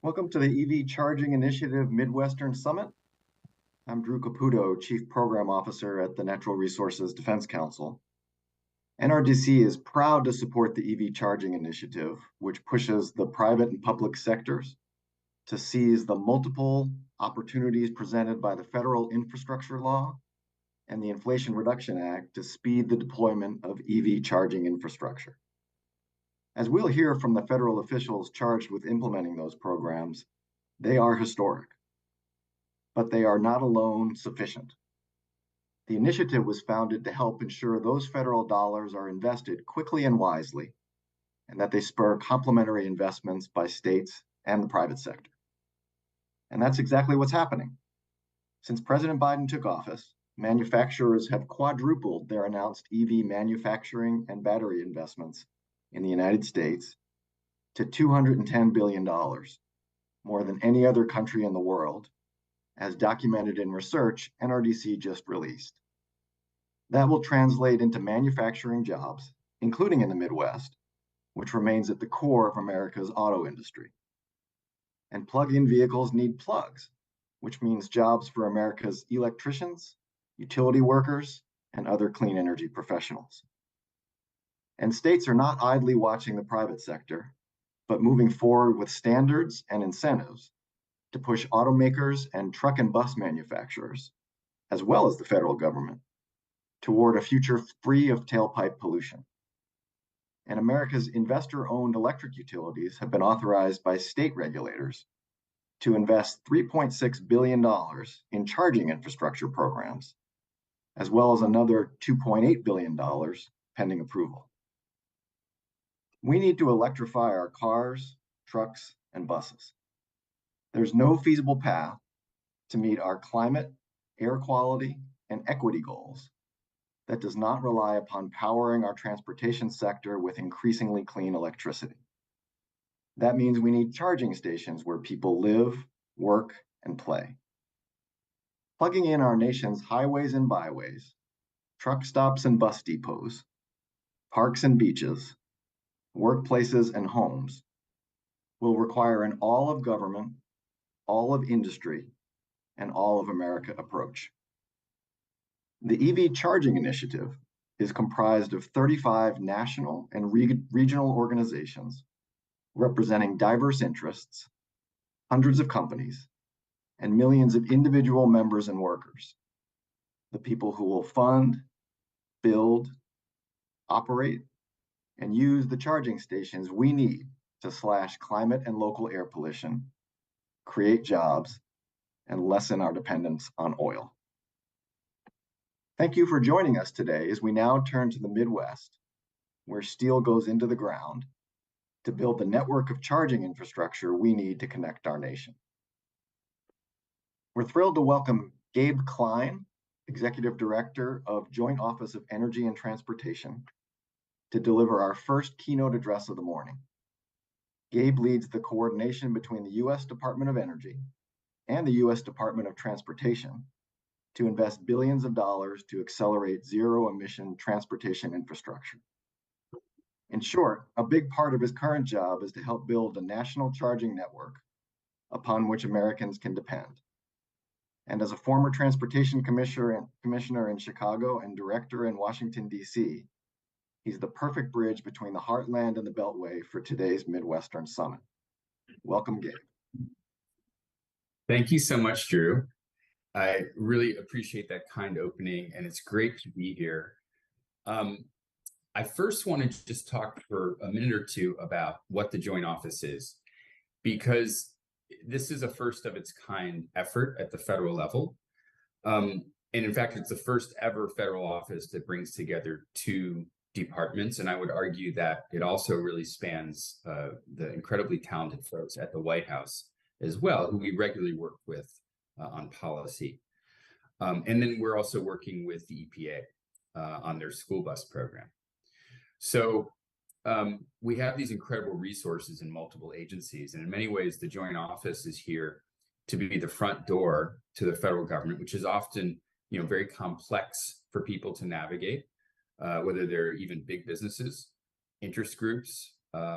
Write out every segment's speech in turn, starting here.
Welcome to the EV Charging Initiative Midwestern Summit. I'm Drew Caputo, Chief Program Officer at the Natural Resources Defense Council. NRDC is proud to support the EV Charging Initiative, which pushes the private and public sectors to seize the multiple opportunities presented by the federal infrastructure law and the Inflation Reduction Act to speed the deployment of EV charging infrastructure. As we'll hear from the federal officials charged with implementing those programs, they are historic, but they are not alone sufficient. The initiative was founded to help ensure those federal dollars are invested quickly and wisely, and that they spur complementary investments by states and the private sector. And that's exactly what's happening. Since President Biden took office, manufacturers have quadrupled their announced EV manufacturing and battery investments in the United States to $210 billion, more than any other country in the world, as documented in research NRDC just released. That will translate into manufacturing jobs, including in the Midwest, which remains at the core of America's auto industry. And plug-in vehicles need plugs, which means jobs for America's electricians, utility workers, and other clean energy professionals. And states are not idly watching the private sector, but moving forward with standards and incentives to push automakers and truck and bus manufacturers, as well as the federal government, toward a future free of tailpipe pollution. And America's investor-owned electric utilities have been authorized by state regulators to invest $3.6 billion in charging infrastructure programs, as well as another $2.8 billion pending approval. We need to electrify our cars, trucks, and buses. There's no feasible path to meet our climate, air quality, and equity goals that does not rely upon powering our transportation sector with increasingly clean electricity. That means we need charging stations where people live, work, and play. Plugging in our nation's highways and byways, truck stops and bus depots, parks and beaches, workplaces and homes will require an all of government, all of industry, and all of America approach. The EV Charging Initiative is comprised of 35 national and regional organizations representing diverse interests, hundreds of companies, and millions of individual members and workers, the people who will fund, build, operate, and use the charging stations we need to slash climate and local air pollution, create jobs, and lessen our dependence on oil. Thank you for joining us today as we now turn to the Midwest, where steel goes into the ground, to build the network of charging infrastructure we need to connect our nation. We're thrilled to welcome Gabe Klein, Executive Director of Joint Office of Energy and Transportation, to deliver our first keynote address of the morning. Gabe leads the coordination between the U.S. Department of Energy and the U.S. Department of Transportation to invest billions of dollars to accelerate zero-emission transportation infrastructure. In short, a big part of his current job is to help build a national charging network upon which Americans can depend. And as a former transportation commissioner in Chicago and director in Washington, D.C., he's the perfect bridge between the heartland and the Beltway for today's Midwestern Summit. Welcome, Gabe. Thank you so much, Drew. I really appreciate that kind opening, and it's great to be here. I first want to just talk for a minute or two about what the Joint Office is, because this is a first of its kind effort at the federal level. And in fact, it's the first ever federal office that brings together two departments. And I would argue that it also really spans the incredibly talented folks at the White House as well, who we regularly work with on policy. And then we're also working with the EPA on their school bus program. So we have these incredible resources in multiple agencies. And in many ways, the Joint Office is here to be the front door to the federal government, which is often, very complex for people to navigate, whether they're even big businesses, interest groups,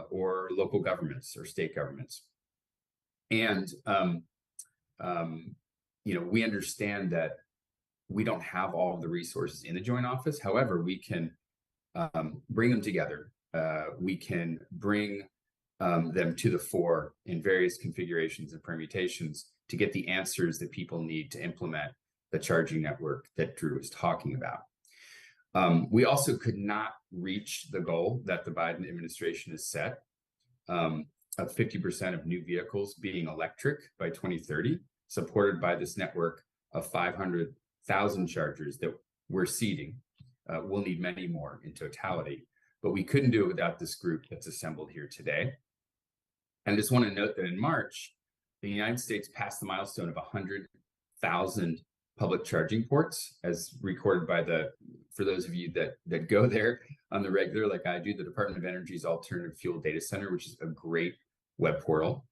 or local governments or state governments. And we understand that we don't have all of the resources in the joint office. However, we can bring them together. We can bring them to the fore in various configurations and permutations to get the answers that people need to implement the charging network that Drew was talking about. We also could not reach the goal that the Biden administration has set of 50% of new vehicles being electric by 2030, supported by this network of 500,000 chargers that we're seeding. We'll need many more in totality, but we couldn't do it without this group that's assembled here today. And I just want to note that in March, the United States passed the milestone of 100,000 public charging ports, as recorded by for those of you that go there on the regular, like I do, the Department of Energy's Alternative Fuel Data Center, which is a great web portal.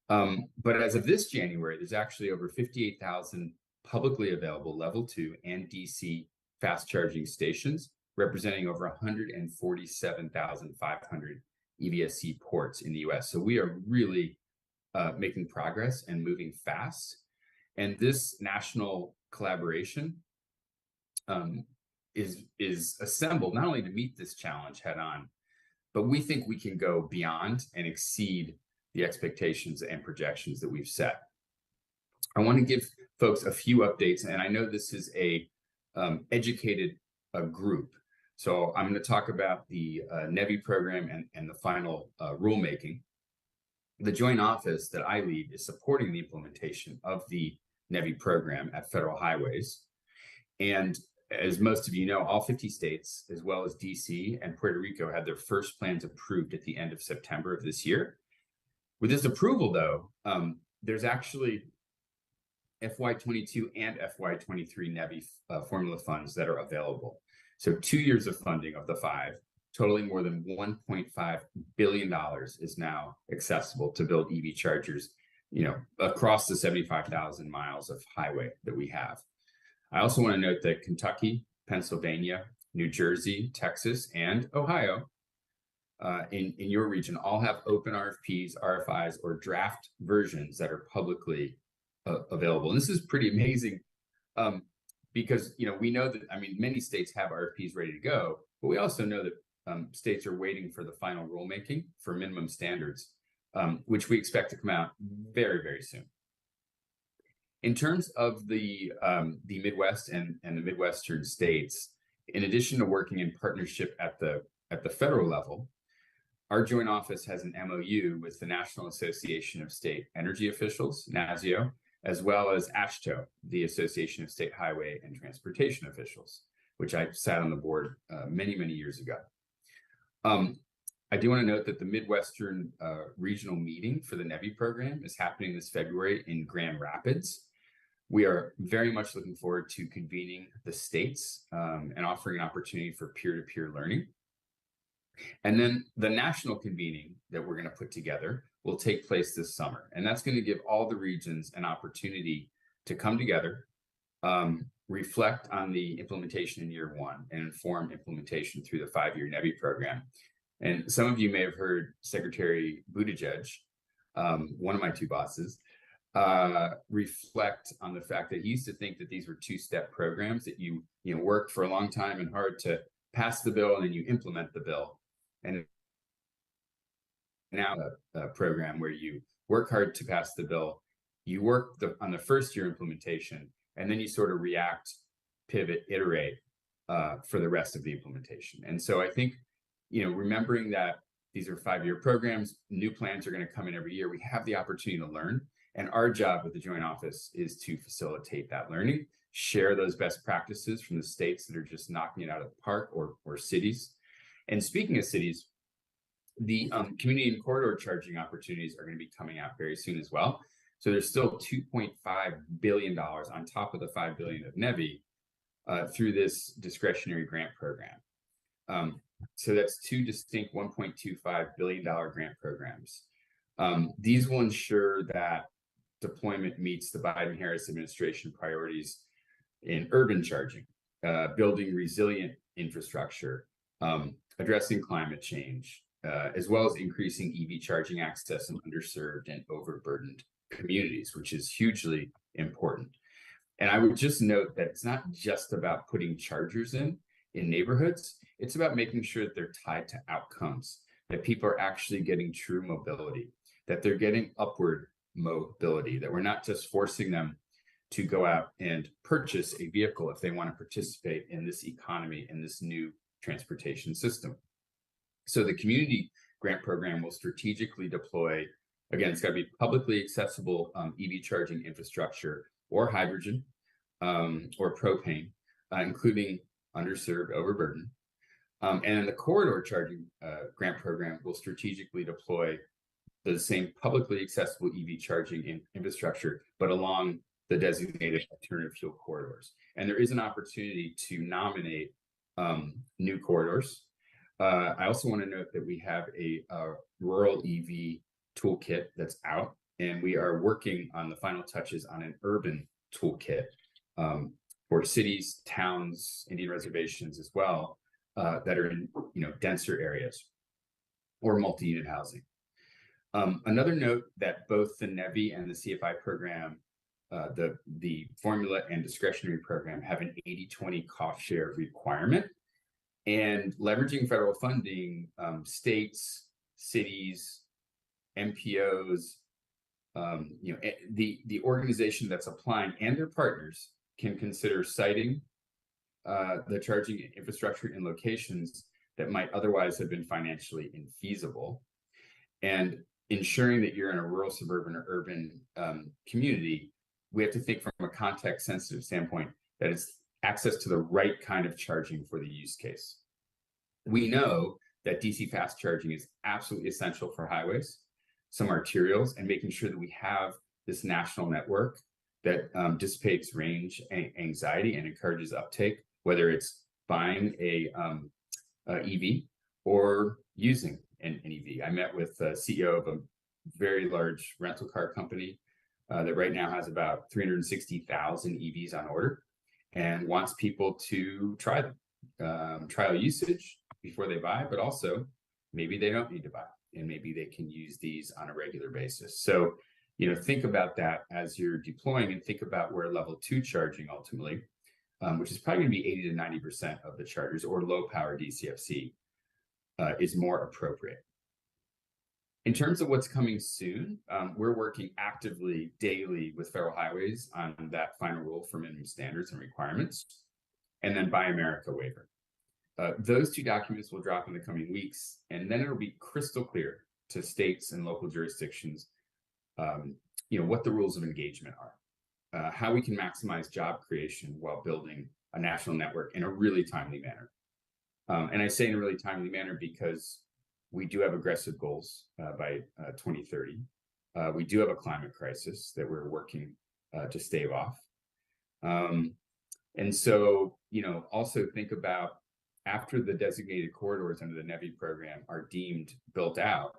But as of this January, there's actually over 58,000 publicly available level 2 and DC fast charging stations, representing over 147,500 EVSE ports in the US. So we are really making progress and moving fast. And this national collaboration is assembled not only to meet this challenge head on, but we think we can go beyond and exceed the expectations and projections that we've set. I want to give folks a few updates, and I know this is a educated group. So I'm going to talk about the NEVI program and the final rulemaking. The joint office that I lead is supporting the implementation of the NEVI program at federal highways. And as most of you know, all 50 states, as well as DC and Puerto Rico, had their first plans approved at the end of September of this year. With this approval, though, there's actually FY22 and FY23 NEVI formula funds that are available. So 2 years of funding of the 5, totaling more than $1.5 billion, is now accessible to build EV chargers, across the 75,000 miles of highway that we have. I also want to note that Kentucky, Pennsylvania, New Jersey, Texas, and Ohio, in your region, all have open RFPs, RFIs, or draft versions that are publicly available. And this is pretty amazing because we know that, many states have RFPs ready to go, but we also know that states are waiting for the final rulemaking for minimum standards, which we expect to come out very, very soon. In terms of the Midwest and the Midwestern states, in addition to working in partnership at the federal level, our joint office has an MOU with the National Association of State Energy Officials, NASIO, as well as AASHTO, the Association of State Highway and Transportation Officials, which I sat on the board many, many years ago. I do want to note that the Midwestern regional meeting for the NEVI program is happening this February in Grand Rapids. We are very much looking forward to convening the states and offering an opportunity for peer-to-peer learning. And then the national convening that we're going to put together will take place this summer. And that's going to give all the regions an opportunity to come together, reflect on the implementation in year 1, and inform implementation through the 5-year NEVI program. And some of you may have heard Secretary Buttigieg, one of my 2 bosses, reflect on the fact that he used to think that these were 2-step programs, that you work for a long time and hard to pass the bill and then you implement the bill. And now a program where you work hard to pass the bill, you work on the first year implementation, and then you sort of react, pivot, iterate for the rest of the implementation. And so I think, remembering that these are 5-year programs, new plans are going to come in every year, we have the opportunity to learn. And our job with the joint office is to facilitate that learning, share those best practices from the states that are just knocking it out of the park, or cities. And speaking of cities, the community and corridor charging opportunities are going to be coming out very soon as well. So there's still $2.5 billion on top of the $5 billion of NEVI through this discretionary grant program. So that's 2 distinct $1.25 billion grant programs. These will ensure that deployment meets the Biden-Harris administration priorities in urban charging, building resilient infrastructure, addressing climate change, as well as increasing EV charging access in underserved and overburdened communities, which is hugely important. And I would just note that it's not just about putting chargers in neighborhoods. It's about making sure that they're tied to outcomes, that people are actually getting true mobility, that they're getting upward mobility, that we're not just forcing them to go out and purchase a vehicle if they want to participate in this economy, in this new transportation system. So the community grant program will strategically deploy, again, it's got to be publicly accessible EV charging infrastructure or hydrogen or propane, including underserved, overburdened. And then the corridor charging grant program will strategically deploy the same publicly accessible EV charging infrastructure, but along the designated alternative fuel corridors. And there is an opportunity to nominate new corridors. I also want to note that we have a rural EV toolkit that's out, and we are working on the final touches on an urban toolkit for cities, towns, Indian reservations as well, that are in denser areas or multi-unit housing. Another note that both the NEVI and the CFI program, the formula and discretionary program, have an 80-20 cost share requirement. And leveraging federal funding, states, cities, MPOs, the organization that's applying and their partners can consider citing the charging infrastructure in locations that might otherwise have been financially infeasible, and ensuring that you're in a rural, suburban, or urban community. We have to think from a context-sensitive standpoint that it's access to the right kind of charging for the use case. We know that DC fast charging is absolutely essential for highways, some arterials, and making sure that we have this national network that dissipates range anxiety and encourages uptake, whether it's buying a EV or using an EV. I met with the CEO of a very large rental car company that right now has about 360,000 EVs on order and wants people to try them, trial usage before they buy, but also maybe they don't need to buy and maybe they can use these on a regular basis. So, think about that as you're deploying, and think about where level 2 charging ultimately, which is probably going to be 80 to 90% of the chargers, or low power DCFC, is more appropriate. In terms of what's coming soon, we're working actively daily with federal highways on that final rule for minimum standards and requirements, and then Buy America waiver. Those two documents will drop in the coming weeks, and then it'll be crystal clear to states and local jurisdictions, what the rules of engagement are, how we can maximize job creation while building a national network in a really timely manner. And I say in a really timely manner because we do have aggressive goals by 2030. We do have a climate crisis that we're working to stave off. And so, also think about, after the designated corridors under the NEVI program are deemed built out,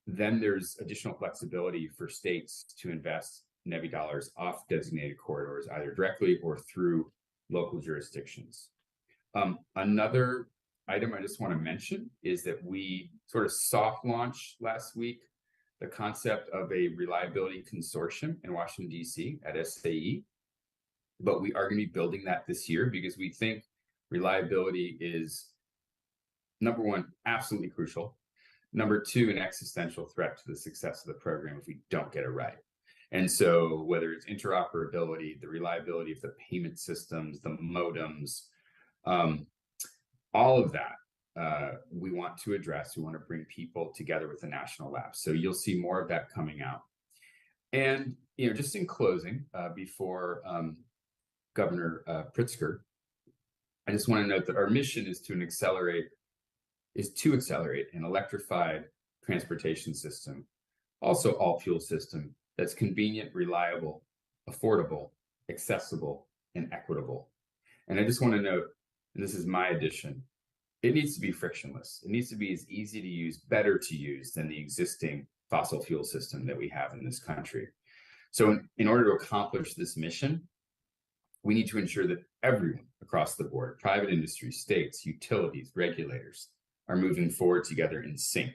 then there's additional flexibility for states to invest NEVI dollars off designated corridors, either directly or through local jurisdictions. Another item I just want to mention is that we sort of soft launched last week the concept of a reliability consortium in Washington, D.C. at SAE, but we are going to be building that this year because we think reliability is, number one, absolutely crucial. Number two, an existential threat to the success of the program if we don't get it right. And so whether it's interoperability, the reliability of the payment systems, the modems, all of that we want to address. We want to bring people together with the national lab. So you'll see more of that coming out. And, just in closing, before Governor Pritzker, I just want to note that our mission is to accelerate an electrified transportation system, also all fuel system that's convenient, reliable, affordable, accessible, and equitable. And I just want to note, and this is my addition, it needs to be frictionless. It needs to be as easy to use, better to use than the existing fossil fuel system that we have in this country. So in order to accomplish this mission, we need to ensure that everyone across the board, private industry, states, utilities, regulators, are moving forward together in sync.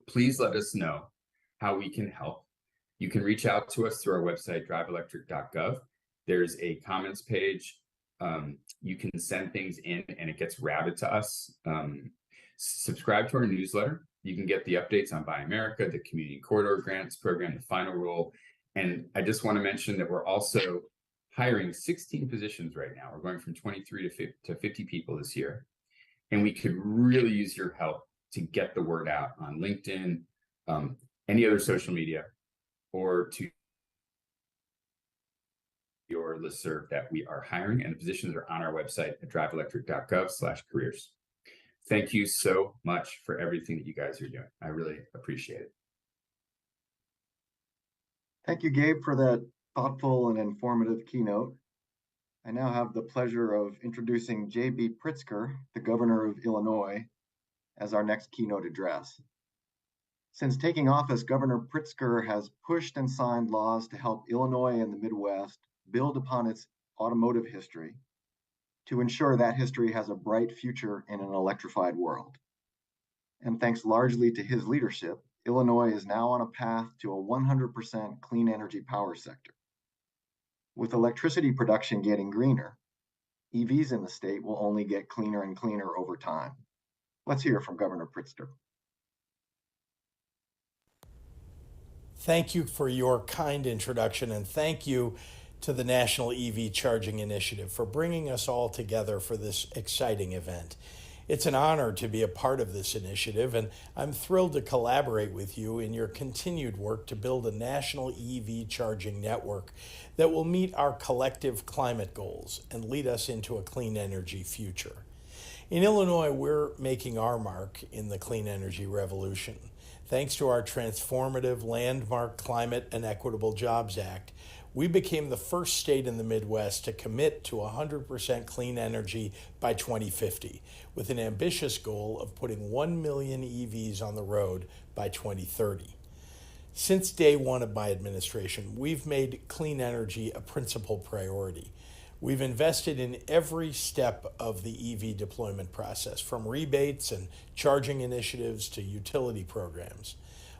Please let us know how we can help. You can reach out to us through our website, driveelectric.gov. There's a comments page. You can send things in and it gets routed to us. Subscribe to our newsletter. You can get the updates on Buy America, the Community Corridor Grants Program, the final rule. And I just want to mention that we're also hiring 16 positions right now. We're going from 23 to 50 people this year. And we could really use your help to get the word out on LinkedIn, any other social media, or to your listserv that we are hiring, and the positions are on our website at driveelectric.gov/careers. Thank you so much for everything that you guys are doing. I really appreciate it. Thank you, Gabe, for that thoughtful and informative keynote. I now have the pleasure of introducing J.B. Pritzker, the governor of Illinois, as our next keynote address. Since taking office, Governor Pritzker has pushed and signed laws to help Illinois and the Midwest build upon its automotive history to ensure that history has a bright future in an electrified world. And thanks largely to his leadership, Illinois is now on a path to a 100% clean energy power sector. With electricity production getting greener, EVs in the state will only get cleaner and cleaner over time. Let's hear from Governor Pritzker. Thank you for your kind introduction, and thank you to the National EV Charging Initiative for bringing us all together for this exciting event. It's an honor to be a part of this initiative, and I'm thrilled to collaborate with you in your continued work to build a national EV charging network that will meet our collective climate goals and lead us into a clean energy future. In Illinois, we're making our mark in the clean energy revolution. Thanks to our transformative landmark Climate and Equitable Jobs Act, we became the first state in the Midwest to commit to 100% clean energy by 2050, with an ambitious goal of putting 1 million EVs on the road by 2030. Since day one of my administration, we've made clean energy a principal priority. We've invested in every step of the EV deployment process, from rebates and charging initiatives to utility programs.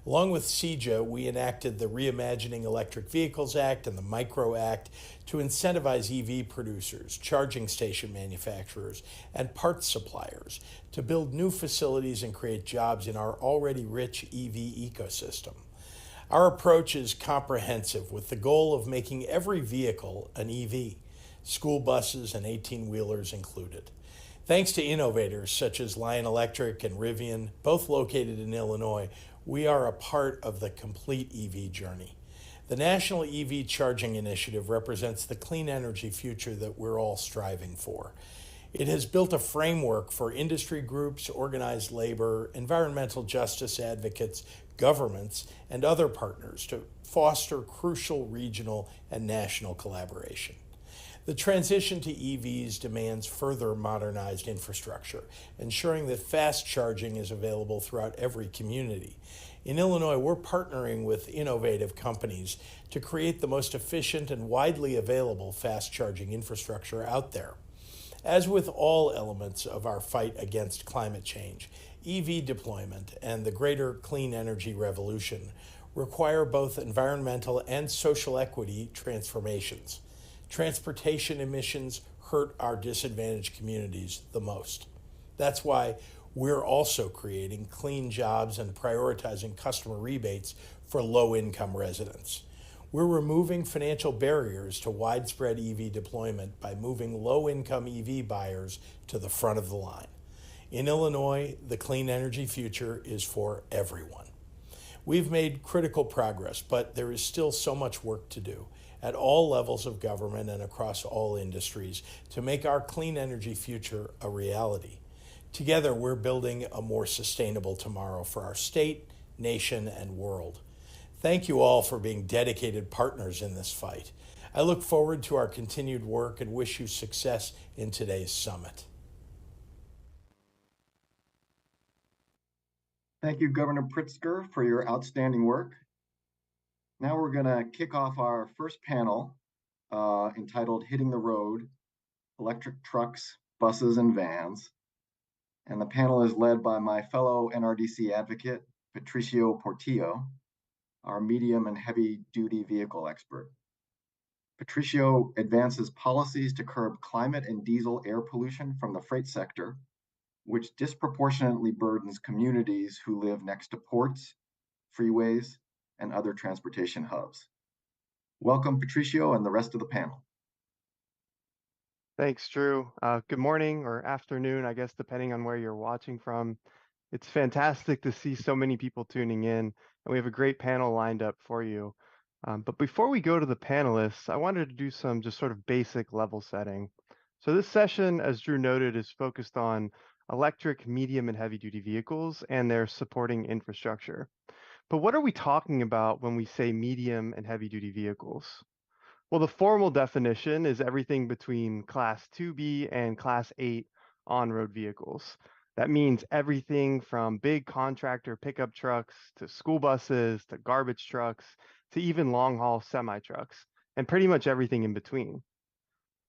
Along with CEJA, we enacted the Reimagining Electric Vehicles Act and the Micro Act to incentivize EV producers, charging station manufacturers, and parts suppliers to build new facilities and create jobs in our already rich EV ecosystem. Our approach is comprehensive, with the goal of making every vehicle an EV, school buses and 18-wheelers included. Thanks to innovators such as Lion Electric and Rivian, both located in Illinois, we are a part of the complete EV journey. The National EV Charging Initiative represents the clean energy future that we're all striving for. It has built a framework for industry groups, organized labor, environmental justice advocates, governments, and other partners to foster crucial regional and national collaboration. The transition to EVs demands further modernized infrastructure, ensuring that fast charging is available throughout every community. In Illinois, we're partnering with innovative companies to create the most efficient and widely available fast charging infrastructure out there. As with all elements of our fight against climate change, EV deployment and the greater clean energy revolution require both environmental and social equity transformations. Transportation emissions hurt our disadvantaged communities the most. That's why we're also creating clean jobs and prioritizing customer rebates for low-income residents. We're removing financial barriers to widespread EV deployment by moving low-income EV buyers to the front of the line. In Illinois, the clean energy future is for everyone. We've made critical progress, but there is still so much work to do at all levels of government and across all industries to make our clean energy future a reality. Together, we're building a more sustainable tomorrow for our state, nation, and world. Thank you all for being dedicated partners in this fight. I look forward to our continued work and wish you success in today's summit. Thank you, Governor Pritzker, for your outstanding work. Now we're going to kick off our first panel entitled Hitting the Road, Electric Trucks, Buses, and Vans. And the panel is led by my fellow NRDC advocate, Patricio Portillo, our medium and heavy duty vehicle expert. Patricio advances policies to curb climate and diesel air pollution from the freight sector, which disproportionately burdens communities who live next to ports, freeways, and other transportation hubs. Welcome, Patricio, and the rest of the panel. Thanks, Drew. Good morning or afternoon, I guess, depending on where you're watching from. It's fantastic to see so many people tuning in, and we have a great panel lined up for you. But before we go to the panelists, I wanted to do some just sort of basic level setting. So this session, as Drew noted, is focused on electric, medium, and heavy-duty vehicles and their supporting infrastructure. But what are we talking about when we say medium and heavy-duty vehicles? Well, the formal definition is everything between Class 2B and Class 8 on-road vehicles. That means everything from big contractor pickup trucks to school buses to garbage trucks to even long-haul semi-trucks, and pretty much everything in between.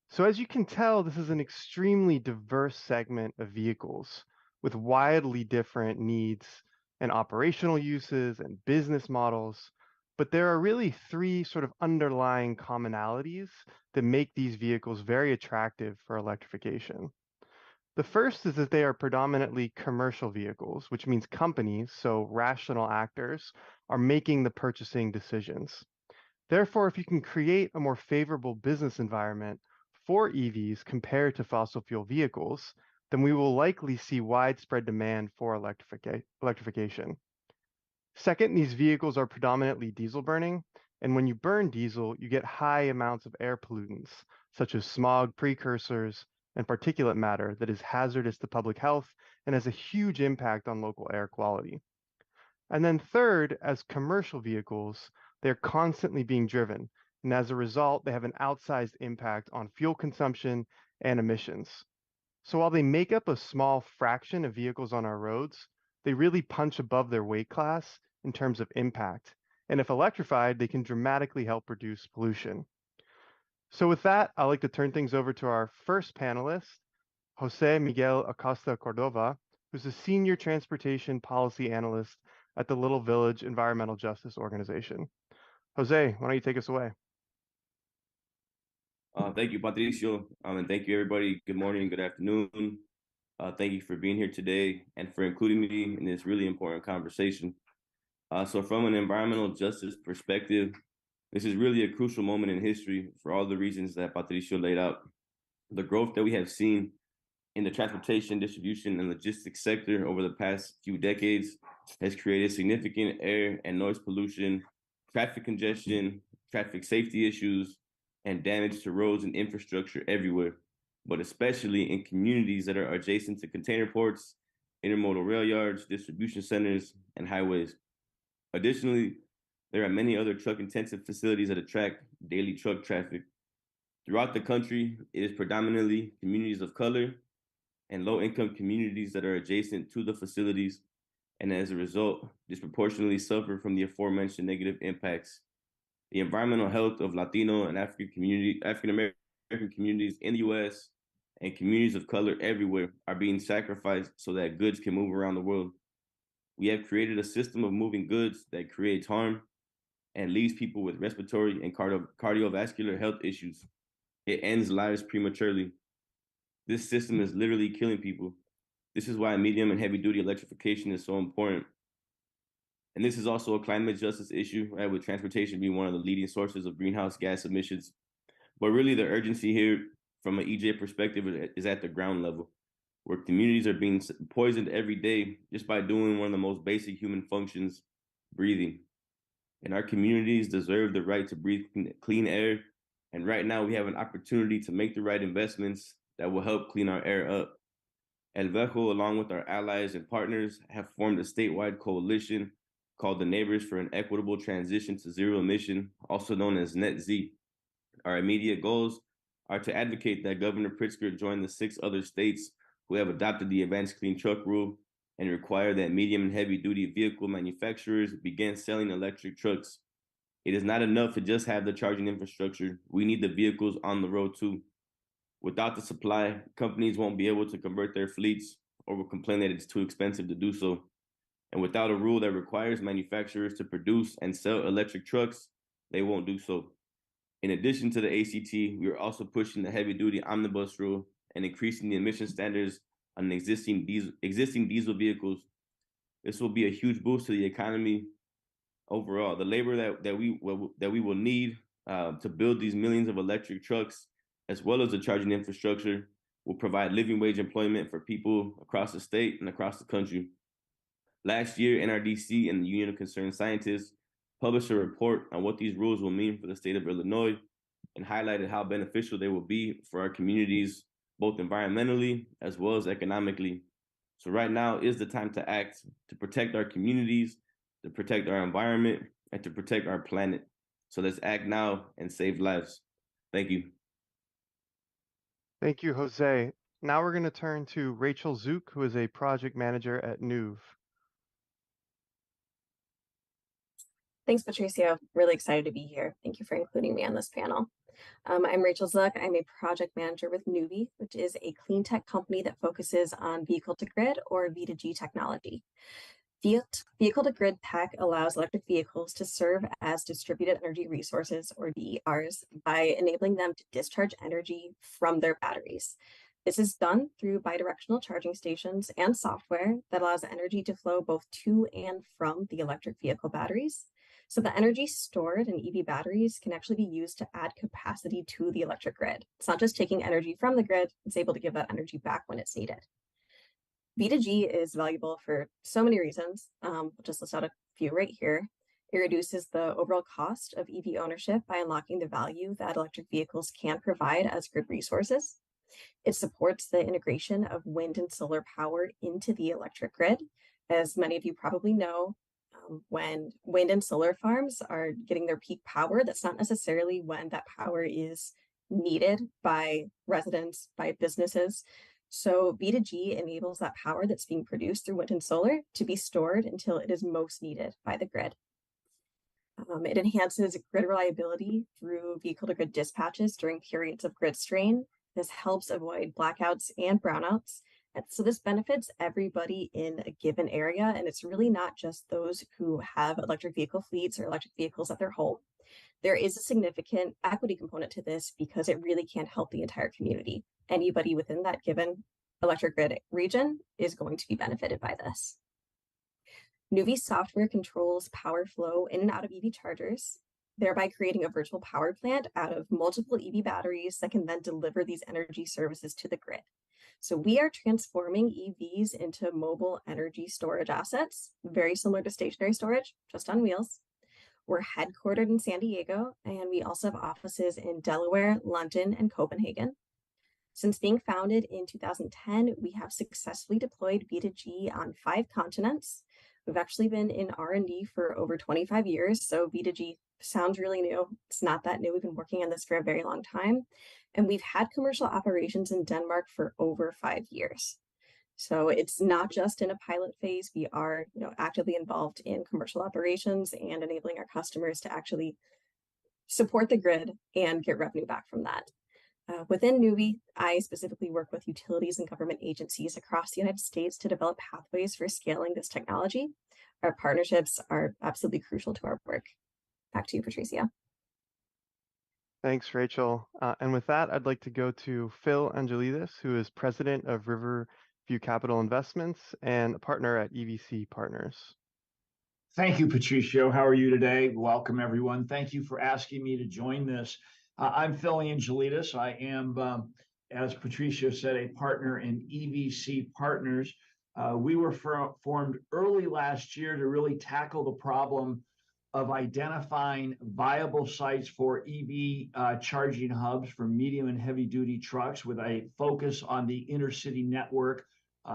So as you can tell, this is an extremely diverse segment of vehicles with widely different needs and operational uses and business models. But there are really three sort of underlying commonalities that make these vehicles very attractive for electrification. The first is that they are predominantly commercial vehicles, which means companies, so rational actors, are making the purchasing decisions. Therefore, if you can create a more favorable business environment for EVs compared to fossil fuel vehicles, then we will likely see widespread demand for electrification. Second, these vehicles are predominantly diesel burning, and when you burn diesel, you get high amounts of air pollutants, such as smog precursors and particulate matter that is hazardous to public health and has a huge impact on local air quality. And then third, as commercial vehicles, they're constantly being driven, and as a result, they have an outsized impact on fuel consumption and emissions. So while they make up a small fraction of vehicles on our roads, they really punch above their weight class in terms of impact. And if electrified, they can dramatically help reduce pollution. So with that, I'd like to turn things over to our first panelist, Jose Miguel Acosta Cordova, who's a senior transportation policy analyst at the Little Village Environmental Justice Organization. Jose, why don't you take us away? Thank you, Patricio, and thank you, everybody. Good morning, good afternoon. Thank you for being here today and for including me in this really important conversation. So from an environmental justice perspective, this is really a crucial moment in history for all the reasons that Patricio laid out. The growth that we have seen in the transportation, distribution, and logistics sector over the past few decades has created significant air and noise pollution, traffic congestion, traffic safety issues, and damage to roads and infrastructure everywhere, but especially in communities that are adjacent to container ports, intermodal rail yards, distribution centers, and highways. Additionally, there are many other truck-intensive facilities that attract daily truck traffic. Throughout the country, it is predominantly communities of color and low-income communities that are adjacent to the facilities, and as a result, disproportionately suffer from the aforementioned negative impacts. The environmental health of Latino and African American communities in the U.S. and communities of color everywhere are being sacrificed so that goods can move around the world. We have created a system of moving goods that creates harm and leaves people with respiratory and cardiovascular health issues. It ends lives prematurely. This system is literally killing people. This is why medium and heavy duty electrification is so important. And this is also a climate justice issue, right, with transportation being one of the leading sources of greenhouse gas emissions. But really the urgency here from an EJ perspective is at the ground level, where communities are being poisoned every day just by doing one of the most basic human functions, breathing. And our communities deserve the right to breathe clean air. And right now we have an opportunity to make the right investments that will help clean our air up. El Vejo, along with our allies and partners, have formed a statewide coalition called the Neighbors for an Equitable Transition to Zero Emission, also known as Net Z. Our immediate goals are to advocate that Governor Pritzker join the 6 other states who have adopted the Advanced Clean Truck Rule and require that medium and heavy duty vehicle manufacturers begin selling electric trucks. It is not enough to just have the charging infrastructure. We need the vehicles on the road too. Without the supply, companies won't be able to convert their fleets or will complain that it's too expensive to do so. And without a rule that requires manufacturers to produce and sell electric trucks, they won't do so. In addition to the ACT, we are also pushing the heavy-duty omnibus rule and increasing the emission standards on existing diesel vehicles. This will be a huge boost to the economy overall. The labor that we will need to build these millions of electric trucks, as well as the charging infrastructure, will provide living wage employment for people across the state and across the country. Last year, NRDC and the Union of Concerned Scientists published a report on what these rules will mean for the state of Illinois and highlighted how beneficial they will be for our communities, both environmentally as well as economically. So right now is the time to act, to protect our communities, to protect our environment, and to protect our planet. So let's act now and save lives. Thank you. Thank you, Jose. Now we're going to turn to Rachel Zook, who is a project manager at NUV. Thanks, Patricio. Really excited to be here. Thank you for including me on this panel. I'm Rachel Zook. I'm a project manager with Nuvi, which is a clean tech company that focuses on vehicle-to-grid or V2G technology. Vehicle-to-grid tech allows electric vehicles to serve as distributed energy resources, or DERs, by enabling them to discharge energy from their batteries. This is done through bidirectional charging stations and software that allows energy to flow both to and from the electric vehicle batteries. So the energy stored in EV batteries can actually be used to add capacity to the electric grid. It's not just taking energy from the grid, it's able to give that energy back when it's needed. V2G is valuable for so many reasons. We'll just list out a few right here. It reduces the overall cost of EV ownership by unlocking the value that electric vehicles can provide as grid resources. It supports the integration of wind and solar power into the electric grid. As many of you probably know, when wind and solar farms are getting their peak power, that's not necessarily when that power is needed by residents, by businesses. So V2G enables that power that's being produced through wind and solar to be stored until it is most needed by the grid. It enhances grid reliability through vehicle-to-grid dispatches during periods of grid strain. This helps avoid blackouts and brownouts. And so this benefits everybody in a given area, and it's really not just those who have electric vehicle fleets or electric vehicles at their home. There is a significant equity component to this because it really can help the entire community. Anybody within that given electric grid region is going to be benefited by this. Nuvi software controls power flow in and out of EV chargers, thereby creating a virtual power plant out of multiple EV batteries that can then deliver these energy services to the grid. So we are transforming EVs into mobile energy storage assets, very similar to stationary storage, just on wheels. We're headquartered in San Diego, and we also have offices in Delaware, London, and Copenhagen. Since being founded in 2010, we have successfully deployed V2G on 5 continents. We've actually been in R&D for over 25 years, so V2G sounds really new. It's not that new. We've been working on this for a very long time. And we've had commercial operations in Denmark for over 5 years. So it's not just in a pilot phase. We are, actively involved in commercial operations and enabling our customers to actually support the grid and get revenue back from that. Within Nuvi, I specifically work with utilities and government agencies across the United States to develop pathways for scaling this technology. Our partnerships are absolutely crucial to our work. Back to you, Patricia. Thanks, Rachel. And with that, I'd like to go to Phil Angelidis, who is president of Riverview Capital Investments and a partner at EVC Partners. Thank you, Patricio. How are you today? Welcome, everyone. Thank you for asking me to join this. I'm Phil Angelidis. I am, as Patricio said, a partner in EVC Partners. We were formed early last year to really tackle the problem of identifying viable sites for EV charging hubs for medium and heavy duty trucks with a focus on the intercity network,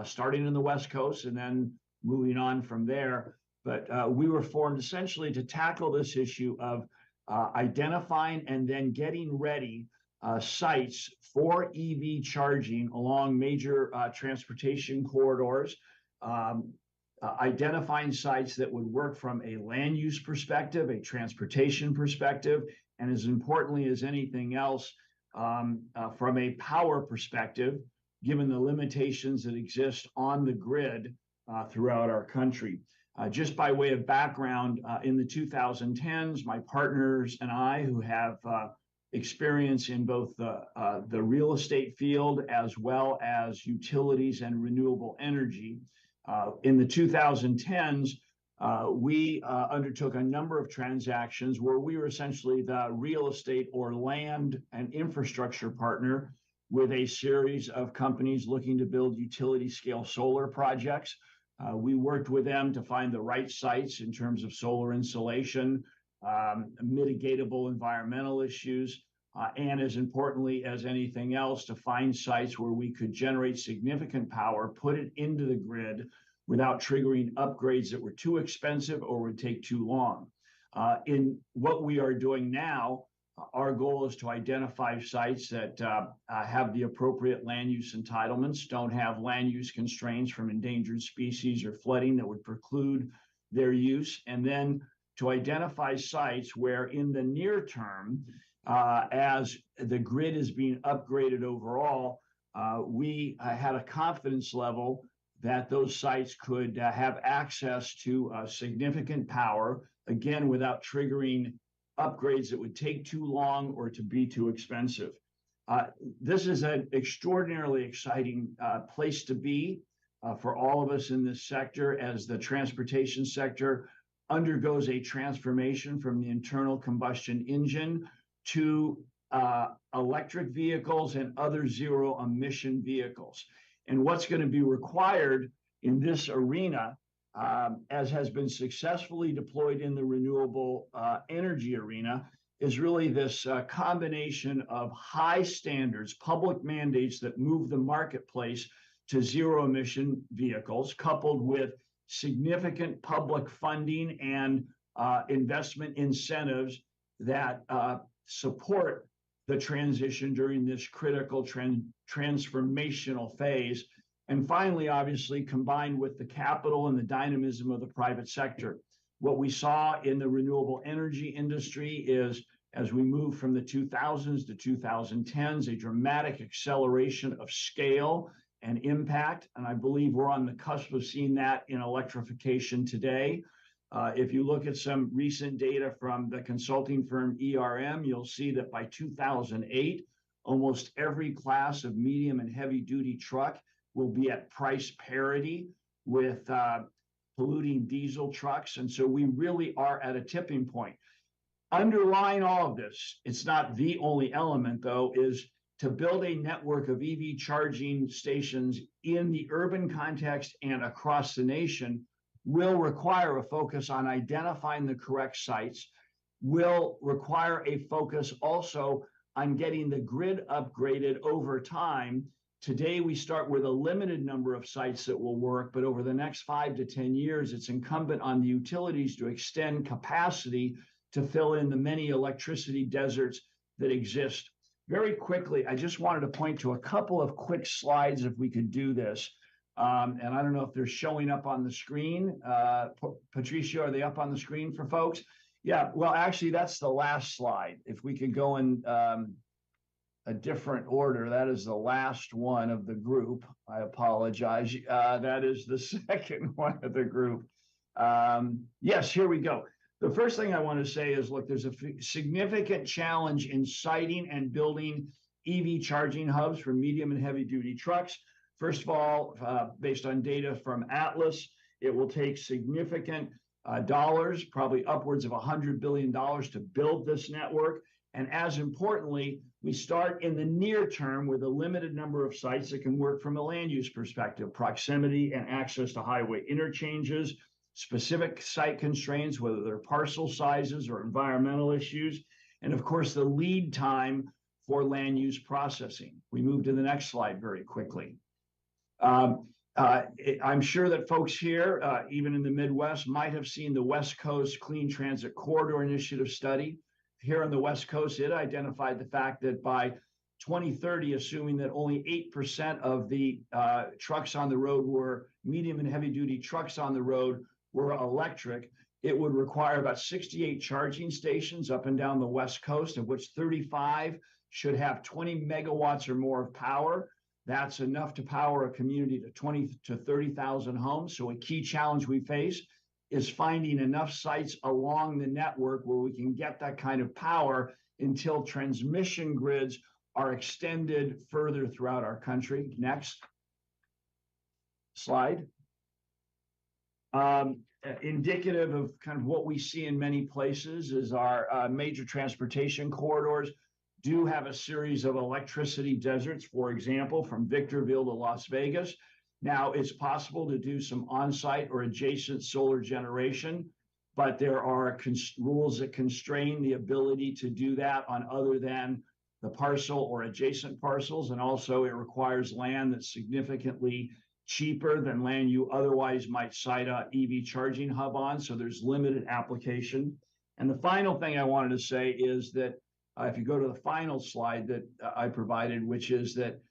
starting in the West Coast and then moving on from there. But we were formed essentially to tackle this issue of identifying and then getting ready sites for EV charging along major transportation corridors, identifying sites that would work from a land use perspective, a transportation perspective, and as importantly as anything else, from a power perspective, given the limitations that exist on the grid throughout our country. Just by way of background, in the 2010s, my partners and I, who have experience in both the real estate field as well as utilities and renewable energy, in the 2010s, we undertook a number of transactions where we were essentially the real estate or land and infrastructure partner with a series of companies looking to build utility scale solar projects. We worked with them to find the right sites in terms of solar insulation, mitigatable environmental issues, and as importantly as anything else, to find sites where we could generate significant power, put it into the grid without triggering upgrades that were too expensive or would take too long. In what we are doing now, our goal is to identify sites that have the appropriate land use entitlements, don't have land use constraints from endangered species or flooding that would preclude their use, and then to identify sites where in the near term, as the grid is being upgraded overall, we had a confidence level that those sites could have access to significant power, again, without triggering upgrades that would take too long or to be too expensive. This is an extraordinarily exciting place to be for all of us in this sector as the transportation sector undergoes a transformation from the internal combustion engine to electric vehicles and other zero emission vehicles. And what's going to be required in this arena, as has been successfully deployed in the renewable energy arena, is really this combination of high standards, public mandates that move the marketplace to zero emission vehicles, coupled with significant public funding and investment incentives that support the transition during this critical transformational phase. And finally, obviously, combined with the capital and the dynamism of the private sector. What we saw in the renewable energy industry is, as we move from the 2000s to 2010s, a dramatic acceleration of scale and impact. And I believe we're on the cusp of seeing that in electrification today. If you look at some recent data from the consulting firm ERM, you'll see that by 2008, almost every class of medium and heavy duty truck will be at price parity with polluting diesel trucks. And so we really are at a tipping point. Underlying all of this, it's not the only element though, is to build a network of EV charging stations in the urban context and across the nation will require a focus on identifying the correct sites, will require a focus also on getting the grid upgraded over time. Today, we start with a limited number of sites that will work, but over the next 5 to 10 years, it's incumbent on the utilities to extend capacity to fill in the many electricity deserts that exist. Very quickly, I just wanted to point to a couple of quick slides if we could do this. And I don't know if they're showing up on the screen. Patricia, are they up on the screen for folks? Yeah, well, actually, that's the last slide. If we could go in a different order, that is the last one of the group. I apologize. That is the second one of the group. Yes, here we go. The first thing I want to say is, look, there's a significant challenge in siting and building EV charging hubs for medium and heavy duty trucks. First of all, based on data from Atlas, it will take significant dollars, probably upwards of $100 billion to build this network. And as importantly, we start in the near term with a limited number of sites that can work from a land use perspective, proximity and access to highway interchanges, specific site constraints, whether they're parcel sizes or environmental issues, and of course, the lead time for land use processing. We move to the next slide very quickly. I'm sure that folks here, even in the Midwest, might have seen the West Coast Clean Transit Corridor Initiative study. Here on the West Coast, it identified the fact that by 2030, assuming that only 8% of the trucks on the road were medium and heavy duty trucks on the road were electric, it would require about 68 charging stations up and down the West Coast, of which 35 should have 20 megawatts or more of power. That's enough to power a community to 20 to 30,000 homes. So a key challenge we face is finding enough sites along the network where we can get that kind of power until transmission grids are extended further throughout our country. Next slide. Indicative of kind of what we see in many places is our major transportation corridors do have a series of electricity deserts, for example, from Victorville to Las Vegas. Now, it's possible to do some on-site or adjacent solar generation, but there are rules that constrain the ability to do that on other than the parcel or adjacent parcels. And also it requires land that's significantly cheaper than land you otherwise might site a EV charging hub on. So there's limited application. And the final thing I wanted to say is that if you go to the final slide that I provided, which is that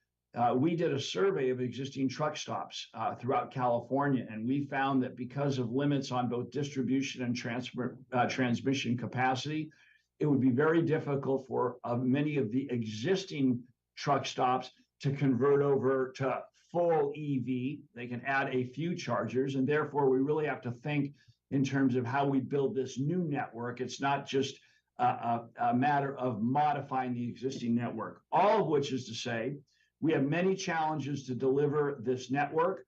we did a survey of existing truck stops throughout California, and we found that because of limits on both distribution and transmission capacity, it would be very difficult for many of the existing truck stops to convert over to full EV. They can add a few chargers, and therefore we really have to think in terms of how we build this new network. It's not just a matter of modifying the existing network, all of which is to say, we have many challenges to deliver this network.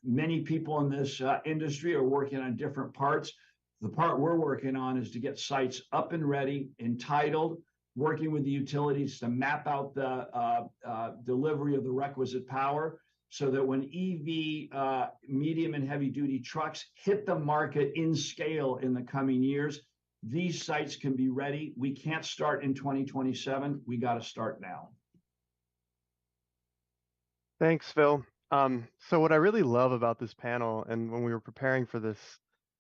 Many people in this industry are working on different parts. The part we're working on is to get sites up and ready, entitled, working with the utilities to map out the delivery of the requisite power so that when EV medium and heavy duty trucks hit the market in scale in the coming years, these sites can be ready. We can't start in 2027. We got to start now. Thanks, Phil. So what I really love about this panel, and when we were preparing for this,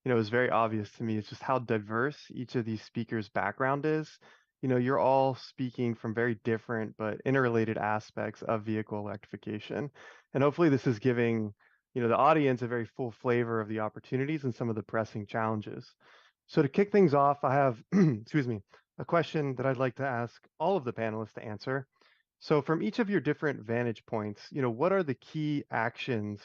it was very obvious to me, is just how diverse each of these speakers' background is. You're all speaking from very different but interrelated aspects of vehicle electrification. And hopefully this is giving, the audience a very full flavor of the opportunities and some of the pressing challenges. So to kick things off, I have, excuse me, a question that I'd like to ask all of the panelists to answer. So from each of your different vantage points, what are the key actions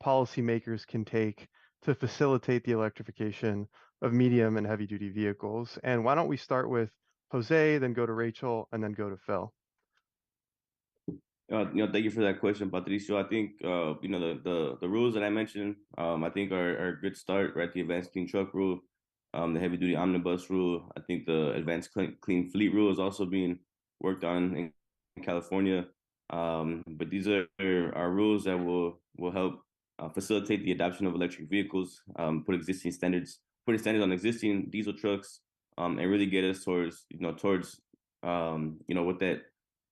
policymakers can take to facilitate the electrification of medium and heavy duty vehicles? And why don't we start with Jose, then go to Rachel, and then go to Phil? Thank you for that question, Patricio. I think the rules that I mentioned, I think are a good start, right? The advanced clean truck rule, the heavy duty omnibus rule. I think the advanced clean fleet rule is also being worked on in California. But these are rules that will help facilitate the adoption of electric vehicles, put standards on existing diesel trucks, and really get us towards towards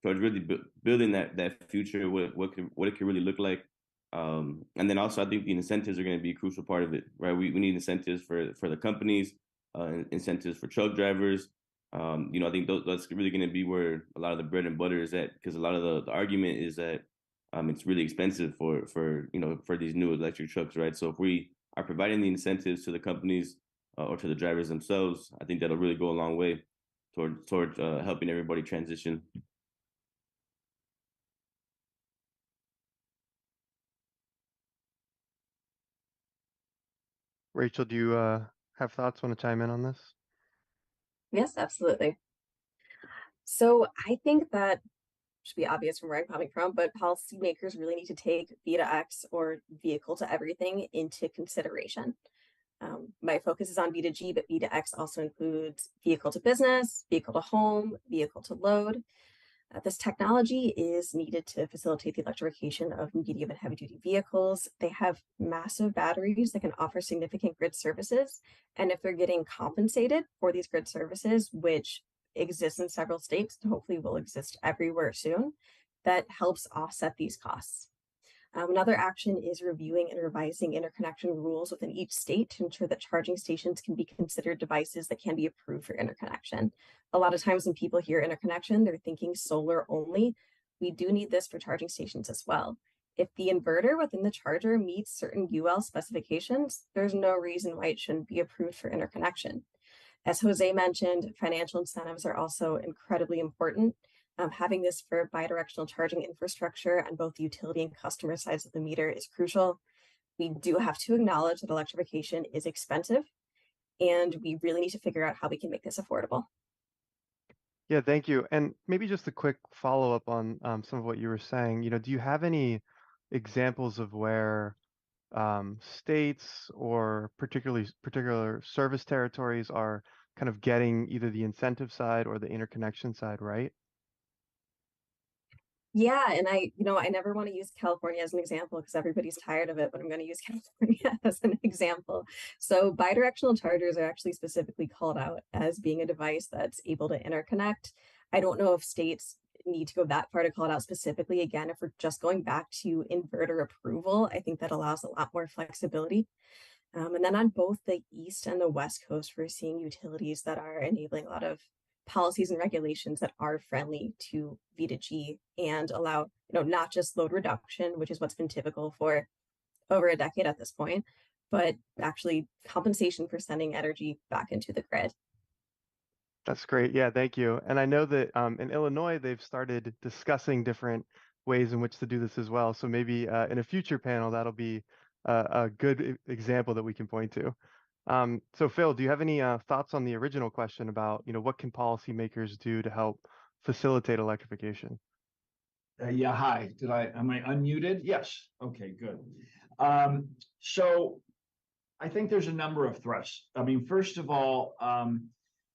really building that future, what it could really look like. And then also I think the incentives are going to be a crucial part of it, right? We need incentives for the companies, incentives for truck drivers. I think that's really going to be where a lot of the bread and butter is at, because a lot of the argument is that it's really expensive for these new electric trucks, right? So if we are providing the incentives to the companies or to the drivers themselves, I think that'll really go a long way toward helping everybody transition. Rachel, do you have thoughts, want to chime in on this? Yes, absolutely. So I think that should be obvious from where I'm coming from, but policymakers really need to take V2X, or vehicle to everything, into consideration. My focus is on V2G, but V2X also includes vehicle to business, vehicle to home, vehicle to load. This technology is needed to facilitate the electrification of medium and heavy duty vehicles. They have massive batteries that can offer significant grid services. And if they're getting compensated for these grid services, which exists in several states and hopefully will exist everywhere soon, that helps offset these costs. Another action is reviewing and revising interconnection rules within each state to ensure that charging stations can be considered devices that can be approved for interconnection. A lot of times when people hear interconnection, they're thinking solar only. We do need this for charging stations as well. If the inverter within the charger meets certain UL specifications, there's no reason why it shouldn't be approved for interconnection. As Jose mentioned, financial incentives are also incredibly important. Having this for bidirectional charging infrastructure on both the utility and customer sides of the meter is crucial. We do have to acknowledge that electrification is expensive, and we really need to figure out how we can make this affordable. Yeah, thank you. And maybe just a quick follow-up on some of what you were saying. Do you have any examples of where states or particular service territories are kind of getting either the incentive side or the interconnection side right? Yeah, and I never want to use California as an example because everybody's tired of it, but I'm going to use California as an example. So bidirectional chargers are actually specifically called out as being a device that's able to interconnect. I don't know if states need to go that far to call it out specifically. Again, if we're just going back to inverter approval, I think that allows a lot more flexibility. And then on both the East and the West Coast, we're seeing utilities that are enabling a lot of policies and regulations that are friendly to V2G and allow, not just load reduction, which is what's been typical for over a decade at this point, but actually compensation for sending energy back into the grid. That's great. Yeah, thank you. And I know that in Illinois, they've started discussing different ways in which to do this as well. So maybe in a future panel, that'll be a good example that we can point to. So Phil, do you have any thoughts on the original question about, what can policymakers do to help facilitate electrification? Yeah, hi. Am I unmuted? Yes. Okay, good. So I think there's a number of thrusts. I mean, first of all,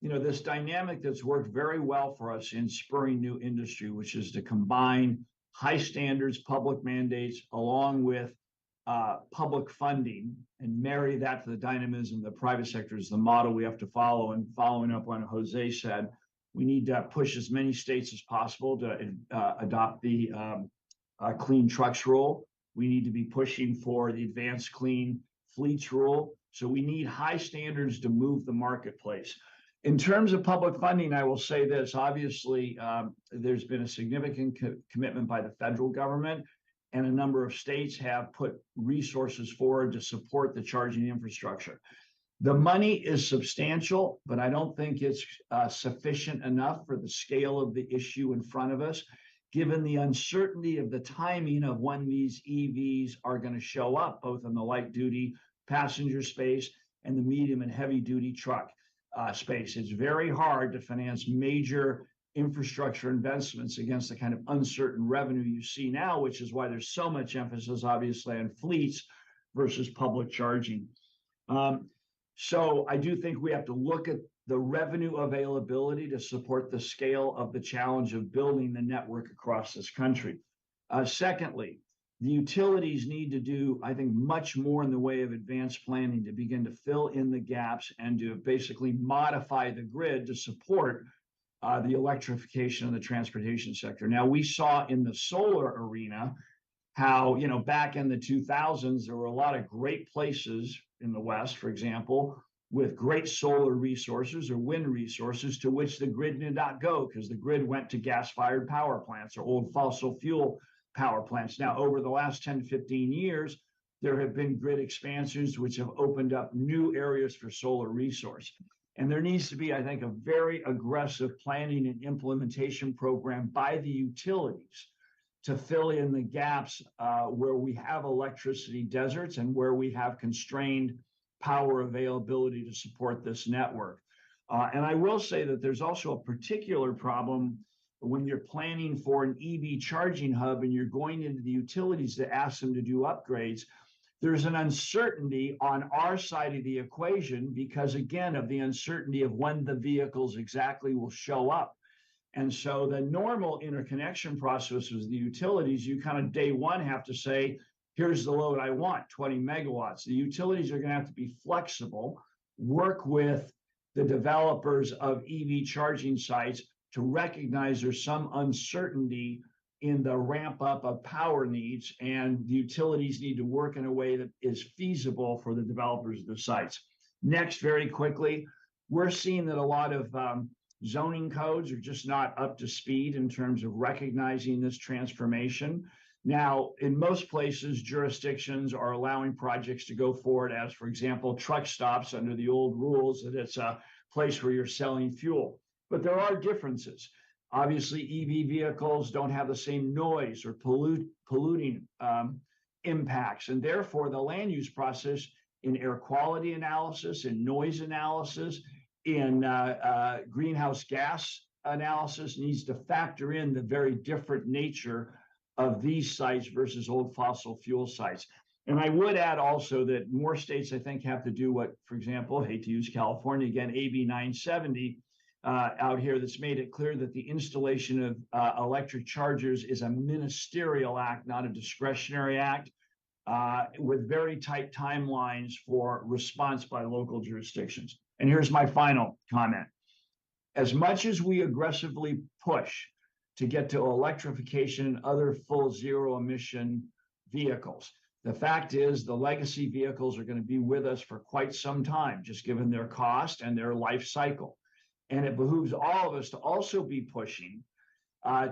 this dynamic that's worked very well for us in spurring new industry, which is to combine high standards, public mandates, along with public funding and marry that to the dynamism of the private sector is the model we have to follow. And following up on what Jose said, we need to push as many states as possible to adopt the clean trucks rule. We need to be pushing for the advanced clean fleets rule. So we need high standards to move the marketplace. In terms of public funding, I will say this, obviously, there's been a significant commitment by the federal government, and a number of states have put resources forward to support the charging infrastructure. The money is substantial, but I don't think it's sufficient enough for the scale of the issue in front of us, given the uncertainty of the timing of when these EVs are going to show up, both in the light duty passenger space and the medium and heavy duty truck space. It's very hard to finance major infrastructure investments against the kind of uncertain revenue you see now, which is why there's so much emphasis, obviously, on fleets versus public charging. So I do think we have to look at the revenue availability to support the scale of the challenge of building the network across this country. Secondly, the utilities need to do, I think, much more in the way of advanced planning to begin to fill in the gaps and to basically modify the grid to support the electrification of the transportation sector. Now, we saw in the solar arena how, back in the 2000s, there were a lot of great places in the West, for example, with great solar resources or wind resources to which the grid did not go because the grid went to gas-fired power plants or old fossil fuel power plants. Now, over the last 10 to 15 years, there have been grid expansions which have opened up new areas for solar resource. And there needs to be, I think, a very aggressive planning and implementation program by the utilities to fill in the gaps where we have electricity deserts and where we have constrained power availability to support this network. And I will say that there's also a particular problem when you're planning for an EV charging hub and you're going into the utilities to ask them to do upgrades. There's an uncertainty on our side of the equation because, again, of the uncertainty of when the vehicles exactly will show up. And so the normal interconnection process with the utilities, you kind of day one have to say, here's the load I want, 20 megawatts. The utilities are going to have to be flexible, work with the developers of EV charging sites to recognize there's some uncertainty in the ramp up of power needs, and the utilities need to work in a way that is feasible for the developers of the sites. Next, very quickly, we're seeing that a lot of zoning codes are just not up to speed in terms of recognizing this transformation. Now, in most places, jurisdictions are allowing projects to go forward as, for example, truck stops under the old rules that it's a place where you're selling fuel. But there are differences. Obviously, EV vehicles don't have the same noise or polluting impacts, and therefore the land use process in air quality analysis, in noise analysis, in greenhouse gas analysis needs to factor in the very different nature of these sites versus old fossil fuel sites. And I would add also that more states, I think, have to do what, for example, I hate to use California again, AB 970 out here that's made it clear that the installation of electric chargers is a ministerial act, not a discretionary act, with very tight timelines for response by local jurisdictions. And here's my final comment. As much as we aggressively push to get to electrification and other full zero emission vehicles, the fact is the legacy vehicles are going to be with us for quite some time, just given their cost and their life cycle. And it behooves all of us to also be pushing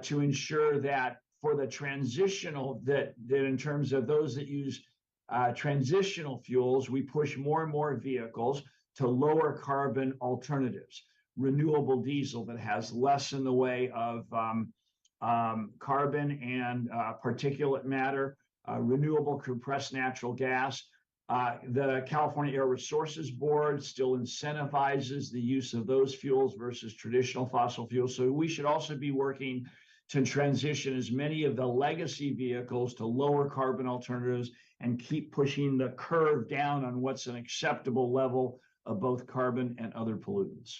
to ensure that for the transitional, that in terms of those that use transitional fuels, we push more and more vehicles to lower carbon alternatives. Renewable diesel that has less in the way of carbon and particulate matter, renewable compressed natural gas. The California Air Resources Board still incentivizes the use of those fuels versus traditional fossil fuels. So we should also be working to transition as many of the legacy vehicles to lower carbon alternatives and keep pushing the curve down on what's an acceptable level of both carbon and other pollutants.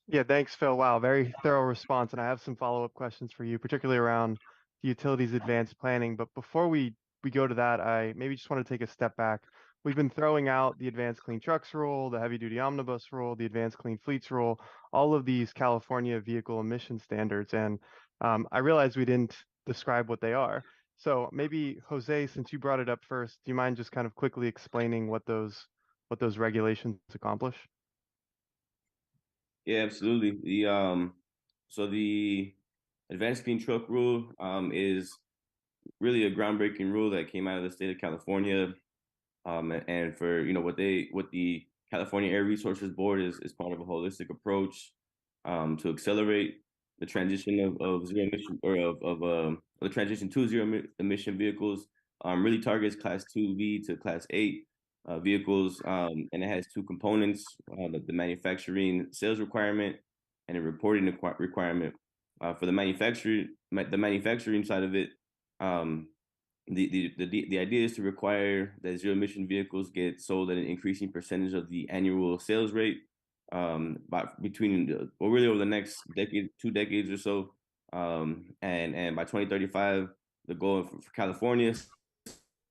Yeah, thanks, Phil. Wow, very thorough response. And I have some follow-up questions for you, particularly around the utilities advanced planning. But before we go to that, I maybe just want to take a step back. We've been throwing out the Advanced Clean Trucks rule, the Heavy Duty Omnibus rule, the Advanced Clean Fleets rule, all of these California vehicle emission standards. And I realize we didn't describe what they are. So maybe, Jose, since you brought it up first, do you mind just kind of quickly explaining what those regulations accomplish? Yeah, absolutely. So the Advanced Clean Truck Rule is really a groundbreaking rule that came out of the state of California. And for what the California Air Resources Board is part of a holistic approach to accelerate the transition of zero emission or of the transition to zero emission vehicles. Really targets Class 2V to Class 8 vehicles, and it has two components: the manufacturing sales requirement and a reporting requirement. For the manufacturing side of it, the idea is to require that zero emission vehicles get sold at an increasing percentage of the annual sales rate, really over the next decade, 2 decades or so, and by 2035, the goal for California is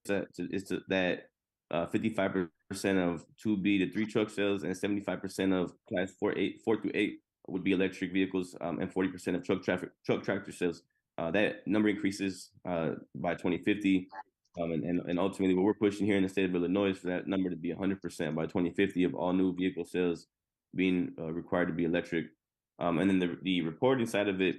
that 55% of 2B to 3 truck sales and 75% of Class 4 through 8 would be electric vehicles, and 40% of truck tractor sales. That number increases by 2050, and ultimately what we're pushing here in the state of Illinois is for that number to be 100% by 2050 of all new vehicle sales being required to be electric. And then the reporting side of it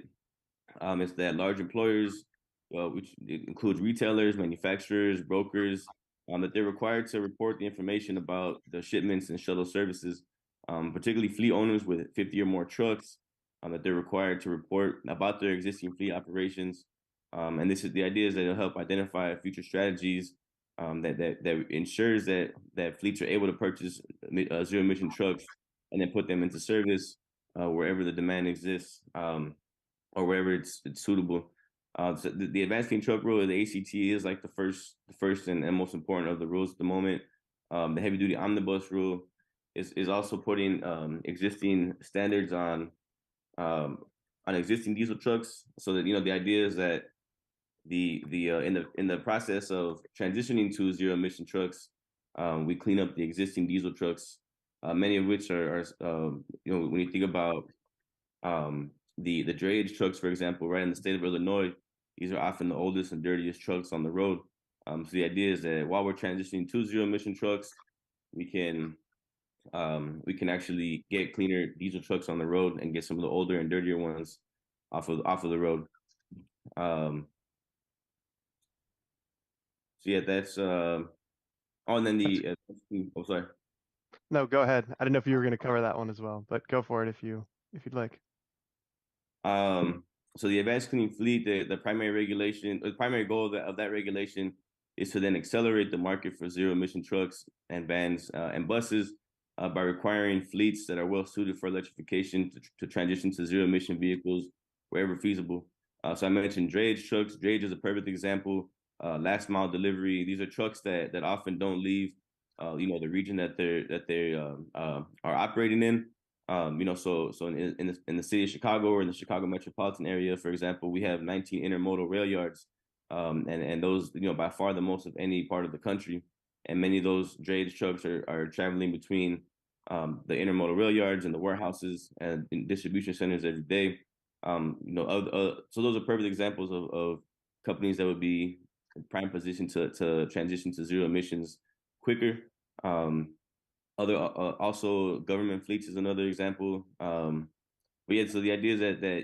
is that large employers, which includes retailers, manufacturers, brokers, that they're required to report the information about the shipments and shuttle services, particularly fleet owners with 50 or more trucks, that they're required to report about their existing fleet operations. And the idea is that it'll help identify future strategies that ensures that fleets are able to purchase zero emission trucks and then put them into service wherever the demand exists, or wherever it's suitable. So the Advanced Clean Truck Rule, the ACT, is like the first and most important of the rules at the moment. The Heavy Duty Omnibus Rule is also putting existing standards on existing diesel trucks, so that the idea is that in the process of transitioning to zero emission trucks, we clean up the existing diesel trucks, many of which are when you think about the drayage trucks, for example, right in the state of Illinois, these are often the oldest and dirtiest trucks on the road. So the idea is that while we're transitioning to zero emission trucks, we can actually get cleaner diesel trucks on the road and get some of the older and dirtier ones off of the road. So yeah, that's and then sorry. No, go ahead. I didn't know if you were going to cover that one as well, but go for it if you'd like. So the advanced clean fleet, the primary regulation, the primary goal of that regulation is to then accelerate the market for zero emission trucks and vans and buses by requiring fleets that are well suited for electrification to transition to zero emission vehicles wherever feasible. So I mentioned drayage trucks. Drayage is a perfect example. Last mile delivery. These are trucks that often don't leave, the region that they are operating in. So in the city of Chicago or in the Chicago metropolitan area, for example, we have 19 intermodal rail yards, and those, by far the most of any part of the country. And many of those drayage trucks are traveling between the intermodal rail yards and the warehouses and distribution centers every day. So those are perfect examples of companies that would be in prime position to transition to zero emissions quicker. Also government fleets is another example. But yeah, so the idea is that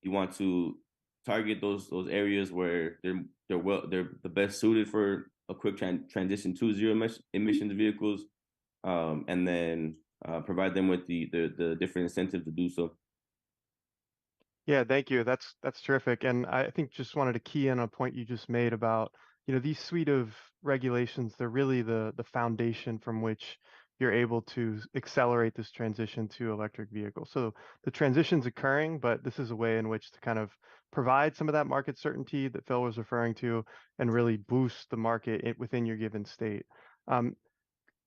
you want to target those areas where they're the best suited for a quick transition to zero emissions vehicles, and then provide them with the different incentives to do so. Yeah, thank you. That's terrific. And I think just wanted to key in on a point you just made about, these suite of regulations, they're really the foundation from which you're able to accelerate this transition to electric vehicles. So the transition's occurring, but this is a way in which to kind of provide some of that market certainty that Phil was referring to and really boost the market within your given state.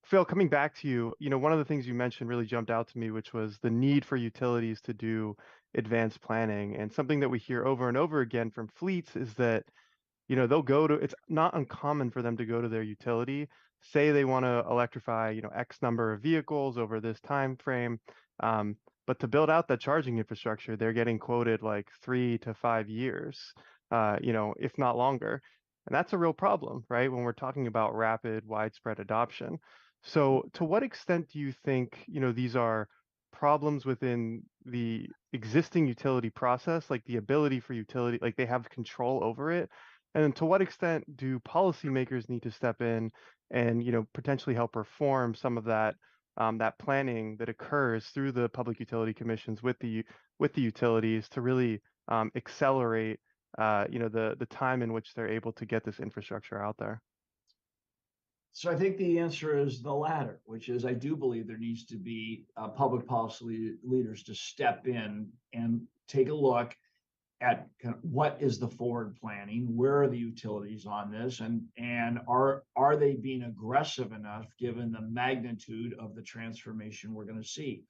Phil, coming back to you, one of the things you mentioned really jumped out to me, which was the need for utilities to do advanced planning. And something that we hear over and over again from fleets is that, they'll go to, it's not uncommon for them to go to their utility, say they want to electrify, X number of vehicles over this time frame. But to build out that charging infrastructure, they're getting quoted like 3 to 5 years, if not longer. And that's a real problem, right? When we're talking about rapid, widespread adoption. So to what extent do you think, these are problems within the existing utility process, like the ability for utility, like they have control over it? And to what extent do policymakers need to step in and, potentially help reform some of that that planning that occurs through the public utility commissions with the utilities to really accelerate, the time in which they're able to get this infrastructure out there? So I think the answer is the latter, which is I do believe there needs to be public policy leaders to step in and take a look at kind of what is the forward planning, where are the utilities on this, and are they being aggressive enough given the magnitude of the transformation we're going to see.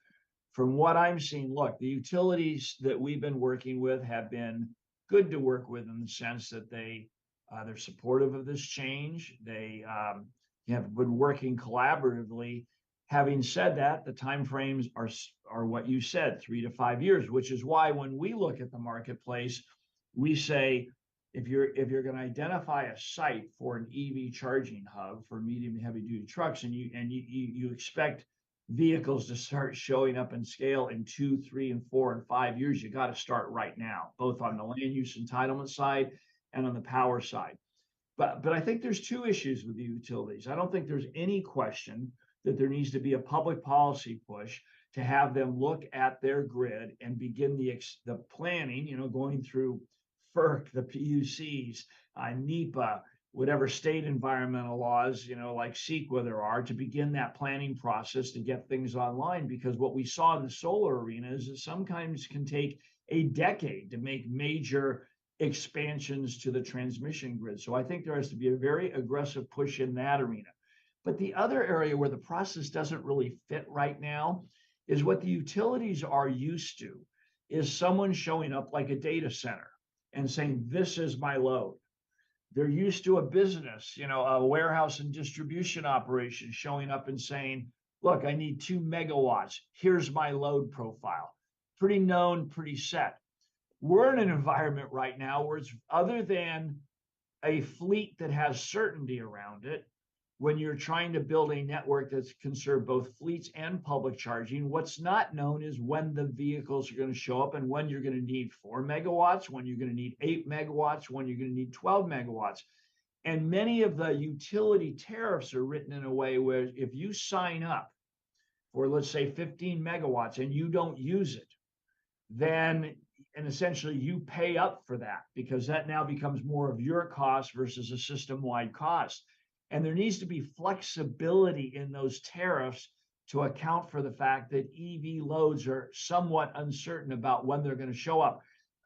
From what I'm seeing, look, the utilities that we've been working with have been good to work with in the sense that they're supportive of this change. They have been working collaboratively. Having said that, the timeframes are what you said, 3 to 5 years, which is why when we look at the marketplace, we say if you're going to identify a site for an EV charging hub for medium and heavy duty trucks, and you expect vehicles to start showing up in scale in 2, 3, and 4, and 5 years, you got to start right now, both on the land use entitlement side and on the power side. But I think there's two issues with the utilities. I don't think there's any question that there needs to be a public policy push to have them look at their grid and begin the planning, going through FERC, the PUCs, NEPA, whatever state environmental laws, like CEQA there are, to begin that planning process to get things online. Because what we saw in the solar arena is that sometimes can take a decade to make major expansions to the transmission grid. So I think there has to be a very aggressive push in that arena. But the other area where the process doesn't really fit right now is what the utilities are used to is someone showing up like a data center and saying, this is my load. They're used to a business, a warehouse and distribution operation showing up and saying, look, I need 2 megawatts. Here's my load profile. Pretty known, pretty set. We're in an environment right now where it's other than a fleet that has certainty around it. When you're trying to build a network that can serve both fleets and public charging, what's not known is when the vehicles are going to show up and when you're going to need 4 megawatts, when you're going to need 8 megawatts, when you're going to need 12 megawatts. And many of the utility tariffs are written in a way where if you sign up for, let's say, 15 megawatts and you don't use it, then and essentially you pay up for that because that now becomes more of your cost versus a system-wide cost. And there needs to be flexibility in those tariffs to account for the fact that EV loads are somewhat uncertain about when they're going to show up.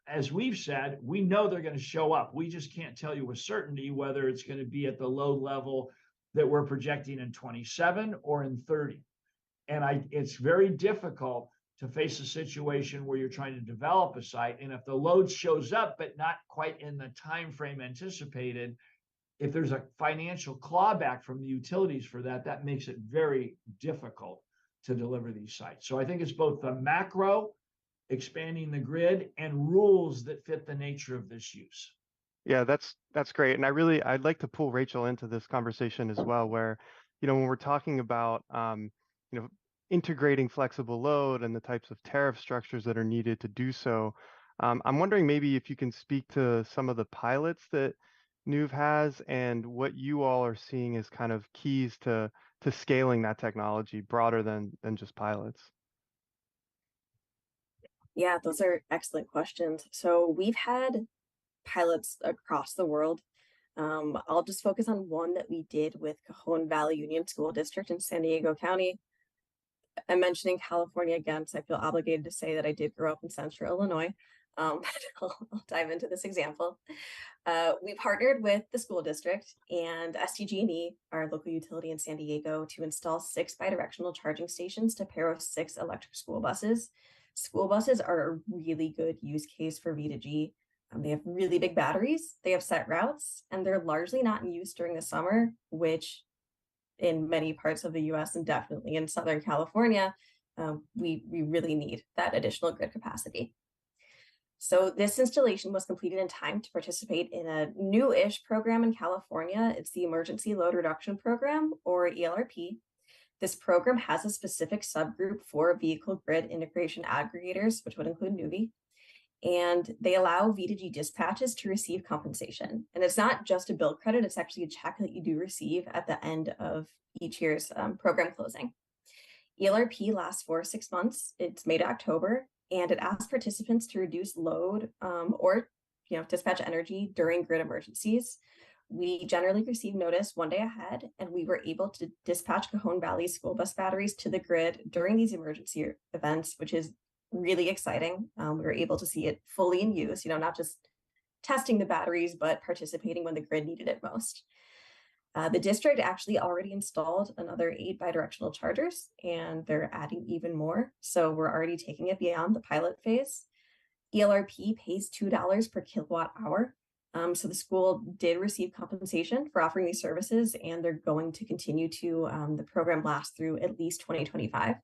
As we've said, we know they're going to show up. We just can't tell you with certainty whether it's going to be at the load level that we're projecting in 27 or in 30. And it's very difficult to face a situation where you're trying to develop a site, and if the load shows up but not quite in the time frame anticipated, if there's a financial clawback from the utilities for that, that makes it very difficult to deliver these sites. So I think it's both the macro, expanding the grid, and rules that fit the nature of this use. Yeah, that's great. And I'd like to pull Rachel into this conversation as well, where, when we're talking about, integrating flexible load and the types of tariff structures that are needed to do so, I'm wondering maybe if you can speak to some of the pilots that NUV has and what you all are seeing as kind of keys to scaling that technology broader than just pilots. Yeah, those are excellent questions. So we've had pilots across the world. I'll just focus on one that we did with Cajon Valley Union School District in San Diego County. I'm mentioning California again, so I feel obligated to say that I did grow up in Central Illinois. But I'll dive into this example. We partnered with the school district and SDG&E, our local utility in San Diego, to install 6 bidirectional charging stations to pair with 6 electric school buses. School buses are a really good use case for V2G. They have really big batteries, they have set routes, and they're largely not in use during the summer, which in many parts of the US and definitely in Southern California, we really need that additional grid capacity. So this installation was completed in time to participate in a new-ish program in California. It's the Emergency Load Reduction Program, or ELRP. This program has a specific subgroup for vehicle grid integration aggregators, which would include NUVI, and they allow V2G dispatches to receive compensation. And it's not just a bill credit, it's actually a check that you do receive at the end of each year's program closing. ELRP lasts for 6 months. It's May to October, and it asks participants to reduce load or dispatch energy during grid emergencies. We generally receive notice 1 day ahead, and we were able to dispatch Cajon Valley school bus batteries to the grid during these emergency events, which is really exciting. We were able to see it fully in use, not just testing the batteries, but participating when the grid needed it most. The district actually already installed another 8 bidirectional chargers, and they're adding even more. So we're already taking it beyond the pilot phase. ELRP pays $2 per kilowatt hour. So the school did receive compensation for offering these services, and they're going to continue to, the program lasts through at least 2025.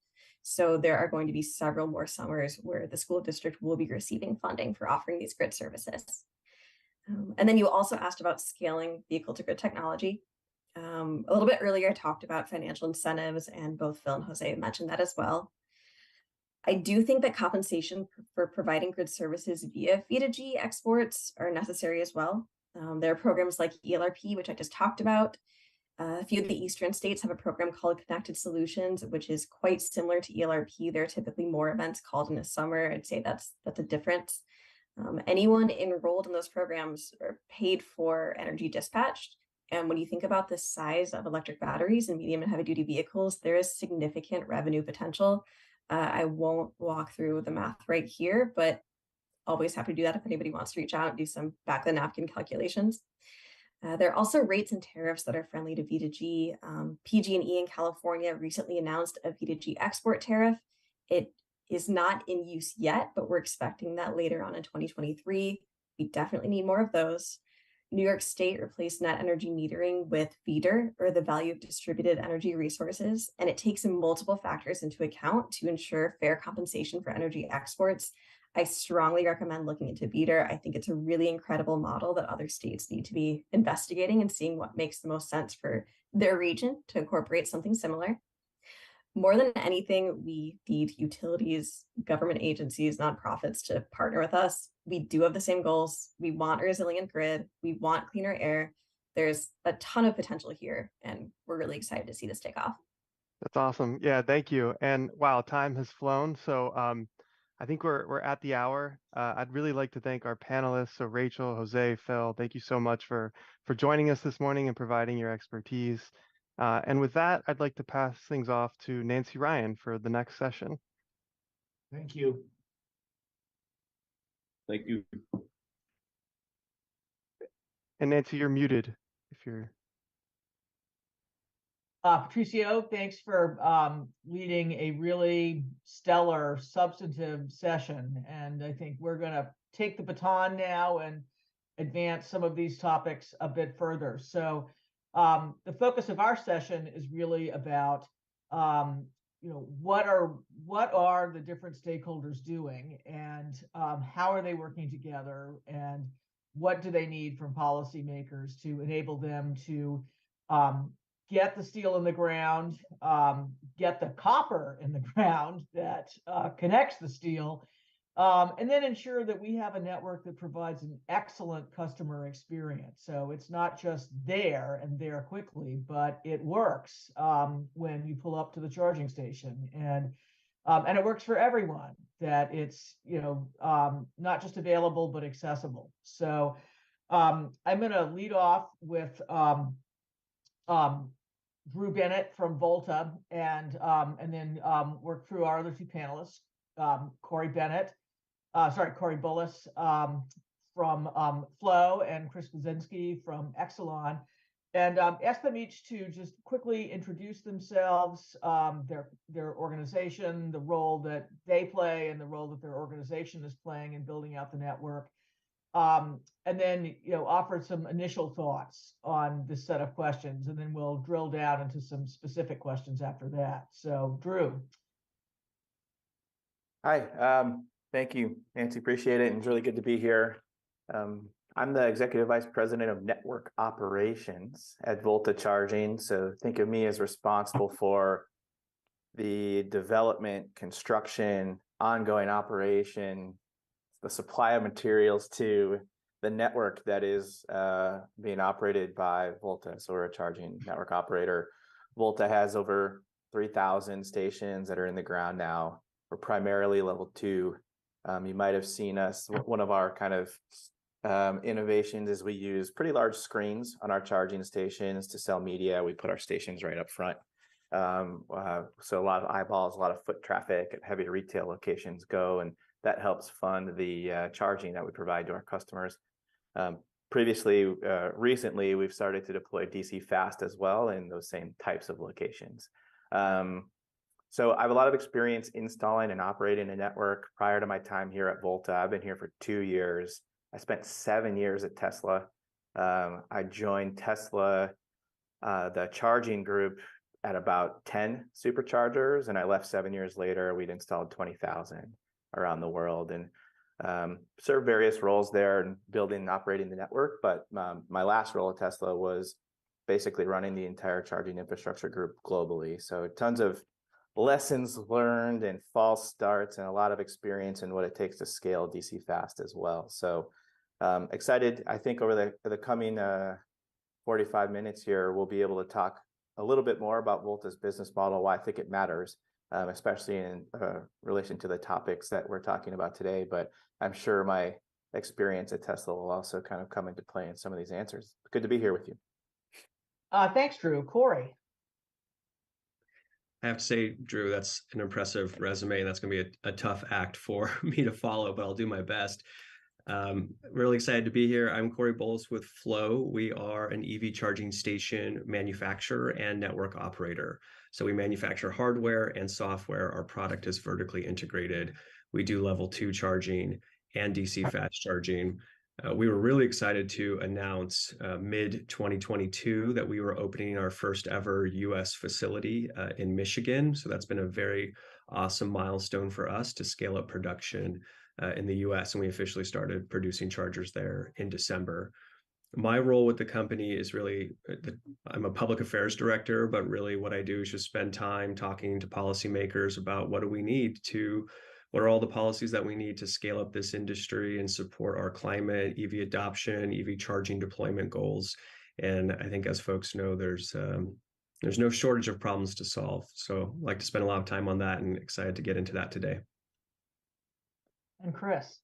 So there are going to be several more summers where the school district will be receiving funding for offering these grid services. And then you also asked about scaling vehicle to grid technology. A little bit earlier, I talked about financial incentives, and both Phil and Jose mentioned that as well. I do think that compensation for providing grid services via V2G exports are necessary as well. There are programs like ELRP, which I just talked about. A few of the Eastern states have a program called Connected Solutions, which is quite similar to ELRP. There are typically more events called in the summer. I'd say that's a difference. Anyone enrolled in those programs are paid for energy dispatched. And when you think about the size of electric batteries in medium and heavy duty vehicles, there is significant revenue potential. I won't walk through the math right here, but always happy to do that if anybody wants to reach out and do some back of the napkin calculations. There are also rates and tariffs that are friendly to V2G. PG&E in California recently announced a V2G export tariff. It is not in use yet, but we're expecting that later on in 2023. We definitely need more of those. New York State replaced net energy metering with VDER, or the value of distributed energy resources, and it takes multiple factors into account to ensure fair compensation for energy exports. I strongly recommend looking into VDER. I think it's a really incredible model that other states need to be investigating and seeing what makes the most sense for their region to incorporate something similar. More than anything, we need utilities, government agencies, nonprofits to partner with us. We do have the same goals. We want a resilient grid. We want cleaner air. There's a ton of potential here, and we're really excited to see this take off. That's awesome. Yeah, thank you. And wow, time has flown. So I think we're at the hour. I'd really like to thank our panelists. So Rachel, Jose, Phil, thank you so much for joining us this morning and providing your expertise. And with that, I'd like to pass things off to Nancy Ryan for the next session. Thank you. Thank you. And Nancy, you're muted if you're. Patricio, thanks for leading a really stellar, substantive session. And I think we're going to take the baton now and advance some of these topics a bit further. So the focus of our session is really about what are the different stakeholders doing, and how are they working together, and what do they need from policymakers to enable them to get the steel in the ground, get the copper in the ground that connects the steel, and then ensure that we have a network that provides an excellent customer experience. So it's not just there and there quickly, but it works when you pull up to the charging station, and it works for everyone, that it's not just available but accessible. So I'm going to lead off with Drew Bennett from Volta, and then work through our other two panelists, Corey Bullis from Flow, and Chris Kwasinski from Exelon, and ask them each to just quickly introduce themselves, their organization, the role that they play, and the role that their organization is playing in building out the network. And then offer some initial thoughts on this set of questions, and then we'll drill down into some specific questions after that. So, Drew. Hi, thank you, Nancy. Appreciate it, and it's really good to be here. I'm the Executive Vice President of Network Operations at Volta Charging. So think of me as responsible for the development, construction, ongoing operation, the supply of materials to the network that is being operated by Volta. So we're a charging network operator. Volta has over 3,000 stations that are in the ground now. We're primarily level 2. You might have seen us, one of our kind of innovations is we use pretty large screens on our charging stations to sell media. We put our stations right up front. So a lot of eyeballs, a lot of foot traffic at heavy retail locations go, and that helps fund the charging that we provide to our customers. Recently, we've started to deploy DC fast as well in those same types of locations. So I have a lot of experience installing and operating a network. Prior to my time here at Volta, I've been here for 2 years. I spent 7 years at Tesla. I joined Tesla, the charging group, at about 10 superchargers, and I left 7 years later. We'd installed 20,000 around the world, and served various roles there in building and operating the network. But my last role at Tesla was basically running the entire charging infrastructure group globally. So tons of lessons learned and false starts, and a lot of experience in what it takes to scale DC fast as well. So excited. I think over the coming 45 minutes here, we'll be able to talk a little bit more about Volta's business model, why I think it matters, especially in relation to the topics that we're talking about today. But I'm sure my experience at Tesla will also kind of come into play in some of these answers. Good to be here with you. Thanks, Drew. Corey. I have to say, Drew, that's an impressive resume, and that's going to be a tough act for me to follow, but I'll do my best. Really excited to be here. I'm Corey Bullis with Flow. We are an EV charging station manufacturer and network operator. So we manufacture hardware and software. Our product is vertically integrated. We do level 2 charging and DC fast charging. We were really excited to announce mid-2022 that we were opening our first ever US facility in Michigan. So that's been a very awesome milestone for us to scale up production in the US, and we officially started producing chargers there in December. My role with the company is really, I'm a public affairs director, but really what I do is just spend time talking to policymakers about what are all the policies that we need to scale up this industry and support our climate, EV adoption, EV charging deployment goals. And I think, as folks know, there's no shortage of problems to solve. So I'd like to spend a lot of time on that, and excited to get into that today. And Chris.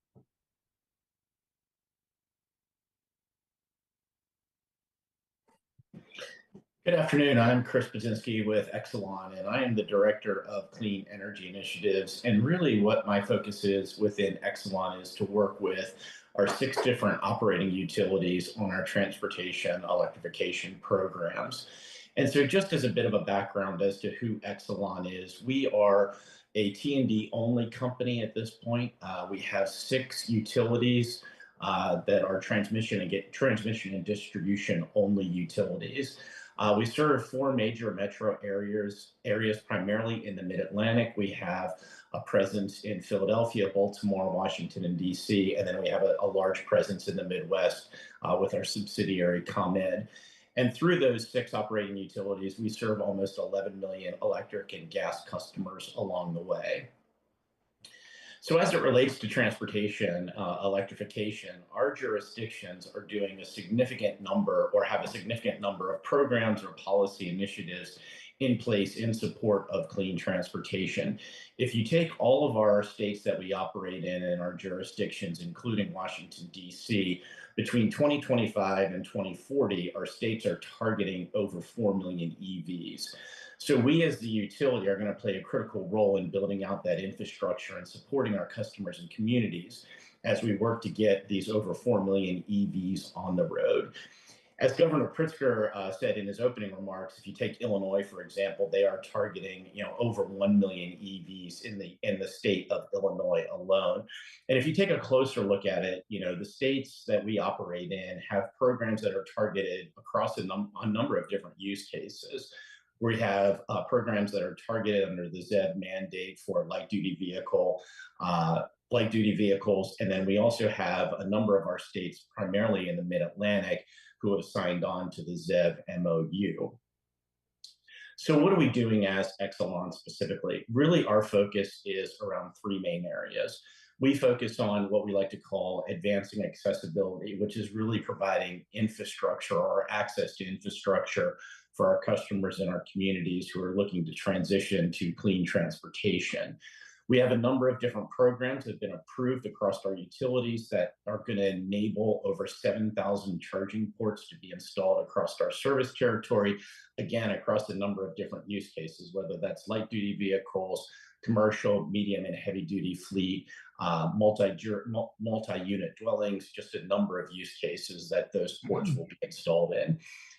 Good afternoon. I'm Chris Bazinski with Exelon, and I am the Director of Clean Energy Initiatives. And really what my focus is within Exelon is to work with our 6 different operating utilities on our transportation electrification programs. And so just as a bit of a background as to who Exelon is, we are a T&D only company at this point. We have 6 utilities that are transmission and distribution only utilities. We serve 4 major metro areas primarily in the Mid-Atlantic. We have a presence in Philadelphia, Baltimore, Washington, and DC, and then we have a large presence in the Midwest with our subsidiary ComEd. And through those 6 operating utilities, we serve almost 11 million electric and gas customers along the way. So as it relates to transportation electrification, our jurisdictions are doing a significant number or have a significant number of programs or policy initiatives in place in support of clean transportation. If you take all of our states that we operate in our jurisdictions, including Washington, D.C., between 2025 and 2040, our states are targeting over 4 million EVs. So we as the utility are going to play a critical role in building out that infrastructure and supporting our customers and communities as we work to get these over 4 million EVs on the road. As Governor Pritzker said in his opening remarks, if you take Illinois, for example, they are targeting over 1 million EVs in the state of Illinois alone. And if you take a closer look at it, the states that we operate in have programs that are targeted across a number of different use cases. We have programs that are targeted under the ZEV mandate for light-duty vehicles, and then we also have a number of our states, primarily in the Mid-Atlantic, who have signed on to the ZEV MOU. So what are we doing as Exelon specifically? Really, our focus is around 3 main areas. We focus on what we like to call advancing accessibility, which is really providing infrastructure or access to infrastructure for our customers and our communities who are looking to transition to clean transportation. We have a number of different programs that have been approved across our utilities that are going to enable over 7,000 charging ports to be installed across our service territory, again, across a number of different use cases, whether that's light-duty vehicles, commercial, medium, and heavy-duty fleet, multi-unit dwellings, just a number of use cases that those ports will be installed in.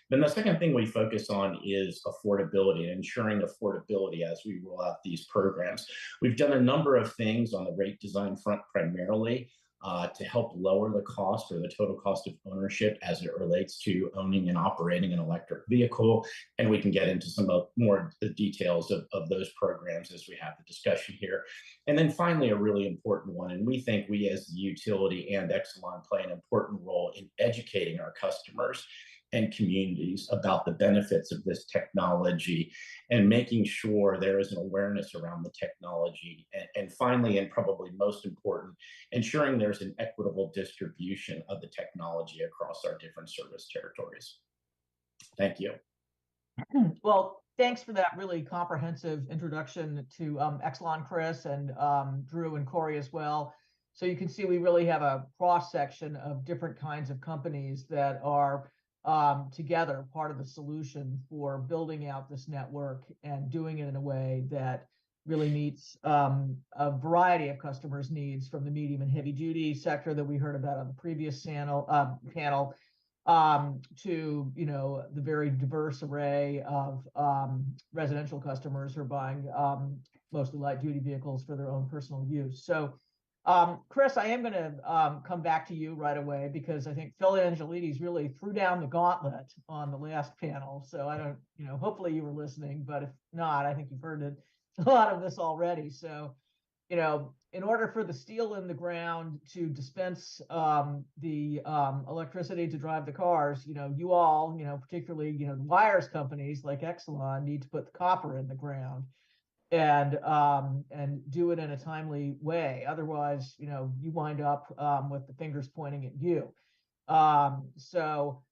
Then the second thing we focus on is affordability and ensuring affordability as we roll out these programs. We've done a number of things on the rate design front primarily to help lower the cost or the total cost of ownership as it relates to owning and operating an electric vehicle. And we can get into some more the details of those programs as we have the discussion here. And then finally, a really important one, and we think we as the utility and Exelon play an important role in educating our customers and communities about the benefits of this technology and making sure there is an awareness around the technology. And finally, and probably most important, ensuring there's an equitable distribution of the technology across our different service territories. Thank you. Well, thanks for that really comprehensive introduction to Exelon, Chris, and Drew and Corey as well. So you can see we really have a cross-section of different kinds of companies that are together part of the solution for building out this network and doing it in a way that really meets a variety of customers' needs, from the medium and heavy duty sector that we heard about on the previous panel to the very diverse array of residential customers who are buying mostly light duty vehicles for their own personal use. So Chris, I am going to come back to you right away because I think Phil Angelides really threw down the gauntlet on the last panel. So I don't, hopefully you were listening, but if not, I think you've heard a lot of this already. So, in order for the steel in the ground to dispense the electricity to drive the cars, you all, particularly, the wires companies like Exelon need to put the copper in the ground and do it in a timely way. Otherwise, you wind up with the fingers pointing at you. So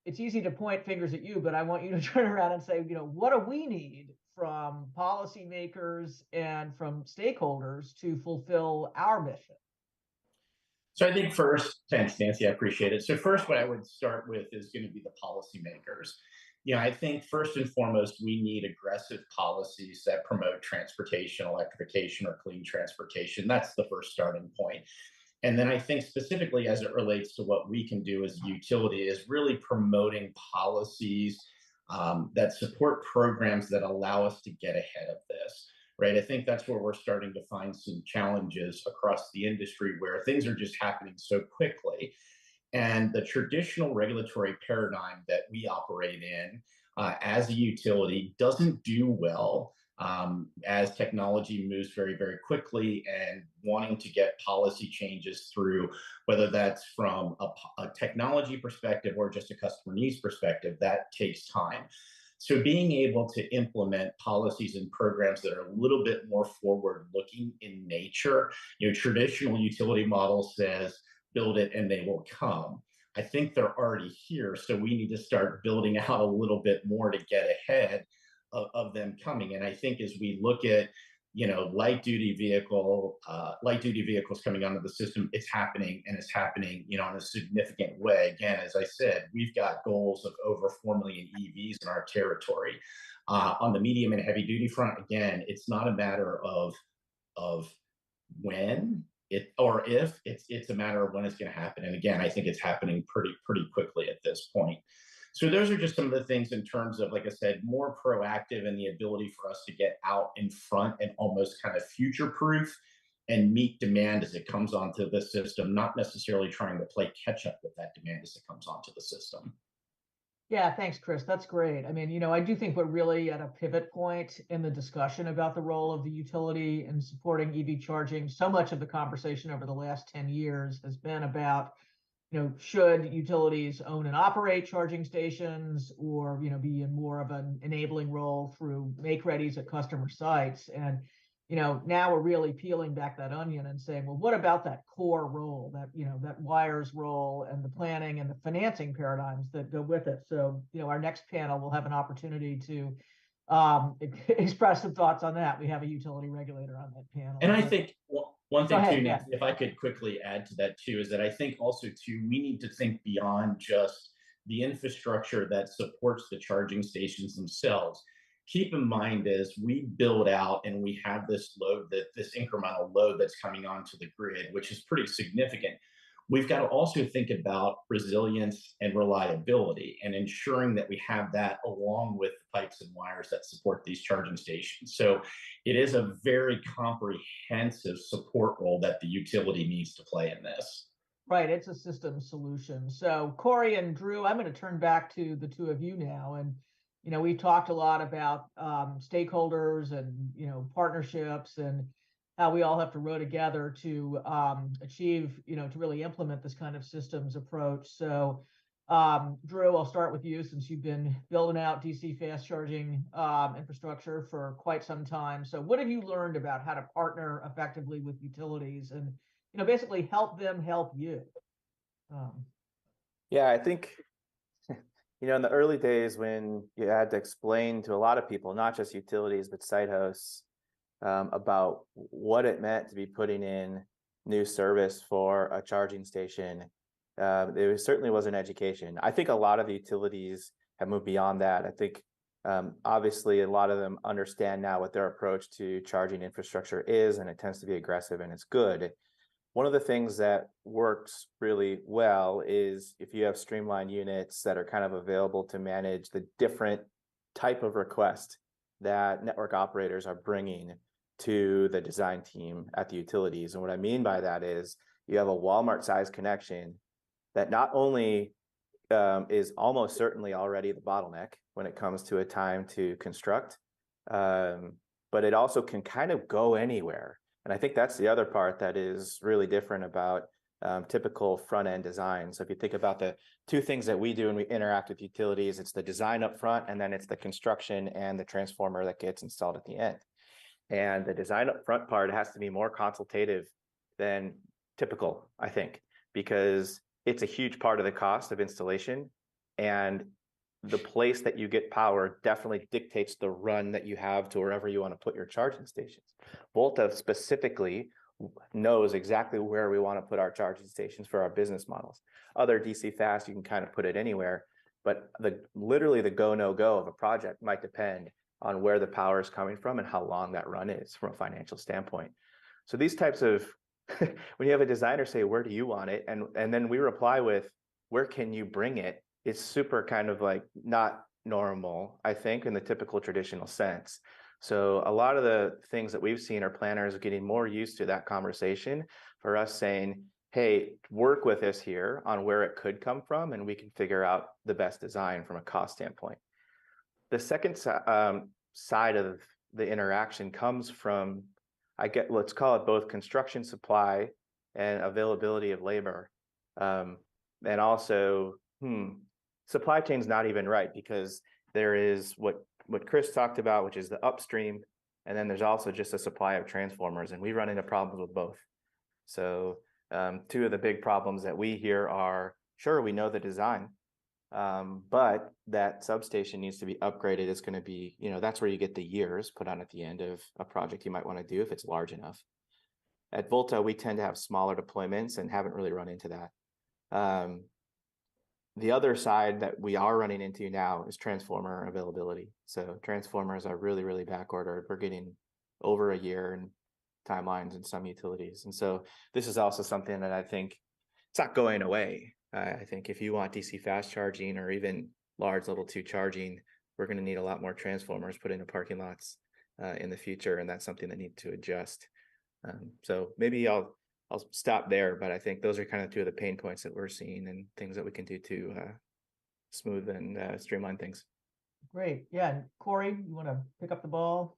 it's easy to point fingers at you, but I want you to turn around and say, what do we need from policymakers and from stakeholders to fulfill our mission? So I think first, thanks, Nancy, I appreciate it. So first, what I would start with is going to be the policymakers. I think first and foremost, we need aggressive policies that promote transportation, electrification, or clean transportation. That's the first starting point. And then I think specifically as it relates to what we can do as a utility is really promoting policies that support programs that allow us to get ahead of this. Right. I think that's where we're starting to find some challenges across the industry where things are just happening so quickly. And the traditional regulatory paradigm that we operate in as a utility doesn't do well as technology moves very, very quickly, and wanting to get policy changes through, whether that's from a technology perspective or just a customer needs perspective, that takes time. So being able to implement policies and programs that are a little bit more forward looking in nature, traditional utility model says, build it and they will come. I think they're already here. So we need to start building out a little bit more to get ahead of them coming. And I think as we look at, light duty vehicles coming onto the system, it's happening, and it's happening, in a significant way. Again, as I said, we've got goals of over 4 million EVs in our territory. On the medium and heavy duty front, again, it's not a matter of when or if, it's a matter of when it's going to happen. And again, I think it's happening pretty quickly at this point. So those are just some of the things in terms of, like I said, more proactive and the ability for us to get out in front and almost kind of future proof and meet demand as it comes onto the system, not necessarily trying to play catch up with that demand as it comes onto the system. Yeah, thanks, Chris. That's great. I mean, I do think we're really at a pivot point in the discussion about the role of the utility in supporting EV charging. So much of the conversation over the last 10 years has been about, should utilities own and operate charging stations, or, be in more of an enabling role through make-readies at customer sites. And, now we're really peeling back that onion and saying, well, what about that core role, that wires role, and the planning and the financing paradigms that go with it? So, our next panel will have an opportunity to express some thoughts on that. We have a utility regulator on that panel. And I think one thing too, Nancy, if I could quickly add to that too, is that I think also too, we need to think beyond just the infrastructure that supports the charging stations themselves. Keep in mind, as we build out and we have this load, this incremental load that's coming onto the grid, which is pretty significant, we've got to also think about resilience and reliability and ensuring that we have that along with the pipes and wires that support these charging stations. So it is a very comprehensive support role that the utility needs to play in this. Right, it's a system solution. So Corey and Drew, I'm going to turn back to the two of you now. And we've talked a lot about stakeholders and partnerships and how we all have to row together to achieve, to really implement this kind of systems approach. So Drew, I'll start with you, since you've been building out DC fast charging infrastructure for quite some time. So what have you learned about how to partner effectively with utilities and, basically help them help you? Yeah, I think, in the early days when you had to explain to a lot of people, not just utilities, but site hosts, about what it meant to be putting in new service for a charging station, there certainly was an education. I think a lot of the utilities have moved beyond that. I think obviously a lot of them understand now what their approach to charging infrastructure is, and it tends to be aggressive and it's good. One of the things that works really well is if you have streamlined units that are kind of available to manage the different type of request that network operators are bringing to the design team at the utilities. And what I mean by that is you have a Walmart size connection that not only is almost certainly already the bottleneck when it comes to a time to construct, but it also can kind of go anywhere. And I think that's the other part that is really different about typical front-end design. So if you think about the two things that we do when we interact with utilities, it's the design up front, and then it's the construction and the transformer that gets installed at the end. And the design up front part has to be more consultative than typical, I think, because it's a huge part of the cost of installation. And the place that you get power definitely dictates the run that you have to wherever you want to put your charging stations. Volta specifically knows exactly where we want to put our charging stations for our business models. Other DC fast, you can kind of put it anywhere, but literally the go, no go of a project might depend on where the power is coming from and how long that run is from a financial standpoint. So these types of, when you have a designer say, where do you want it? And then we reply with, where can you bring it? It's super kind of like not normal, I think, in the typical traditional sense. So a lot of the things that we've seen are planners getting more used to that conversation for us saying, hey, work with us here on where it could come from, and we can figure out the best design from a cost standpoint. The second side of the interaction comes from, let's call it both construction supply and availability of labor. And also, supply chain's not even right, because there is what Chris talked about, which is the upstream, and then there's also just a supply of transformers, and we run into problems with both. So two of the big problems that we hear are, sure, we know the design, but that substation needs to be upgraded. It's going to be, that's where you get the years put on at the end of a project you might want to do if it's large enough. At Volta, we tend to have smaller deployments and haven't really run into that. The other side that we are running into now is transformer availability. So transformers are really, really back ordered. We're getting over a year in timelines in some utilities. And so this is also something that I think it's not going away. I think if you want DC fast charging or even large level 2 charging, we're going to need a lot more transformers put into parking lots in the future. And that's something that needs to adjust. So maybe I'll stop there, but I think those are kind of two of the pain points that we're seeing and things that we can do to smooth and streamline things. Great. Yeah. Corey, you want to pick up the ball?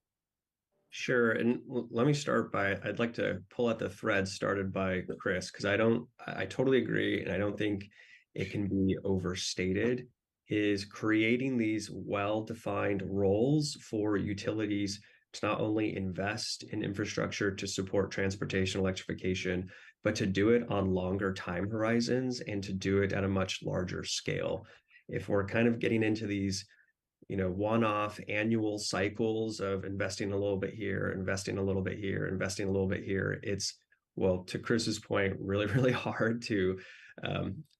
Sure. And let me start by, I'd like to pull out the thread started by Chris, because I totally agree. And I don't think it can be overstated, is creating these well-defined roles for utilities to not only invest in infrastructure to support transportation electrification, but to do it on longer time horizons and to do it at a much larger scale. If we're kind of getting into these one-off annual cycles of investing a little bit here, investing a little bit here, investing a little bit here, it's, well, to Chris's point, really, really hard to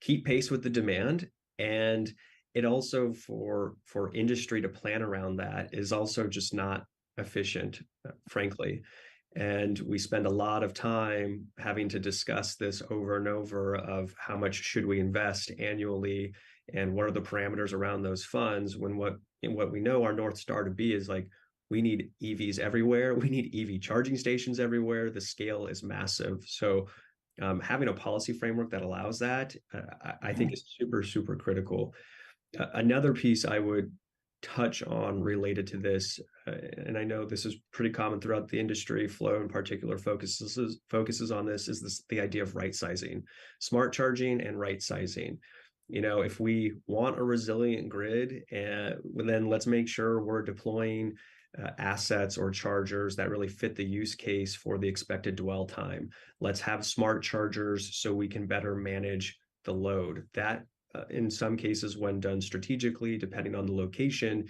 keep pace with the demand. And it also for industry to plan around that is also just not efficient, frankly. And we spend a lot of time having to discuss this over and over of how much should we invest annually and what are the parameters around those funds, when what we know our North Star to be is like, we need EVs everywhere. We need EV charging stations everywhere. The scale is massive. So having a policy framework that allows that, I think is super, super critical. Another piece I would touch on related to this, and I know this is pretty common throughout the industry, Flow in particular focuses on this, is the idea of right sizing, smart charging and right sizing. If we want a resilient grid, then let's make sure we're deploying assets or chargers that really fit the use case for the expected dwell time. Let's have smart chargers so we can better manage the load. That in some cases, when done strategically, depending on the location,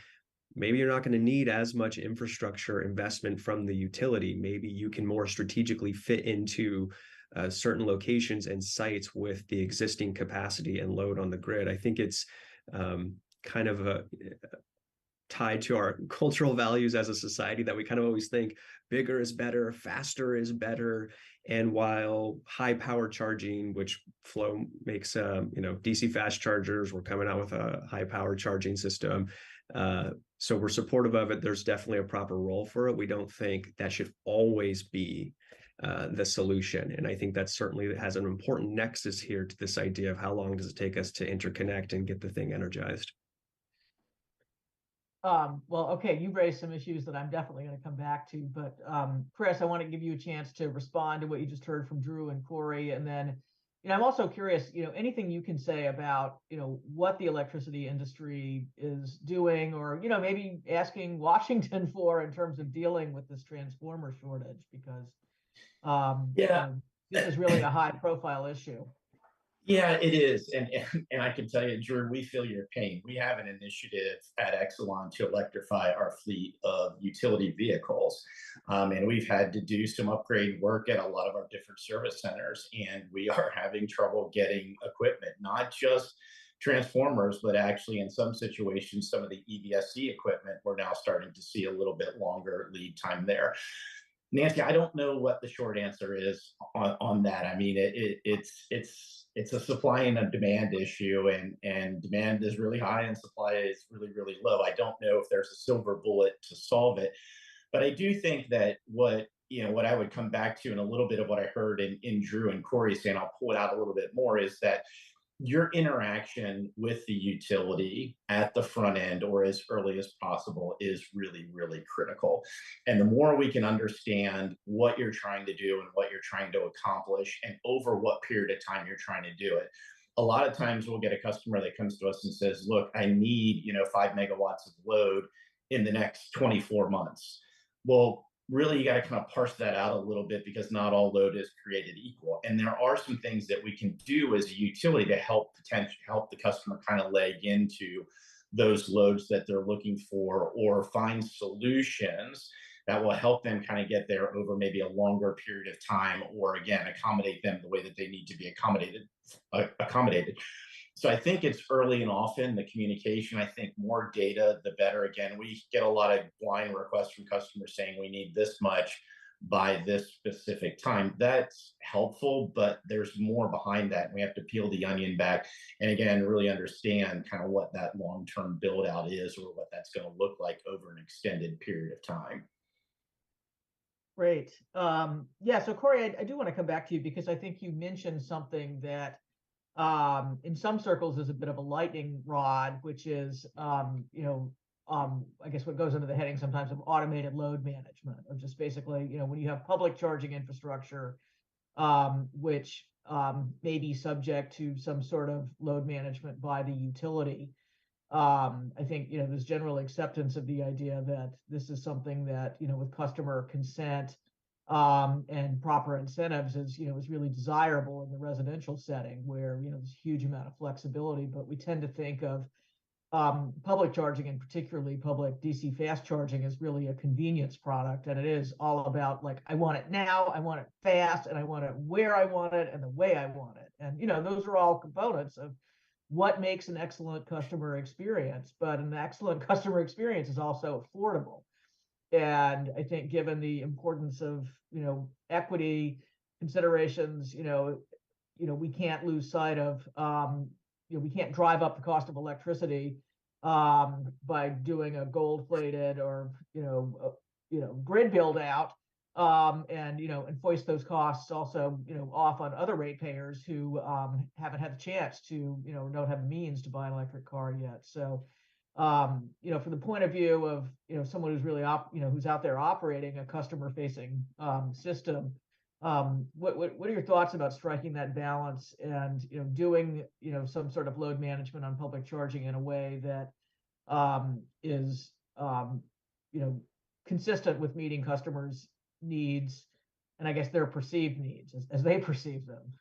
maybe you're not going to need as much infrastructure investment from the utility. Maybe you can more strategically fit into certain locations and sites with the existing capacity and load on the grid. I think it's kind of tied to our cultural values as a society that we kind of always think bigger is better, faster is better. And while high power charging, which Flow makes, DC fast chargers, we're coming out with a high power charging system. So we're supportive of it. There's definitely a proper role for it. We don't think that should always be the solution. And I think that certainly has an important nexus here to this idea of how long does it take us to interconnect and get the thing energized. Well, okay, you raised some issues that I'm definitely going to come back to, but Chris, I want to give you a chance to respond to what you just heard from Drew and Corey, and then, I'm also curious, anything you can say about, what the electricity industry is doing, or maybe asking Washington for in terms of dealing with this transformer shortage, because this is really a high-profile issue. Yeah, it is. And I can tell you, Drew, we feel your pain. We have an initiative at Exelon to electrify our fleet of utility vehicles. And we've had to do some upgrade work at a lot of our different service centers. And we are having trouble getting equipment, not just transformers, but actually in some situations, some of the EVSE equipment, we're now starting to see a little bit longer lead time there. Nancy, I don't know what the short answer is on that. I mean, it's a supply and a demand issue, and demand is really high and supply is really, really low. I don't know if there's a silver bullet to solve it, but I do think that what I would come back to, and a little bit of what I heard in Drew and Corey saying, I'll pull it out a little bit more, is that your interaction with the utility at the front end or as early as possible is really, really critical. And the more we can understand what you're trying to do and what you're trying to accomplish and over what period of time you're trying to do it. A lot of times we'll get a customer that comes to us and says, look, I need 5 megawatts of load in the next 24 months. Well, really, you got to kind of parse that out a little bit, because not all load is created equal. And there are some things that we can do as a utility to help the customer kind of leg into those loads that they're looking for, or find solutions that will help them kind of get there over maybe a longer period of time, or again, accommodate them the way that they need to be accommodated. So I think it's early and often the communication. I think more data, the better. Again, we get a lot of blind requests from customers saying we need this much by this specific time. That's helpful, but there's more behind that. We have to peel the onion back and again, really understand kind of what that long-term build out is, or what that's going to look like over an extended period of time. Great. Yeah, so Corey, I do want to come back to you, because I think you mentioned something that in some circles is a bit of a lightning rod, which is, I guess what goes under the heading sometimes of automated load management, of just basically, when you have public charging infrastructure, which may be subject to some sort of load management by the utility. I think, there's general acceptance of the idea that this is something that, with customer consent and proper incentives is really desirable in the residential setting, where, there's a huge amount of flexibility. But we tend to think of public charging, and particularly public DC fast charging, as really a convenience product. And it is all about, like, I want it now, I want it fast, and I want it where I want it and the way I want it. And, those are all components of what makes an excellent customer experience. But an excellent customer experience is also affordable. And I think, given the importance of, equity considerations, we can't lose sight of, we can't drive up the cost of electricity by doing a gold-plated or, grid build out, and foist those costs also, off on other ratepayers who haven't had the chance to, don't have the means to buy an electric car yet. So, from the point of view of, someone who's really who's out there operating a customer-facing system, what are your thoughts about striking that balance and, doing, some sort of load management on public charging in a way that is, consistent with meeting customers' needs, and I guess their perceived needs as they perceive them?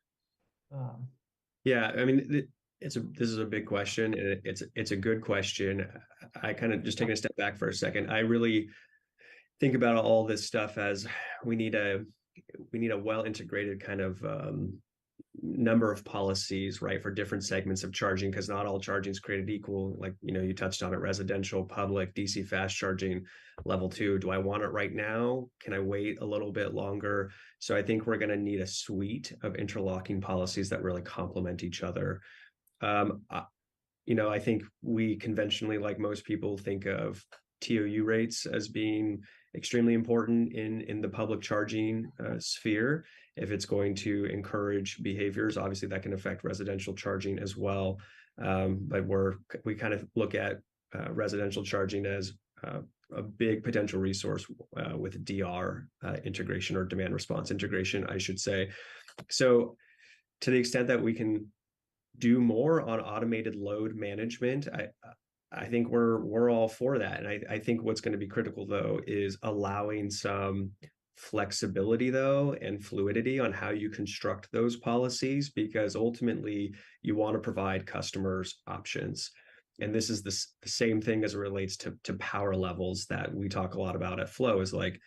Yeah, I mean, this is a big question, and it's a good question. I kind of just taking a step back for a second. I really think about all this stuff as we need a well integrated kind of number of policies, right, for different segments of charging, because not all charging is created equal. Like, you touched on it: residential, public, DC fast charging, level 2. Do I want it right now? Can I wait a little bit longer? So I think we're going to need a suite of interlocking policies that really complement each other. I think we conventionally, like most people, think of TOU rates as being extremely important in the public charging sphere. If it's going to encourage behaviors, obviously that can affect residential charging as well. But we kind of look at residential charging as a big potential resource with DR integration, or demand response integration, I should say. So to the extent that we can do more on automated load management, I think we're all for that. And I think what's going to be critical, though, is allowing some flexibility though and fluidity on how you construct those policies, because ultimately you want to provide customers options. And this is the same thing as it relates to power levels that we talk a lot about at Flow, is like,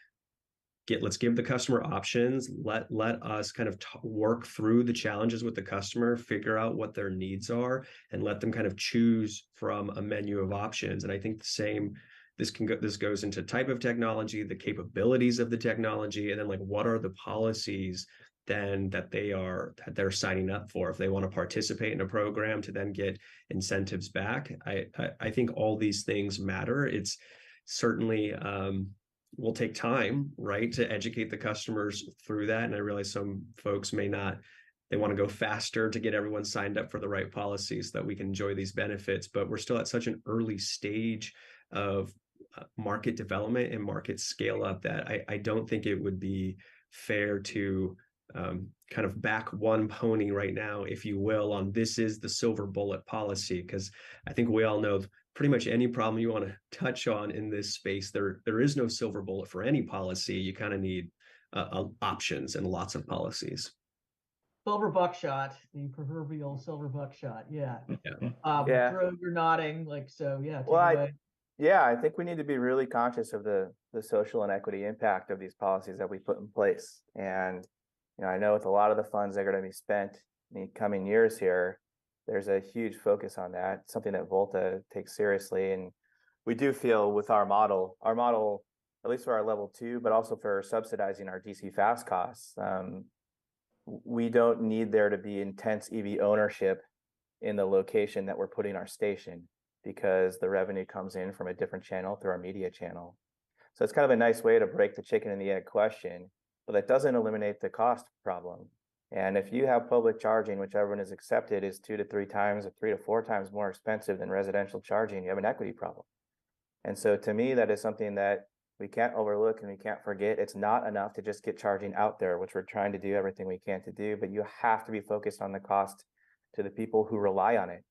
let's give the customer options. Let us kind of work through the challenges with the customer, figure out what their needs are, and let them kind of choose from a menu of options. And I think the same, this goes into type of technology, the capabilities of the technology, and then like what are the policies then that they're signing up for, if they want to participate in a program to then get incentives back. I think all these things matter. It's certainly will take time, right, to educate the customers through that. And I realize some folks may not, they want to go faster to get everyone signed up for the right policies so that we can enjoy these benefits. But we're still at such an early stage of market development and market scale up that I don't think it would be fair to kind of back one pony right now, if you will, on this is the silver bullet policy, because I think we all know pretty much any problem you want to touch on in this space, there is no silver bullet for any policy. You kind of need options and lots of policies. Silver buckshot, the proverbial silver buckshot. Yeah. Yeah. Drew, you're nodding like so. Yeah. Take Well, away. I think we need to be really conscious of the social and equity impact of these policies that we put in place. And I know with a lot of the funds that are going to be spent in the coming years here, there's a huge focus on that, something that Volta takes seriously. And we do feel with our model, at least for our level 2, but also for subsidizing our DC fast costs, we don't need there to be intense EV ownership in the location that we're putting our station, because the revenue comes in from a different channel through our media channel. So it's kind of a nice way to break the chicken and the egg question, but that doesn't eliminate the cost problem. And if you have public charging, which everyone has accepted is 2 to 3 times or 3 to 4 times more expensive than residential charging, you have an equity problem. And so to me, that is something that we can't overlook and we can't forget. It's not enough to just get charging out there, which we're trying to do everything we can to do, but you have to be focused on the cost to the people who rely on it.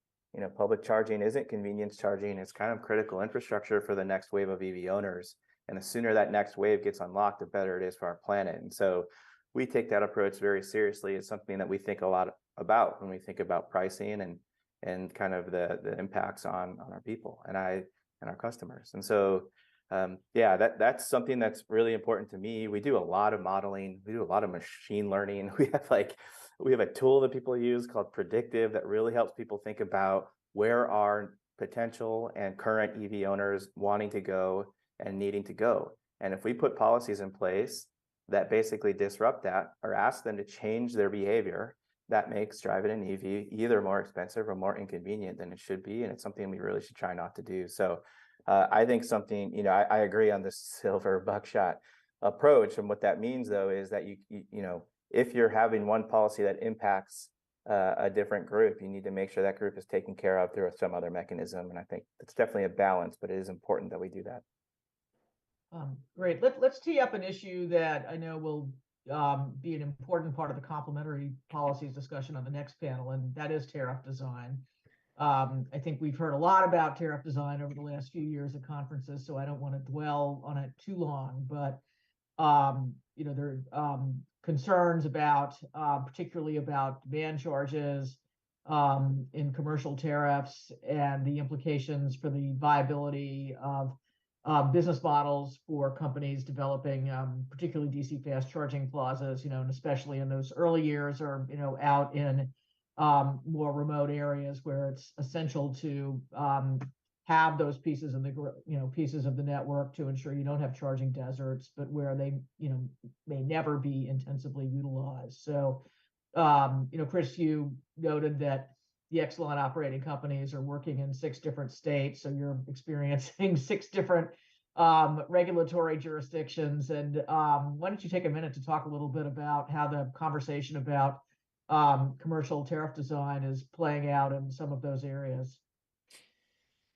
Public charging isn't convenience charging. It's kind of critical infrastructure for the next wave of EV owners. And the sooner that next wave gets unlocked, the better it is for our planet. And so we take that approach very seriously. It's something that we think a lot about when we think about pricing and kind of the impacts on our people and our customers. And so, that's something that's really important to me. We do a lot of modeling. We do a lot of machine learning. We have a tool that people use called Predictive that really helps people think about where are potential and current EV owners wanting to go and needing to go. And if we put policies in place that basically disrupt that or ask them to change their behavior, that makes driving an EV either more expensive or more inconvenient than it should be. And it's something we really should try not to do. So I think something, I agree on this silver buckshot approach. And what that means, though, is that if you're having one policy that impacts a different group, you need to make sure that group is taken care of through some other mechanism. And I think it's definitely a balance, but it is important that we do that. Great. Let's tee up an issue that I know will be an important part of the complementary policies discussion on the next panel, and that is tariff design. I think we've heard a lot about tariff design over the last few years at conferences, so I don't want to dwell on it too long, but there are concerns about, particularly about demand charges in commercial tariffs and the implications for the viability of business models for companies developing, particularly DC fast charging plazas, and especially in those early years or, out in more remote areas where it's essential to have those pieces of pieces of the network to ensure you don't have charging deserts, but where they, may never be intensively utilized. So, Chris, you noted that the Exelon operating companies are working in 6 different states. So you're experiencing 6 different regulatory jurisdictions. And why don't you take a minute to talk a little bit about how the conversation about commercial tariff design is playing out in some of those areas?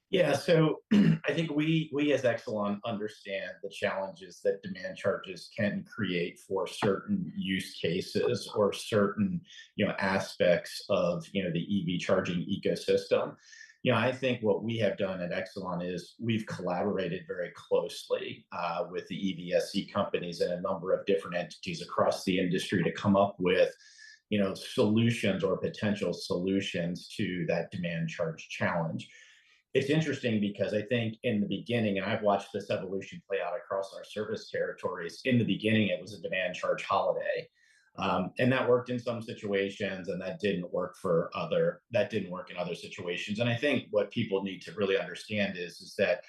Yeah, so I think we as Exelon understand the challenges that demand charges can create for certain use cases or certain aspects of the EV charging ecosystem. I think what we have done at Exelon is we've collaborated very closely with the EVSE companies and a number of different entities across the industry to come up with, solutions or potential solutions to that demand charge challenge. It's interesting because I think in the beginning, and I've watched this evolution play out across our service territories, in the beginning, it was a demand charge holiday. And that worked in some situations, and that didn't work in other situations. And I think what people need to really understand is that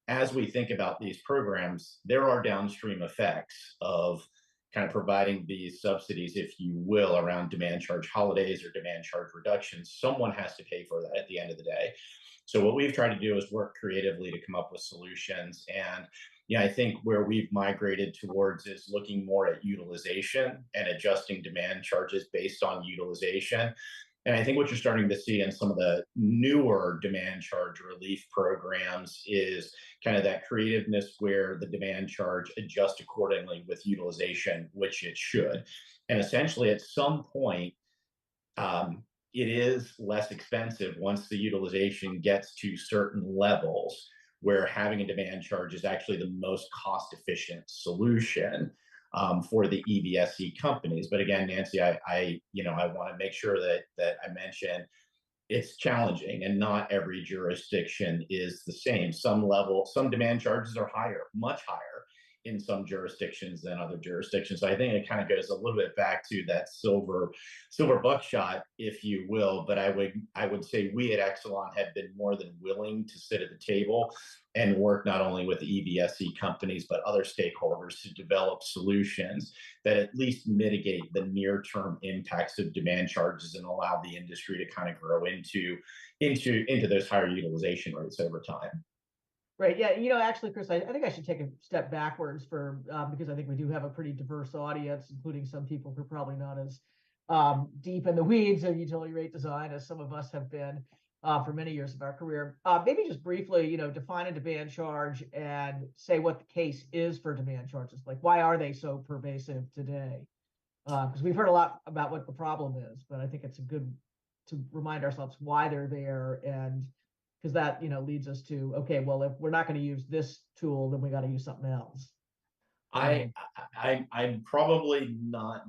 as we think about these programs, there are downstream effects of kind of providing these subsidies, if you will, around demand charge holidays or demand charge reductions. Someone has to pay for that at the end of the day. So what we've tried to do is work creatively to come up with solutions. And I think where we've migrated towards is looking more at utilization and adjusting demand charges based on utilization. And I think what you're starting to see in some of the newer demand charge relief programs is kind of that creativeness where the demand charge adjusts accordingly with utilization, which it should. And essentially, at some point, it is less expensive once the utilization gets to certain levels where having a demand charge is actually the most cost-efficient solution for the EVSE companies. But again, Nancy, I want to make sure that I mention it's challenging, and not every jurisdiction is the same. Some demand charges are higher, much higher in some jurisdictions than other jurisdictions. So I think it kind of goes a little bit back to that silver buckshot, if you will. But I would say we at Exelon have been more than willing to sit at the table and work not only with the EVSE companies, but other stakeholders to develop solutions that at least mitigate the near-term impacts of demand charges and allow the industry to kind of grow into those higher utilization rates over time. Right. Yeah. Actually, Chris, I think I should take a step backwards because I think we do have a pretty diverse audience, including some people who are probably not as deep in the weeds of utility rate design as some of us have been for many years of our career. Maybe just briefly, define a demand charge and say what the case is for demand charges. Like, why are they so pervasive today? Because we've heard a lot about what the problem is, but I think it's good to remind ourselves why they're there, and because that leads us to, okay, well, if we're not going to use this tool, then we got to use something else. I'm probably not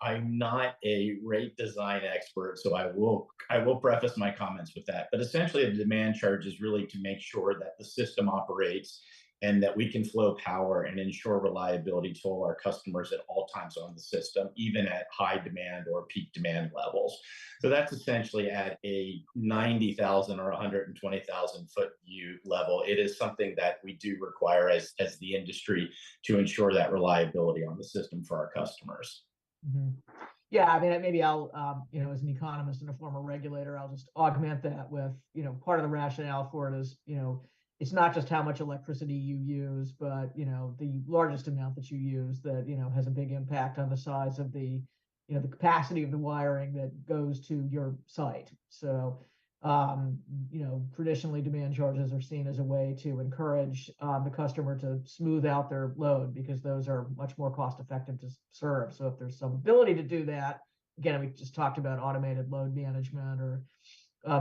I'm not a rate design expert, so I will preface my comments with that. But essentially, a demand charge is really to make sure that the system operates and that we can flow power and ensure reliability to all our customers at all times on the system, even at high demand or peak demand levels. So that's essentially at a 90,000 or 120,000 foot view level. It is something that we do require as the industry to ensure that reliability on the system for our customers. Mm-hmm. Yeah, I mean, maybe I'll, as an economist and a former regulator, I'll just augment that with, part of the rationale for it is, it's not just how much electricity you use, but, the largest amount that you use that, has a big impact on the size of the capacity of the wiring that goes to your site. So, traditionally demand charges are seen as a way to encourage the customer to smooth out their load because those are much more cost effective to serve. So if there's some ability to do that, again, we just talked about automated load management or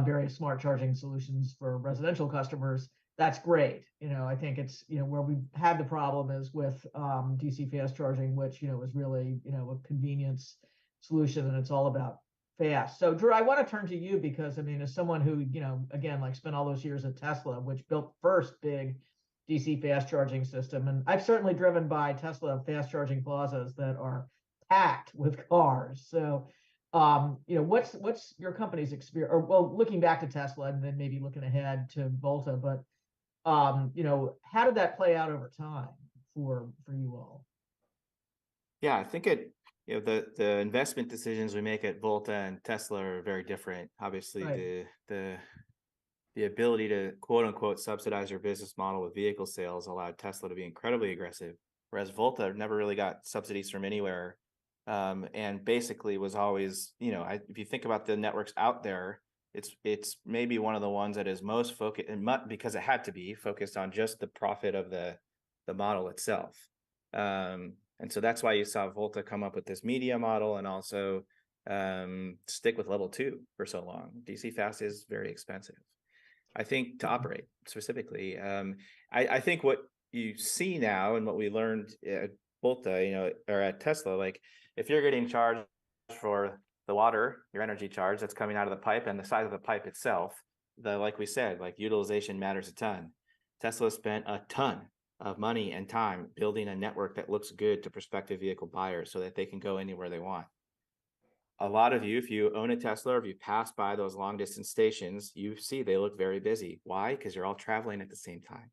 various smart charging solutions for residential customers. That's great. I think it's, where we've had the problem is with DC fast charging, which, is really, a convenience solution, and it's all about fast. So Drew, I want to turn to you because, as someone who, again, spent all those years at Tesla, which built the first big DC fast charging system. And I've certainly driven by Tesla fast charging plazas that are packed with cars. So, what's your company's experience, or well, looking back to Tesla and then maybe looking ahead to Volta, but how did that play out over time for you all? Yeah, I think the investment decisions we make at Volta and Tesla are very different. Obviously, right. The ability to quote unquote subsidize your business model with vehicle sales allowed Tesla to be incredibly aggressive, whereas Volta never really got subsidies from anywhere, and basically was always, if you think about the networks out there, it's maybe one of the ones that is most focused, because it had to be focused on just the profit of the model itself. And so that's why you saw Volta come up with this media model and also stick with level 2 for so long. DC fast is very expensive. I think to operate specifically. I think what you see now and what we learned at Volta, or at Tesla, like if you're getting charged for the water, your energy charge that's coming out of the pipe and the size of the pipe itself, like we said, like utilization matters a ton. Tesla spent a ton of money and time building a network that looks good to prospective vehicle buyers so that they can go anywhere they want. A lot of you, if you own a Tesla or if you pass by those long distance stations, you see they look very busy. Why? Because you're all traveling at the same time.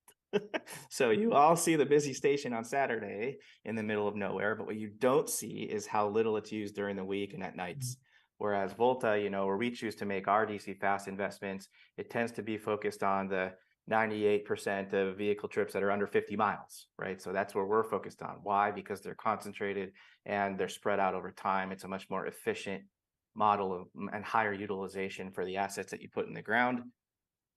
So you all see the busy station on Saturday in the middle of nowhere, but what you don't see is how little it's used during the week and at nights. Whereas Volta, where we choose to make our DC fast investments, it tends to be focused on the 98% of vehicle trips that are under 50 miles, right? So that's where we're focused on. Why? Because they're concentrated and they're spread out over time. It's a much more efficient model and higher utilization for the assets that you put in the ground,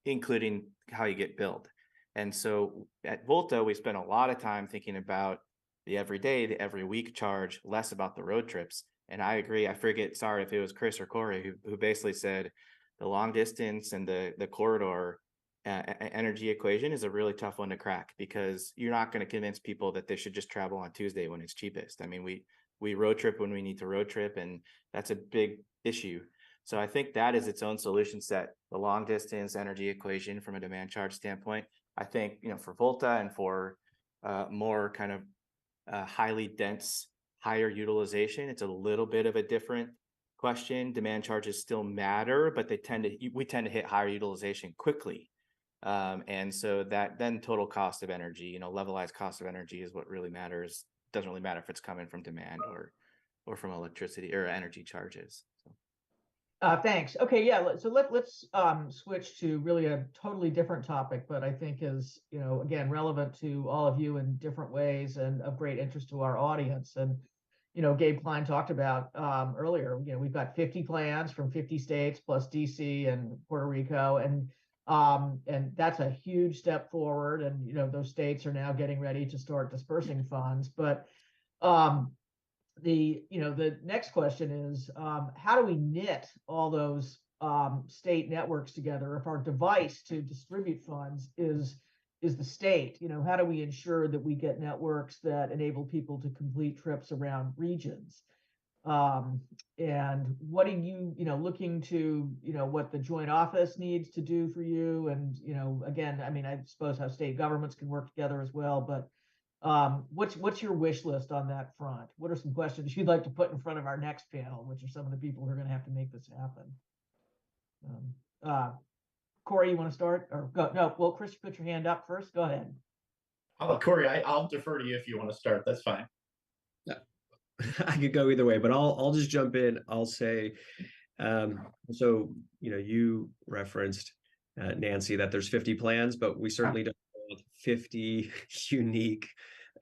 including how you get billed. And so at Volta, we spend a lot of time thinking about the everyday, the every week charge, less about the road trips. And I agree. I forget, sorry if it was Chris or Corey who basically said the long distance and the corridor energy equation is a really tough one to crack, because you're not going to convince people that they should just travel on Tuesday when it's cheapest. I mean, we road trip when we need to road trip, and that's a big issue. So I think that is its own solution set, the long distance energy equation from a demand charge standpoint. I think, for Volta and for more kind of highly dense, higher utilization, it's a little bit of a different question. Demand charges still matter, but we tend to hit higher utilization quickly. And so that then total cost of energy, levelized cost of energy is what really matters. Doesn't really matter if it's coming from demand or from electricity or energy charges. So. Thanks. Okay, yeah. So let's switch to really a totally different topic, but I think is again relevant to all of you in different ways and of great interest to our audience. And Gabe Klein talked about earlier. We've got 50 plans from 50 states plus DC and Puerto Rico, and that's a huge step forward. And those states are now getting ready to start dispersing funds, but the next question is how do we knit all those state networks together if our device to distribute funds is the state? How do we ensure that we get networks that enable people to complete trips around regions? And what are you looking to what the joint office needs to do for you? And again, I mean, I suppose how state governments can work together as well, but what's your wish list on that front? What are some questions you'd like to put in front of our next panel, which are some of the people who are going to have to make this happen? Corey, you want to start or go? No, well, Chris, you put your hand up first. Go ahead. Oh, Corey, I'll defer to you if you want to start. That's fine. Yeah. I could go either way, but I'll just jump in. I'll say, so you referenced Nancy that there's 50 plans, but we certainly don't have 50 unique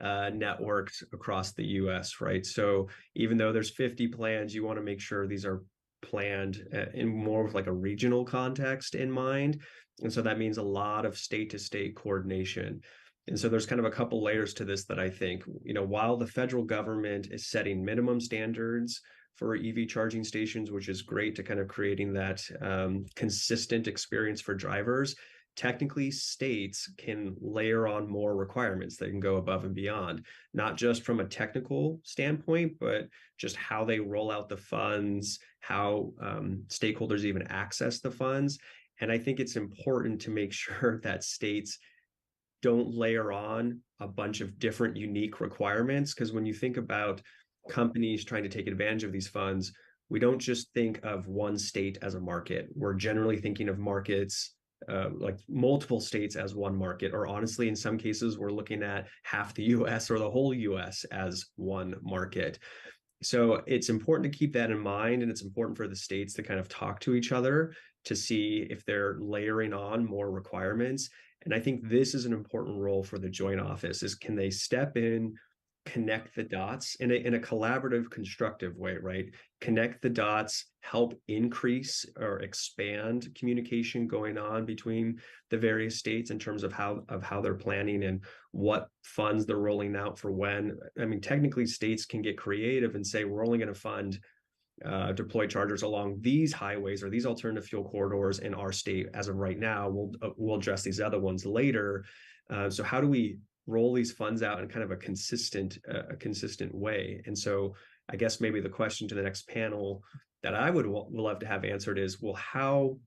networks across the US, right? So even though there's 50 plans, you want to make sure these are planned in more of like a regional context in mind. And so that means a lot of state to state coordination. And so there's kind of a couple layers to this that I think, while the federal government is setting minimum standards for EV charging stations, which is great to kind of creating that consistent experience for drivers, technically states can layer on more requirements that can go above and beyond, not just from a technical standpoint, but just how they roll out the funds, how stakeholders even access the funds. And I think it's important to make sure that states don't layer on a bunch of different unique requirements, because when you think about companies trying to take advantage of these funds, we don't just think of one state as a market. We're generally thinking of markets like multiple states as one market, or honestly, in some cases, we're looking at half the US or the whole US as one market. So it's important to keep that in mind, and it's important for the states to kind of talk to each other to see if they're layering on more requirements. And I think this is an important role for the joint office, is can they step in, connect the dots in a collaborative, constructive way, right? Connect the dots, help increase or expand communication going on between the various states in terms of how they're planning and what funds they're rolling out for when. I mean, technically states can get creative and say, we're only going to fund deploy chargers along these highways or these alternative fuel corridors in our state as of right now. We'll address these other ones later. So how do we roll these funds out in kind of a consistent way? And so I guess maybe the question to the next panel that I would love to have answered is, well, how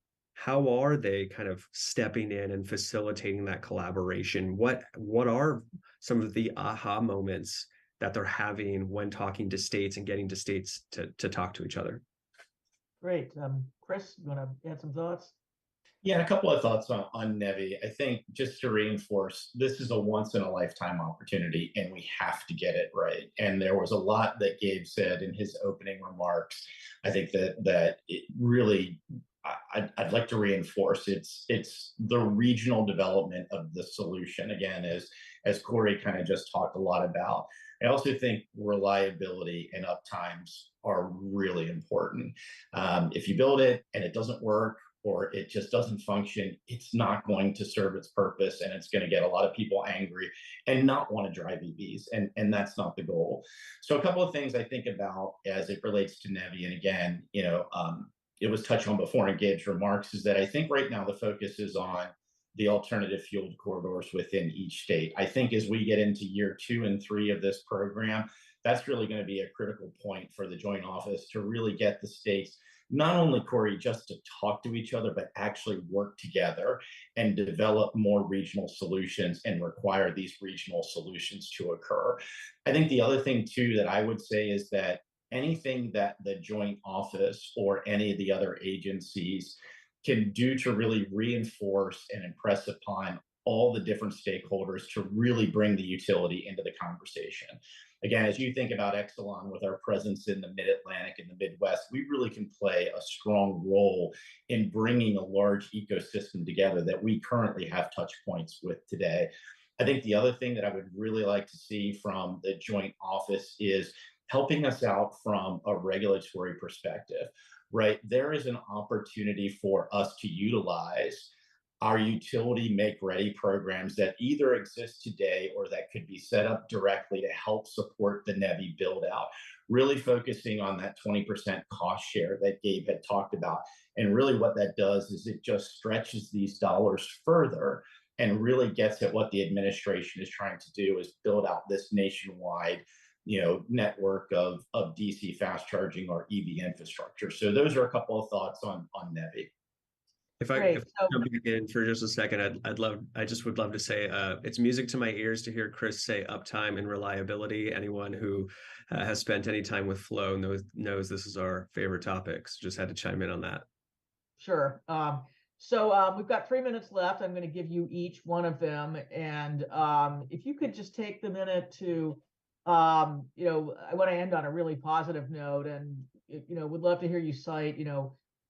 are they kind of stepping in and facilitating that collaboration? What are some of the aha moments that they're having when talking to states and getting to states to talk to each other? Great. Chris, you want to add some thoughts? Yeah, a couple of thoughts on NEVI. I think just to reinforce, this is a once in a lifetime opportunity and we have to get it right. And there was a lot that Gabe said in his opening remarks. I think that it really, I'd like to reinforce it's the regional development of the solution. Again, as Corey kind of just talked a lot about. I also think reliability and uptimes are really important. If you build it and it doesn't work, or it just doesn't function, it's not going to serve its purpose, and it's going to get a lot of people angry and not want to drive EVs, and that's not the goal. So a couple of things I think about as it relates to NEVI, and again, it was touched on before in Gabe's remarks, is that I think right now the focus is on the alternative fueled corridors within each state. I think as we get into year 2 and 3 of this program, that's really going to be a critical point for the Joint Office to really get the states, not only, Corey, just to talk to each other, but actually work together and develop more regional solutions and require these regional solutions to occur. I think the other thing, too, that I would say is that anything that the Joint Office or any of the other agencies can do to really reinforce and impress upon all the different stakeholders to really bring the utility into the conversation. Again, as you think about Exelon with our presence in the Mid-Atlantic and the Midwest, we really can play a strong role in bringing a large ecosystem together that we currently have touch points with today. I think the other thing that I would really like to see from the Joint Office is helping us out from a regulatory perspective, right? There is an opportunity for us to utilize our utility make-ready programs that either exist today or that could be set up directly to help support the NEVI build-out, really focusing on that 20% cost share that Gabe had talked about. And really what that does is it just stretches these dollars further and really gets at what the administration is trying to do, is build out this nationwide network of DC fast charging or EV infrastructure. So those are a couple of thoughts on NEVI. If I jump back in for just a second, I just would love to say it's music to my ears to hear Chris say uptime and reliability. Anyone who has spent any time with Flow knows this is our favorite topic. So just had to chime in on that. Sure. So we've got 3 minutes left. I'm going to give you each one of them. And if you could just take the minute to, I want to end on a really positive note, and, would love to hear you cite,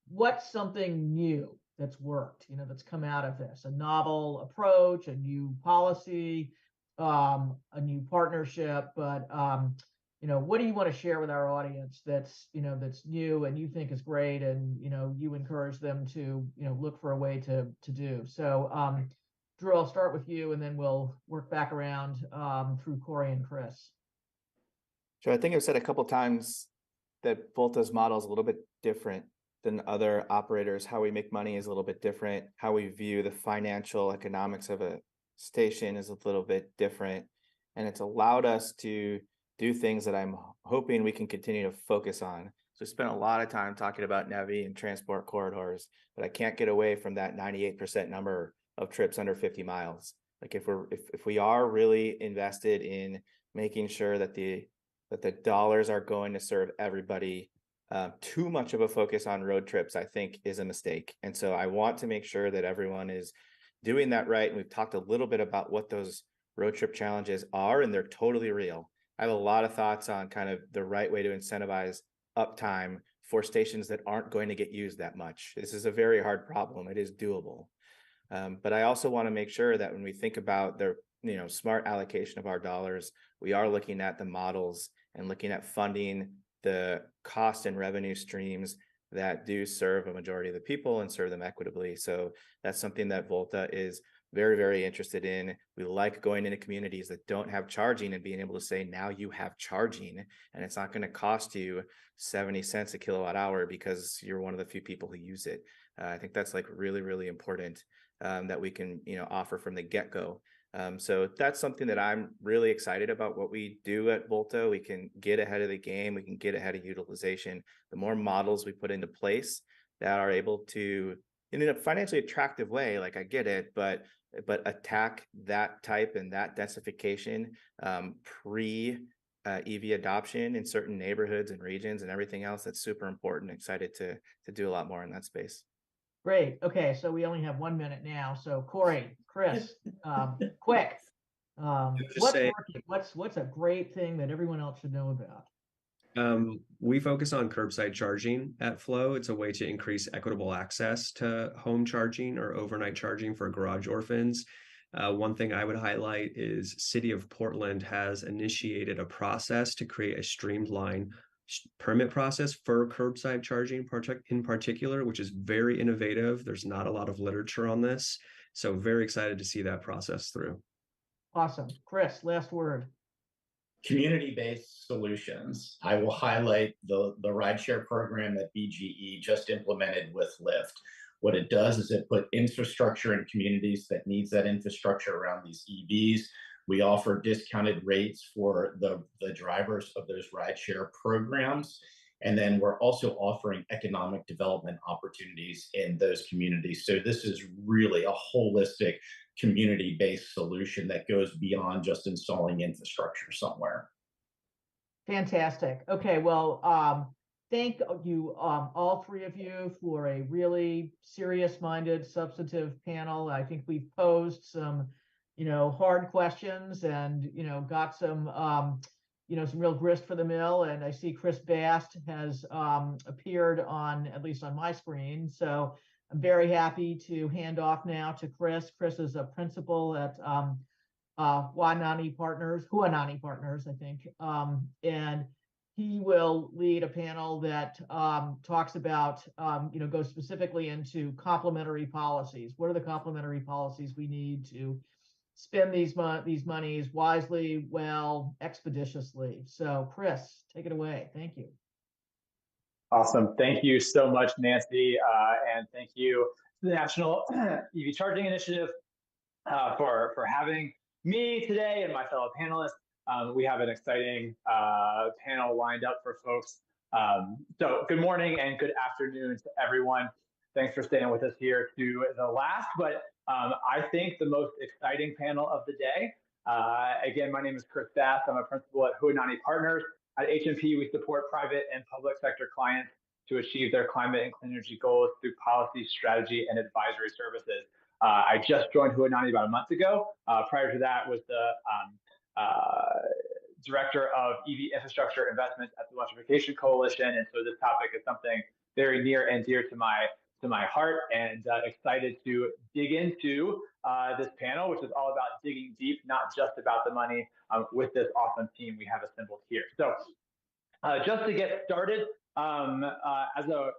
what's something new that's worked, that's come out of this, a novel approach, a new policy, a new partnership, but, what do you want to share with our audience that's new and you think is great, and, you encourage them to, look for a way to do. So, Drew, I'll start with you, and then we'll work back around through Corey and Chris. Sure. I think I've said a couple times that Volta's model is a little bit different than other operators. How we make money is a little bit different. How we view the financial economics of a station is a little bit different. And it's allowed us to do things that I'm hoping we can continue to focus on. So we spent a lot of time talking about NEVI and transport corridors, but I can't get away from that 98% number of trips under 50 miles. Like if we are really invested in making sure that the dollars are going to serve everybody, too much of a focus on road trips, I think, is a mistake. And so I want to make sure that everyone is doing that right. And we've talked a little bit about what those road trip challenges are, and they're totally real. I have a lot of thoughts on kind of the right way to incentivize uptime for stations that aren't going to get used that much. This is a very hard problem. It is doable. But I also want to make sure that when we think about the smart allocation of our dollars, we are looking at the models and looking at funding the cost and revenue streams that do serve a majority of the people and serve them equitably. So that's something that Volta is very, very interested in. We like going into communities that don't have charging and being able to say, now you have charging, and it's not going to cost you 70 cents a kilowatt hour because you're one of the few people who use it. I think that's like really, really important that we can, offer from the get-go. So that's something that I'm really excited about what we do at Volta. We can get ahead of the game. We can get ahead of utilization. The more models we put into place that are able to, in a financially attractive way, like I get it, but attack that type and that densification pre EV adoption in certain neighborhoods and regions and everything else, that's super important. Excited to do a lot more in that space. Great. Okay, so we only have 1 minute now. So Corey, Chris, quick. What's working? What's a great thing that everyone else should know about? We focus on curbside charging at Flow. It's a way to increase equitable access to home charging or overnight charging for garage orphans. One thing I would highlight is City of Portland has initiated a process to create a streamlined permit process for curbside charging in particular, which is very innovative. There's not a lot of literature on this, so very excited to see that process through. Awesome. Chris, last word. Community-based solutions. I will highlight the rideshare program that BGE just implemented with Lyft. What it does is it put infrastructure in communities that needs that infrastructure around these EVs. We offer discounted rates for the drivers of those rideshare programs. And then we're also offering economic development opportunities in those communities. So this is really a holistic community-based solution that goes beyond just installing infrastructure somewhere. Fantastic. Okay, well, thank you, all three of you, for a really serious-minded, substantive panel. I think we've posed some, hard questions and, got some, some real grist for the mill. And I see Chris Bast has appeared on, at least on my screen. So I'm very happy to hand off now to Chris. Chris is a principal at Huanani Partners, I think. And he will lead a panel that talks about, goes specifically into complementary policies. What are the complementary policies we need to spend these monies wisely, well, expeditiously? So Chris, take it away. Thank you. Awesome. Thank you so much, Nancy. And thank you to the National EV Charging Initiative for having me today and my fellow panelists. We have an exciting panel lined up for folks. So good morning and good afternoon to everyone. Thanks for staying with us here to the last, but I think the most exciting panel of the day. Again, my name is Chris Bast. I'm a principal at Huanani Partners. At H&P, we support private and public sector clients to achieve their climate and clean energy goals through policy, strategy, and advisory services. I just joined Huanani about a month ago. Prior to that was the director of EV infrastructure investments at the Electrification Coalition. And so this topic is something very near and dear to my heart, and excited to dig into this panel, which is all about digging deep, not just about the money, with this awesome team we have assembled here. So just to get started, as a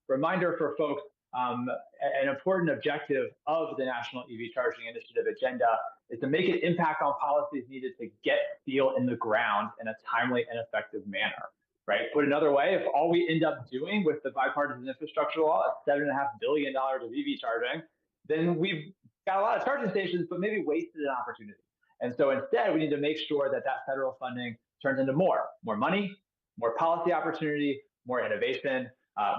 reminder for folks, an important objective of the National EV Charging Initiative agenda is to make an impact on policies needed to get steel in the ground in a timely and effective manner. Right? Put another way, if all we end up doing with the bipartisan infrastructure law is $7.5 billion of EV charging, then we've got a lot of charging stations, but maybe wasted an opportunity. And so instead, we need to make sure that that federal funding turns into more money, more policy opportunity, more innovation,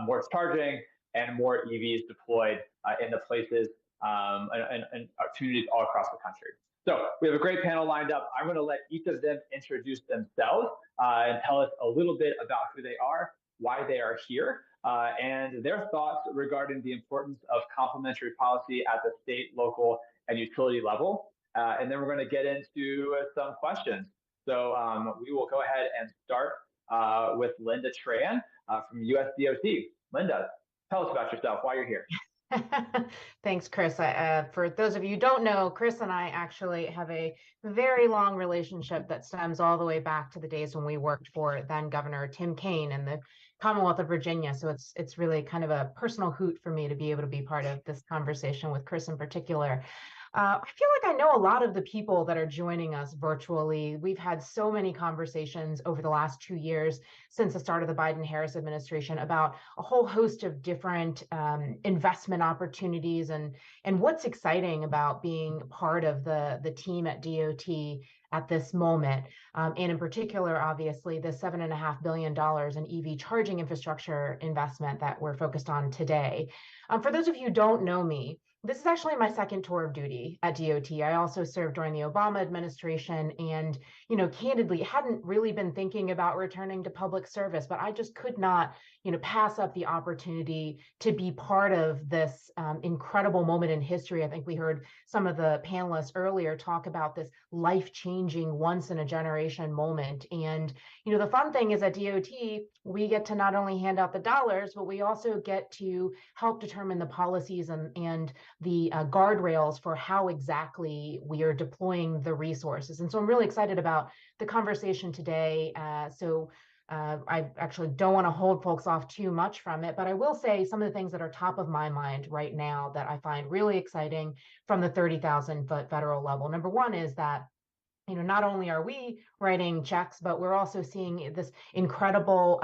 more charging, and more EVs deployed in the places and opportunities all across the country. So we have a great panel lined up. I'm going to let each of them introduce themselves and tell us a little bit about who they are, why they are here, and their thoughts regarding the importance of complementary policy at the state, local, and utility level. And then we're going to get into some questions. So we will go ahead and start with Linda Tran from USDOT. Linda, tell us about yourself, why you're here. Thanks, Chris. For those of you who don't know, Chris and I actually have a very long relationship that stems all the way back to the days when we worked for then Governor Tim Kaine in the Commonwealth of Virginia. So it's really kind of a personal hoot for me to be able to be part of this conversation with Chris in particular. I feel like I know a lot of the people that are joining us virtually. We've had so many conversations over the last 2 years since the start of the Biden-Harris administration about a whole host of different investment opportunities and what's exciting about being part of the team at DOT at this moment. And in particular, obviously, the $7.5 billion in EV charging infrastructure investment that we're focused on today. For those of you who don't know me, this is actually my second tour of duty at DOT. I also served during the Obama administration and, candidly, hadn't really been thinking about returning to public service, but I just could not, pass up the opportunity to be part of this incredible moment in history. I think we heard some of the panelists earlier talk about this life-changing, once-in-a-generation moment. And, the fun thing is at DOT, we get to not only hand out the dollars, but we also get to help determine the policies and the guardrails for how exactly we are deploying the resources. And so I'm really excited about the conversation today. I actually don't want to hold folks off too much from it, but I will say some of the things that are top of my mind right now that I find really exciting from the 30,000-foot federal level. Number one is that not only are we writing checks, but we're also seeing this incredible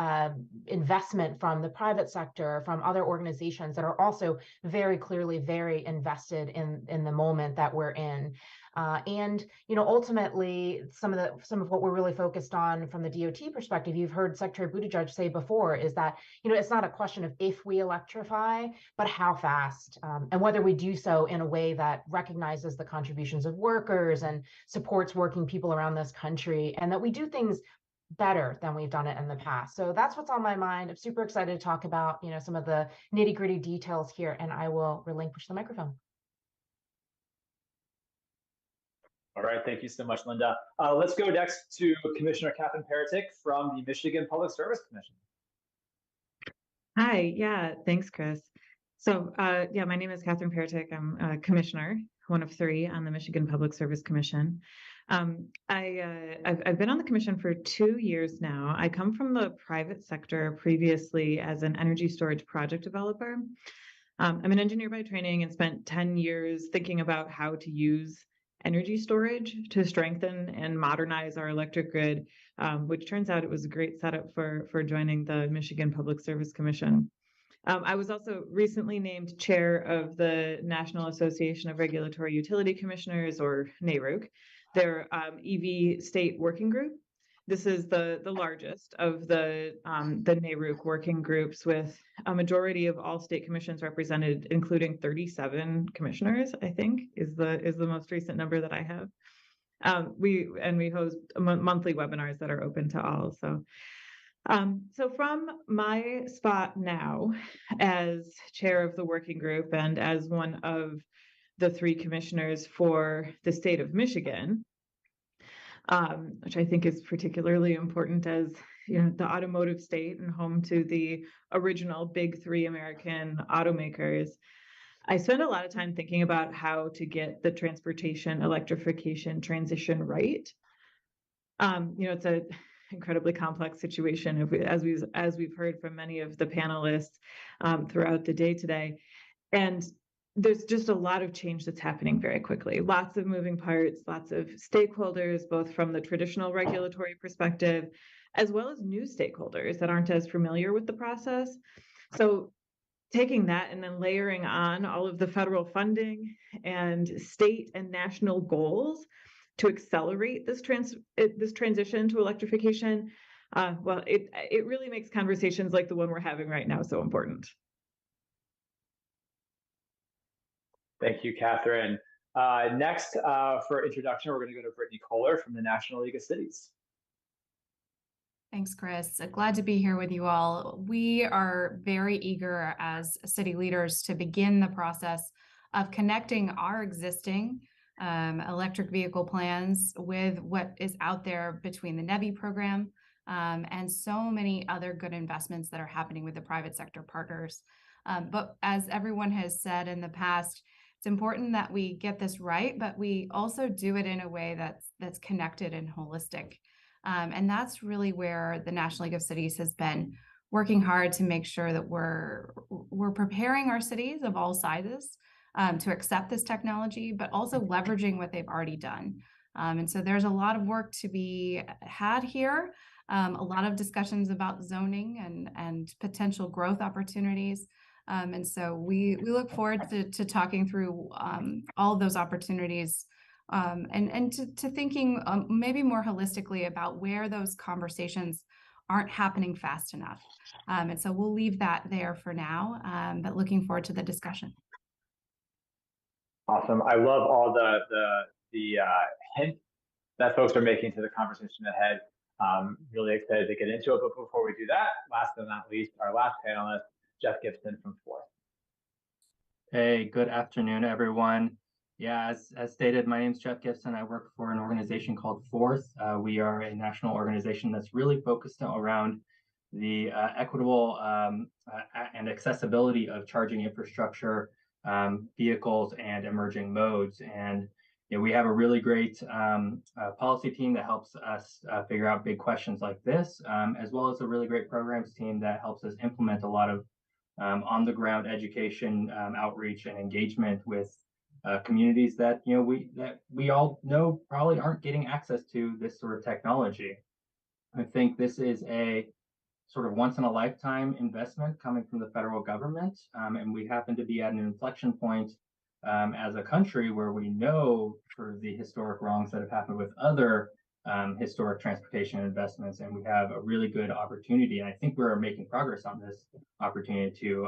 investment from the private sector, from other organizations that are also very clearly very invested in the moment that we're in. And ultimately, some of what we're really focused on from the DOT perspective, you've heard Secretary Buttigieg say before, is that it's not a question of if we electrify, but how fast, and whether we do so in a way that recognizes the contributions of workers and supports working people around this country, and that we do things better than we've done it in the past. So that's what's on my mind. I'm super excited to talk about some of the nitty-gritty details here, and I will relinquish the microphone. All right, thank you so much, Linda. Let's go next to Commissioner Catherine Peretick from the Michigan Public Service Commission. Hi, yeah, thanks, Chris. So, my name is Catherine Peretick. I'm a commissioner, one of 3 on the Michigan Public Service Commission. I've been on the commission for 2 years now. I come from the private sector previously as an energy storage project developer. I'm an engineer by training and spent 10 years thinking about how to use energy storage to strengthen and modernize our electric grid, which turns out it was a great setup for joining the Michigan Public Service Commission. I was also recently named chair of the National Association of Regulatory Utility Commissioners, or NARUC, their EV state working group. This is the largest of the NARUC working groups, with a majority of all state commissions represented, including 37 commissioners, I think, is the most recent number that I have. We host monthly webinars that are open to all. So from my spot now as chair of the working group and as one of the 3 commissioners for the state of Michigan, which I think is particularly important as the automotive state and home to the original big 3 American automakers, I spend a lot of time thinking about how to get the transportation electrification transition right. It's an incredibly complex situation, as we've heard from many of the panelists throughout the day today, and there's just a lot of change that's happening very quickly. Lots of moving parts, lots of stakeholders, both from the traditional regulatory perspective, as well as new stakeholders that aren't as familiar with the process. So taking that and then layering on all of the federal funding and state and national goals to accelerate this transition to electrification, it really makes conversations like the one we're having right now so important. Thank you, Catherine. Next, for introduction, we're going to go to Brittany Kohler from the National League of Cities. Thanks, Chris. Glad to be here with you all. We are very eager as city leaders to begin the process of connecting our existing electric vehicle plans with what is out there between the NEVI program and so many other good investments that are happening with the private sector partners. But as everyone has said in the past, it's important that we get this right, but we also do it in a way that's connected and holistic. And that's really where the National League of Cities has been working hard to make sure that we're preparing our cities of all sizes to accept this technology, but also leveraging what they've already done. And so there's a lot of work to be had here, a lot of discussions about zoning and potential growth opportunities. And so we look forward to talking through all of those opportunities and to thinking maybe more holistically about where those conversations aren't happening fast enough. And so we'll leave that there for now, but looking forward to the discussion. Awesome. I love all the hints that folks are making to the conversation ahead. Really excited to get into it. But before we do that, last but not least, our last panelist, Jeff Gibson from Forth. Hey, good afternoon, everyone. Yeah, as stated, my name is Jeff Gibson. I work for an organization called Forth. We are a national organization that's really focused around the equitable and accessibility of charging infrastructure, vehicles, and emerging modes. And we have a really great policy team that helps us figure out big questions like this, as well as a really great programs team that helps us implement a lot of on-the-ground education, outreach, and engagement with communities that we all know probably aren't getting access to this sort of technology. I think this is a sort of once-in-a-lifetime investment coming from the federal government, and we happen to be at an inflection point as a country where we know sort of the historic wrongs that have happened with other historic transportation investments, and we have a really good opportunity. And I think we're making progress on this opportunity to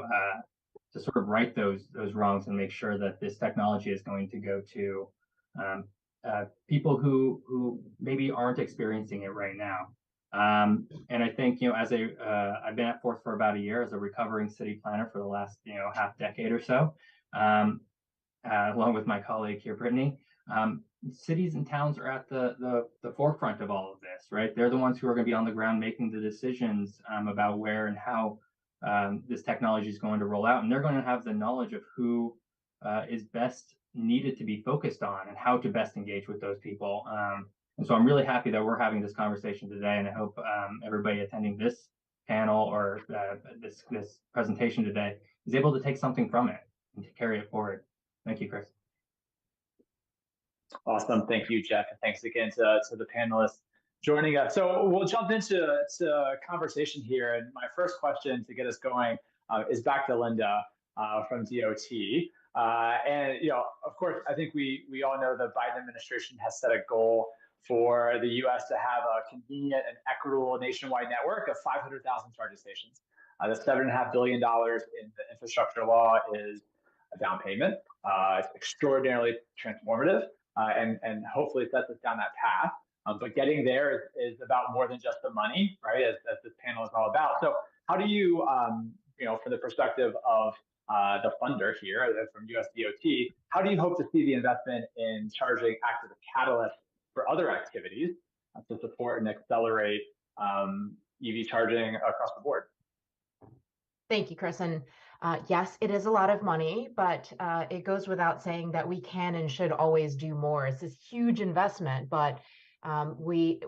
sort of right those wrongs and make sure that this technology is going to go to people who maybe aren't experiencing it right now. And I think as I've been at Forth for about a year as a recovering city planner for the last half decade or so, along with my colleague here, Brittany. Cities and towns are at the forefront of all of this, right? They're the ones who are going to be on the ground making the decisions about where and how this technology is going to roll out. And they're going to have the knowledge of who is best needed to be focused on and how to best engage with those people. And so I'm really happy that we're having this conversation today. And I hope everybody attending this panel or this presentation today is able to take something from it and to carry it forward. Thank you, Chris. Awesome. Thank you, Jeff. And thanks again to the panelists joining us. So we'll jump into conversation here. And my first question to get us going is back to Linda from DOT. And, of course, I think we all know the Biden administration has set a goal for the U.S. to have a convenient and equitable nationwide network of 500,000 charging stations. The $7.5 billion in the infrastructure law is a down payment. It's extraordinarily transformative and hopefully sets us down that path. But getting there is about more than just the money, right? As this panel is all about. So how do you, from the perspective of the funder here from US DOT, how do you hope to see the investment in charging act as a catalyst for other activities to support and accelerate EV charging across the board? Thank you, Chris. And yes, it is a lot of money, but it goes without saying that we can and should always do more. It's this huge investment, but we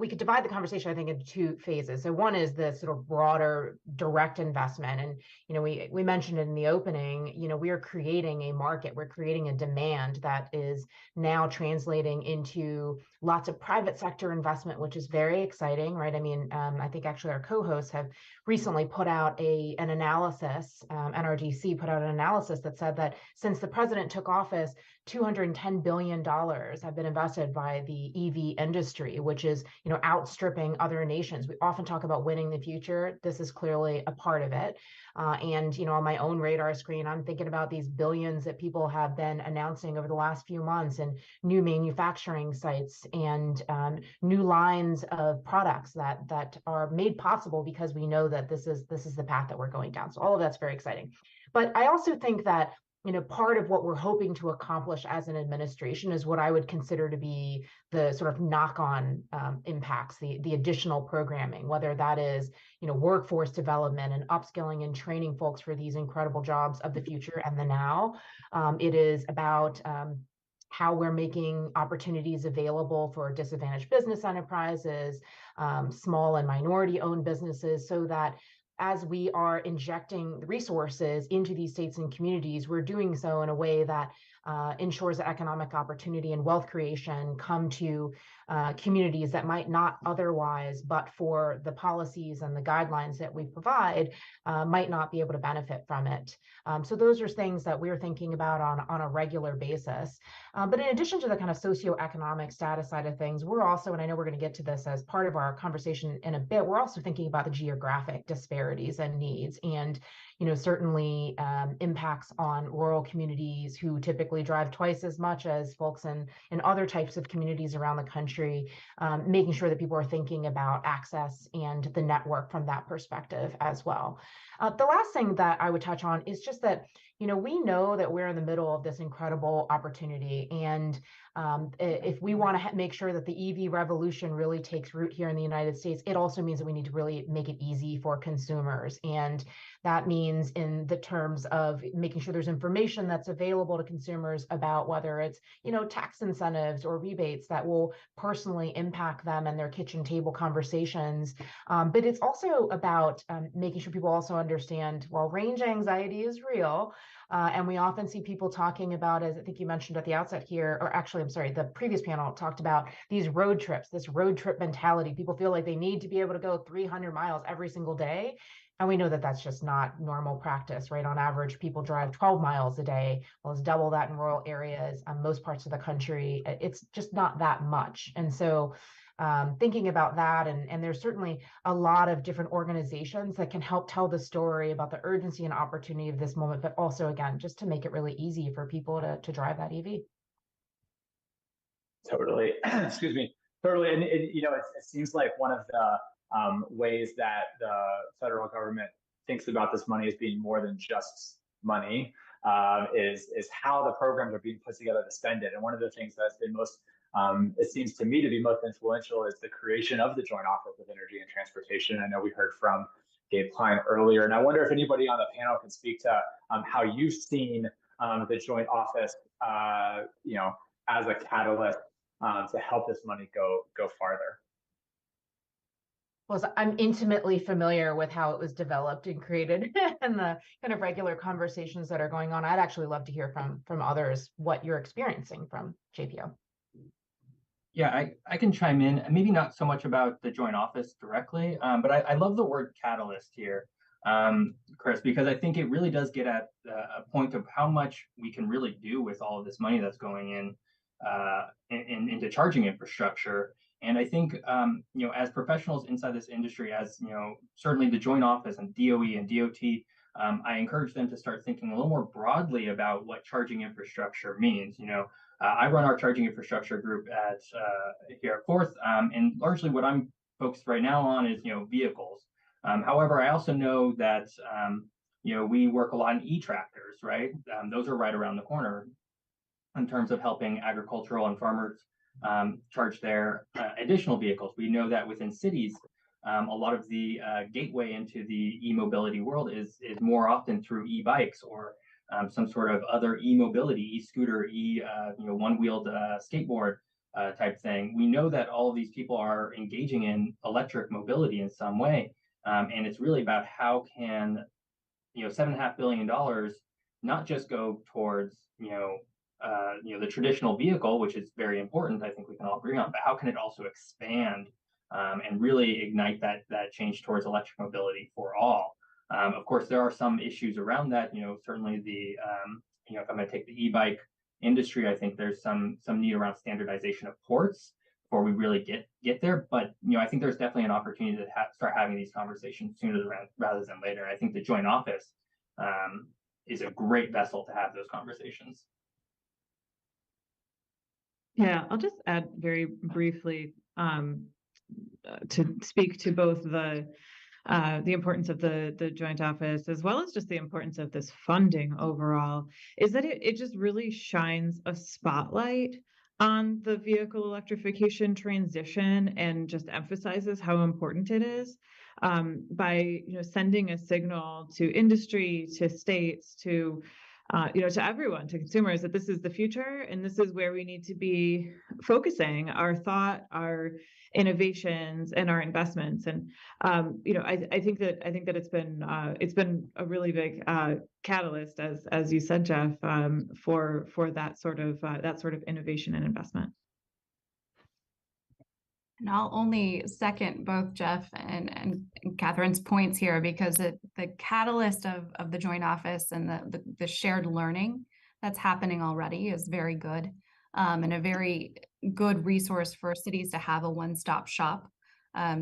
could divide the conversation, I think, into two phases. So one is the sort of broader direct investment. And, we mentioned in the opening, we are creating a market, we're creating a demand that is now translating into lots of private sector investment, which is very exciting, right? I mean, I think actually our co-hosts have recently put out an analysis, NRDC put out an analysis that said that since the president took office, $210 billion have been invested by the EV industry, which is, outstripping other nations. We often talk about winning the future. This is clearly a part of it. And, on my own radar screen, I'm thinking about these billions that people have been announcing over the last few months and new manufacturing sites and new lines of products that are made possible because we know that this is the path that we're going down. So all of that's very exciting. But I also think that part of what we're hoping to accomplish as an administration is what I would consider to be the sort of knock-on impacts, the additional programming, whether that is, workforce development and upskilling and training folks for these incredible jobs of the future and the now. It is about how we're making opportunities available for disadvantaged business enterprises, small and minority-owned businesses, so that as we are injecting resources into these states and communities, we're doing so in a way that ensures that economic opportunity and wealth creation come to communities that might not otherwise, but for the policies and the guidelines that we provide, might not be able to benefit from it. So those are things that we're thinking about on a regular basis. But in addition to the kind of socioeconomic status side of things, we're also, and I know we're going to get to this as part of our conversation in a bit, we're also thinking about the geographic disparities and needs, and certainly impacts on rural communities who typically drive twice as much as folks in other types of communities around the country, making sure that people are thinking about access and the network from that perspective as well. The last thing that I would touch on is just that, we know that we're in the middle of this incredible opportunity. And if we want to make sure that the EV revolution really takes root here in the United States, it also means that we need to really make it easy for consumers. And that means in the terms of making sure there's information that's available to consumers about whether it's, tax incentives or rebates that will personally impact them and their kitchen table conversations. But it's also about making sure people also understand, well, range anxiety is real. And we often see people talking about, as I think you mentioned at the outset here, or actually, I'm sorry, the previous panel talked about these road trips, this road trip mentality. People feel like they need to be able to go 300 miles every single day. And we know that that's just not normal practice, right? On average, people drive 12 miles a day. Well, it's double that in rural areas. Most parts of the country, it's just not that much. And so thinking about that, and there's certainly a lot of different organizations that can help tell the story about the urgency and opportunity of this moment, but also, again, just to make it really easy for people to drive that EV. Totally. Excuse me. Totally. And it seems like one of the ways that the federal government thinks about this money as being more than just money is how the programs are being put together to spend it. And one of the things that's been most, it seems to me to be most influential, is the creation of the Joint Office of Energy and Transportation. I know we heard from Gabe Klein earlier, and I wonder if anybody on the panel can speak to how you've seen the Joint Office, as a catalyst to help this money go farther. Well, so I'm intimately familiar with how it was developed and created and the kind of regular conversations that are going on. I'd actually love to hear from others what you're experiencing from JPO. Yeah, I can chime in, maybe not so much about the Joint Office directly, but I love the word catalyst here, Chris, because I think it really does get at a point of how much we can really do with all of this money that's going into charging infrastructure. And I think, as professionals inside this industry, as certainly the Joint Office and DOE and DOT, I encourage them to start thinking a little more broadly about what charging infrastructure means. I run our charging infrastructure group here at Fourth, and largely what I'm focused right now on is vehicles. However, I also know that we work a lot in e-tractors, right? Those are right around the corner in terms of helping agricultural and farmers charge their additional vehicles. We know that within cities, a lot of the gateway into the e-mobility world is more often through e-bikes or some sort of other e-mobility, e-scooter, one-wheeled skateboard type thing. We know that all of these people are engaging in electric mobility in some way, and it's really about how can $7.5 billion not just go towards the traditional vehicle, which is very important, I think we can all agree on, but how can it also expand and really ignite that change towards electric mobility for all? Of course, there are some issues around that. Certainly the if I'm going to take the e-bike industry, I think there's some need around standardization of ports before we really get there. But I think there's definitely an opportunity to start having these conversations sooner rather than later. I think the Joint Office is a great vessel to have those conversations. Yeah, I'll just add very briefly to speak to both the importance of the Joint Office as well as just the importance of this funding overall, is that it just really shines a spotlight on the vehicle electrification transition and just emphasizes how important it is by sending a signal to industry, to states, to to everyone, to consumers, that this is the future and this is where we need to be focusing our thought, our innovations, and our investments. And I think that it's been a really big catalyst, as you said, Jeff, for that sort of innovation and investment. And I'll only second both Jeff and Catherine's points here, because the catalyst of the joint office and the shared learning that's happening already is very good, and a very good resource for cities to have a one-stop shop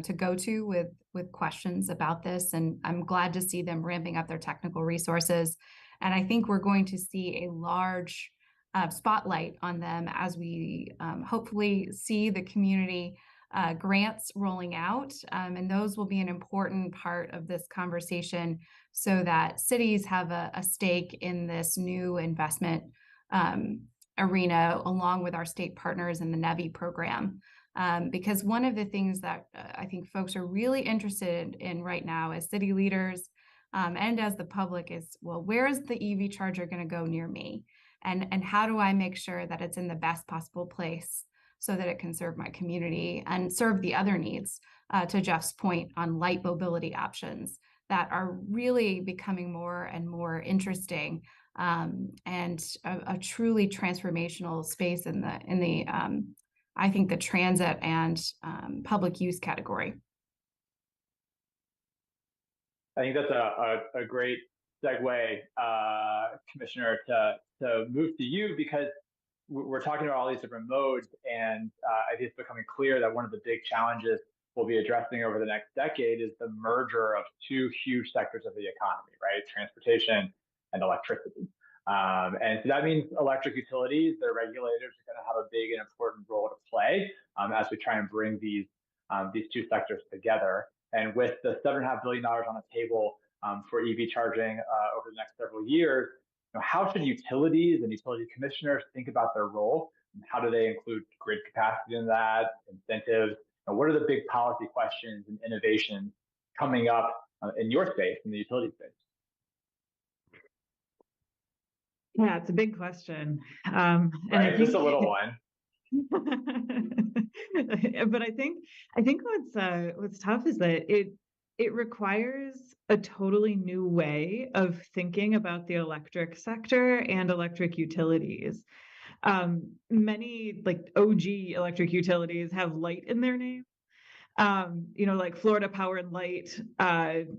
to go to with questions about this. And I'm glad to see them ramping up their technical resources. And I think we're going to see a large spotlight on them as we hopefully see the community grants rolling out, and those will be an important part of this conversation, so that cities have a stake in this new investment arena, along with our state partners in the NEVI program. Because one of the things that I think folks are really interested in right now as city leaders and as the public is, well, where is the EV charger going to go near me? And how do I make sure that it's in the best possible place, so that it can serve my community and serve the other needs, to Jeff's point on light mobility options that are really becoming more and more interesting, and a truly transformational space in the I think the transit and public use category. I think that's a great segue, Commissioner, to move to you, because we're talking about all these different modes, and I think it's becoming clear that one of the big challenges we'll be addressing over the next decade is the merger of two huge sectors of the economy, right? Transportation and electricity. And so that means electric utilities, their regulators are going to have a big and important role to play as we try and bring these two sectors together. And with the $7.5 billion on the table for EV charging over the next several years, how should utilities and utility commissioners think about their role? And how do they include grid capacity in that, incentives? And what are the big policy questions and innovations coming up in your space, in the utility space? Yeah, it's a big question. Right, and I think just a little one. But I think what's tough is that it requires a totally new way of thinking about the electric sector and electric utilities. Many like OG electric utilities have light in their name. Like Florida Power and Light.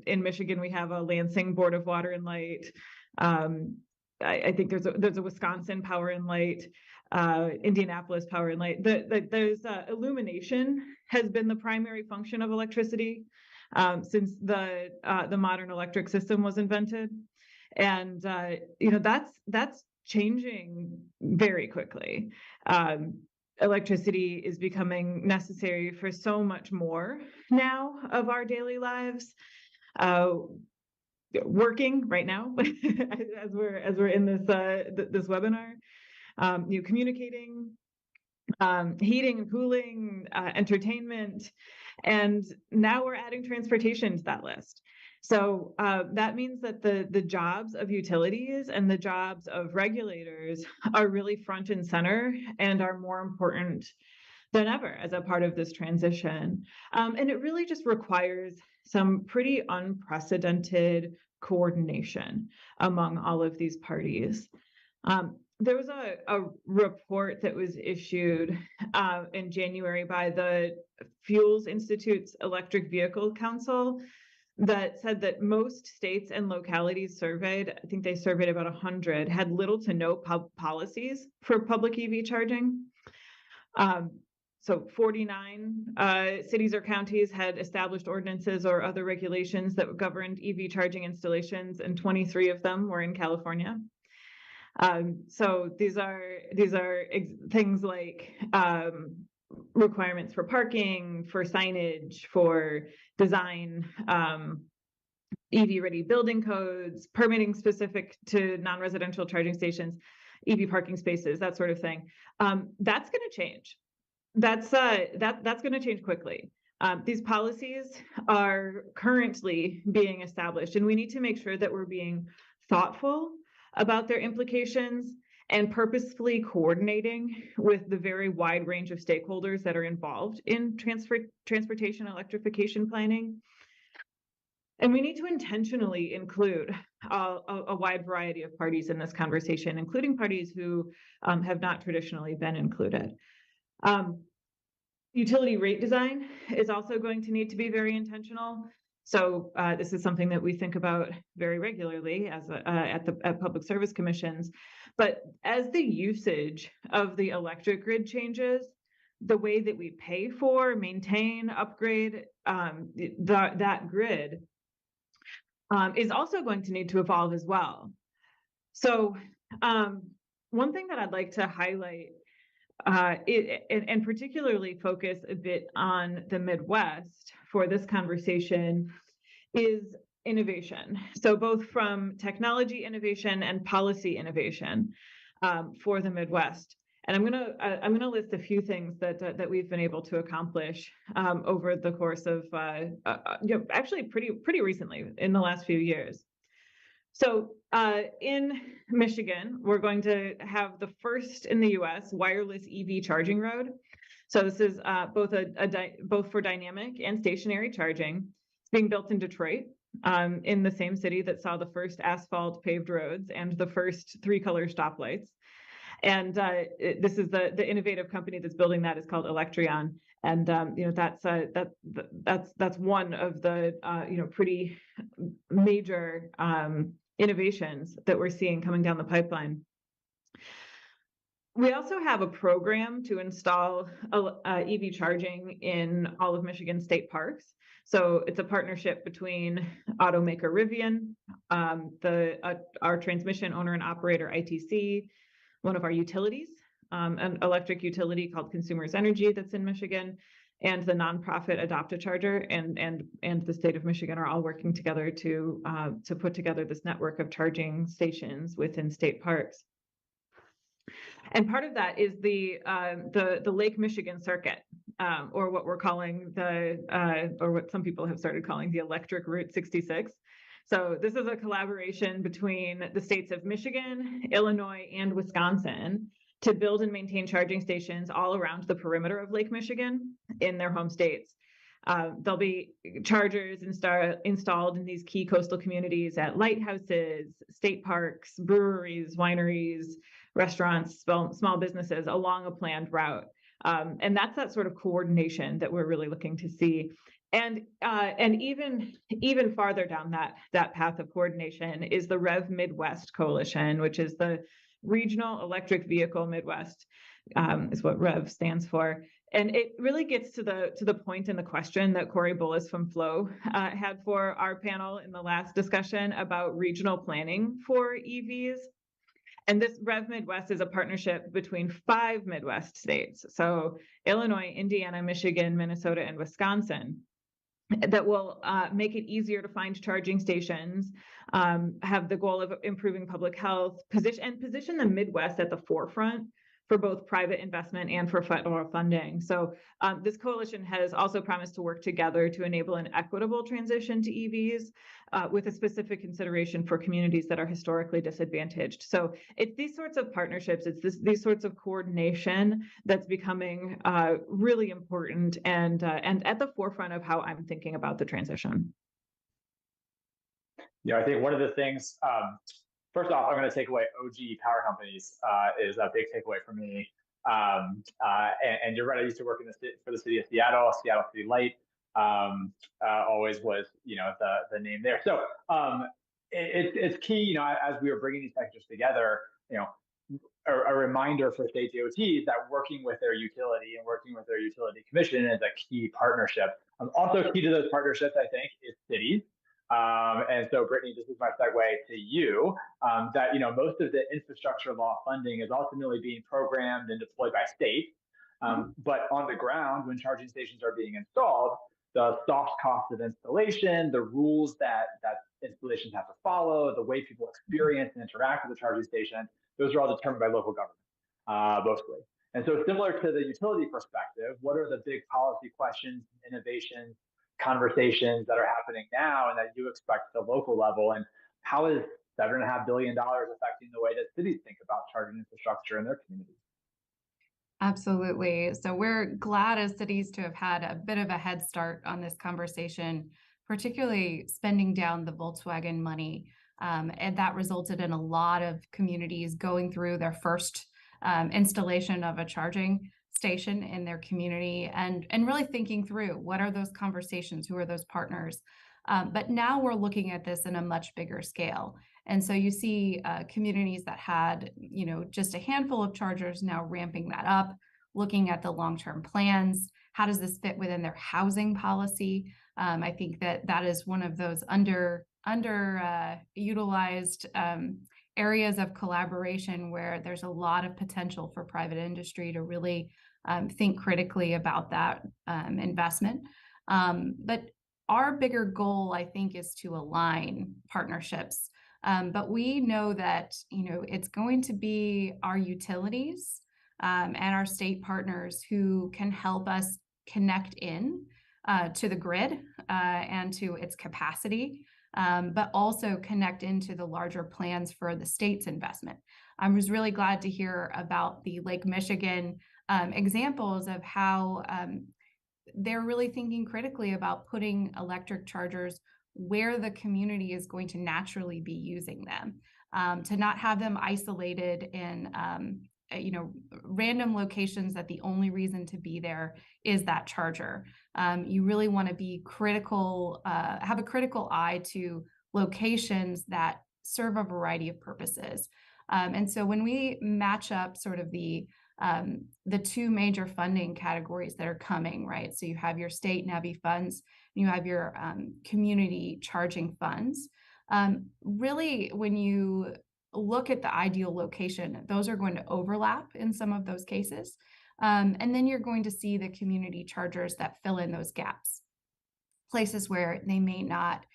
In Michigan, we have a Lansing Board of Water and Light. I think there's a Wisconsin Power and Light. Indianapolis Power and Light. There's illumination has been the primary function of electricity since the modern electric system was invented, and that's changing very quickly. Electricity is becoming necessary for so much more now of our daily lives. Working right now as we're in this webinar. Communicating, heating and cooling, entertainment, and now we're adding transportation to that list. So that means that the jobs of utilities and the jobs of regulators are really front and center and are more important than ever as a part of this transition. And it really just requires some pretty unprecedented coordination among all of these parties. There was a report that was issued in January by the Fuels Institute's Electric Vehicle Council that said that most states and localities surveyed, I think they surveyed about 100, had little to no policies for public EV charging. So 49 cities or counties had established ordinances or other regulations that governed EV charging installations, and 23 of them were in California. So these are things like requirements for parking, for signage, for design, EV-ready building codes, permitting specific to non-residential charging stations, EV parking spaces, that sort of thing. That's going to change. That's going to change quickly. These policies are currently being established, and we need to make sure that we're being thoughtful about their implications and purposefully coordinating with the very wide range of stakeholders that are involved in transportation electrification planning. And we need to intentionally include a wide variety of parties in this conversation, including parties who have not traditionally been included. Utility rate design is also going to need to be very intentional. So this is something that we think about very regularly as at public service commissions. But as the usage of the electric grid changes, the way that we pay for, maintain, upgrade that grid is also going to need to evolve as well. So one thing that I'd like to highlight and particularly focus a bit on the Midwest for this conversation is innovation. So both from technology innovation and policy innovation for the Midwest. And I'm gonna list a few things that we've been able to accomplish over the course of actually pretty recently in the last few years. So in Michigan, we're going to have the first in the U.S. wireless EV charging road. So this is both for dynamic and stationary charging. It's being built in Detroit, in the same city that saw the first asphalt paved roads and the first 3-color stoplights. And this is the innovative company that's building that is called Electrion, and that's one of the pretty major innovations that we're seeing coming down the pipeline. We also have a program to install EV charging in all of Michigan state parks. So it's a partnership between automaker Rivian, our transmission owner and operator ITC, one of our utilities, an electric utility called Consumers Energy that's in Michigan, and the nonprofit Adopt-A-Charger and the state of Michigan are all working together to put together this network of charging stations within state parks. And part of that is the Lake Michigan Circuit, or what we're calling or what some people have started calling the Electric Route 66. So this is a collaboration between the states of Michigan, Illinois, and Wisconsin to build and maintain charging stations all around the perimeter of Lake Michigan in their home states. There'll be chargers installed in these key coastal communities at lighthouses, state parks, breweries, wineries, restaurants, small businesses along a planned route. And that's that sort of coordination that we're really looking to see. And even farther down that path of coordination is the REV Midwest Coalition, which is the Regional Electric Vehicle Midwest, is what REV stands for. And it really gets to the point in the question that Corey Bullis from Flow had for our panel in the last discussion about regional planning for EVs. And this REV Midwest is a partnership between 5 Midwest states, so Illinois, Indiana, Michigan, Minnesota, and Wisconsin, that will make it easier to find charging stations, have the goal of improving public health, position the Midwest at the forefront for both private investment and for federal funding. So this coalition has also promised to work together to enable an equitable transition to EVs with a specific consideration for communities that are historically disadvantaged. So it's these sorts of partnerships, it's these sorts of coordination that's becoming really important and at the forefront of how I'm thinking about the transition. Yeah, I think one of the things, first off, I'm going to take away OG power companies is a big takeaway for me. And you're right, I used to work for the city of Seattle City Light, always was, the name there. So it's key, as we were bringing these sectors together, a reminder for state DOTs that working with their utility and working with their utility commission is a key partnership. Also key to those partnerships, I think, is cities. And so, Brittany, this is my segue to you, that, most of the infrastructure law funding is ultimately being programmed and deployed by states. But on the ground, when charging stations are being installed, the soft cost of installation, the rules that installations have to follow, the way people experience and interact with the charging station, those are all determined by local government, mostly. And so similar to the utility perspective, what are the big policy questions, innovations, conversations that are happening now and that you expect at the local level, and how is $7.5 billion affecting the way that cities think about charging infrastructure in their communities. Absolutely. So we're glad as cities to have had a bit of a head start on this conversation, particularly spending down the Volkswagen money. And that resulted in a lot of communities going through their first installation of a charging station in their community and really thinking through what are those conversations, who are those partners. But now we're looking at this in a much bigger scale. And so you see communities that had, just a handful of chargers now ramping that up, looking at the long-term plans. How does this fit within their housing policy? I think that is one of those underutilized areas of collaboration where there's a lot of potential for private industry to really think critically about that investment. But our bigger goal, I think, is to align partnerships. But we know that, it's going to be our utilities and our state partners who can help us connect in to the grid and to its capacity, but also connect into the larger plans for the state's investment. I was really glad to hear about the Lake Michigan examples of how they're really thinking critically about putting electric chargers where the community is going to naturally be using them, to not have them isolated in random locations that the only reason to be there is that charger. You really want to be critical, have a critical eye to locations that serve a variety of purposes. And so when we match up sort of the two major funding categories that are coming, right? So you have your state NEVI funds, and you have your community charging funds. Really, when you look at the ideal location, those are going to overlap in some of those cases. And then you're going to see the community chargers that fill in those gaps, places where they may not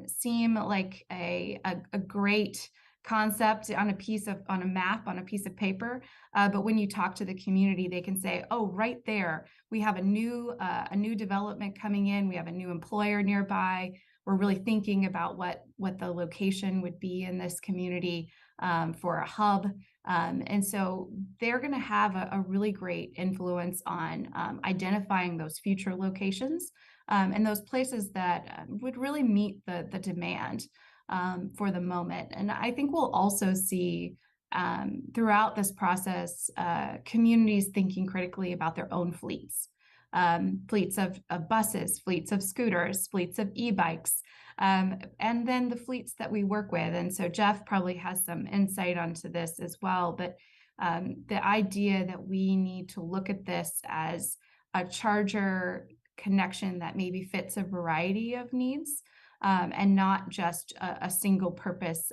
seem like a great concept on a map, on a piece of paper. But when you talk to the community, they can say, oh, right there, we have a new development coming in. We have a new employer nearby. We're really thinking about what the location would be in this community for a hub. And so they're going to have a really great influence on identifying those future locations and those places that would really meet the demand for the moment. And I think we'll also see throughout this process, communities thinking critically about their own fleets, fleets of buses, fleets of scooters, fleets of e-bikes, and then the fleets that we work with. And so Jeff probably has some insight onto this as well, but the idea that we need to look at this as a charger connection that maybe fits a variety of needs, and not just a single purpose,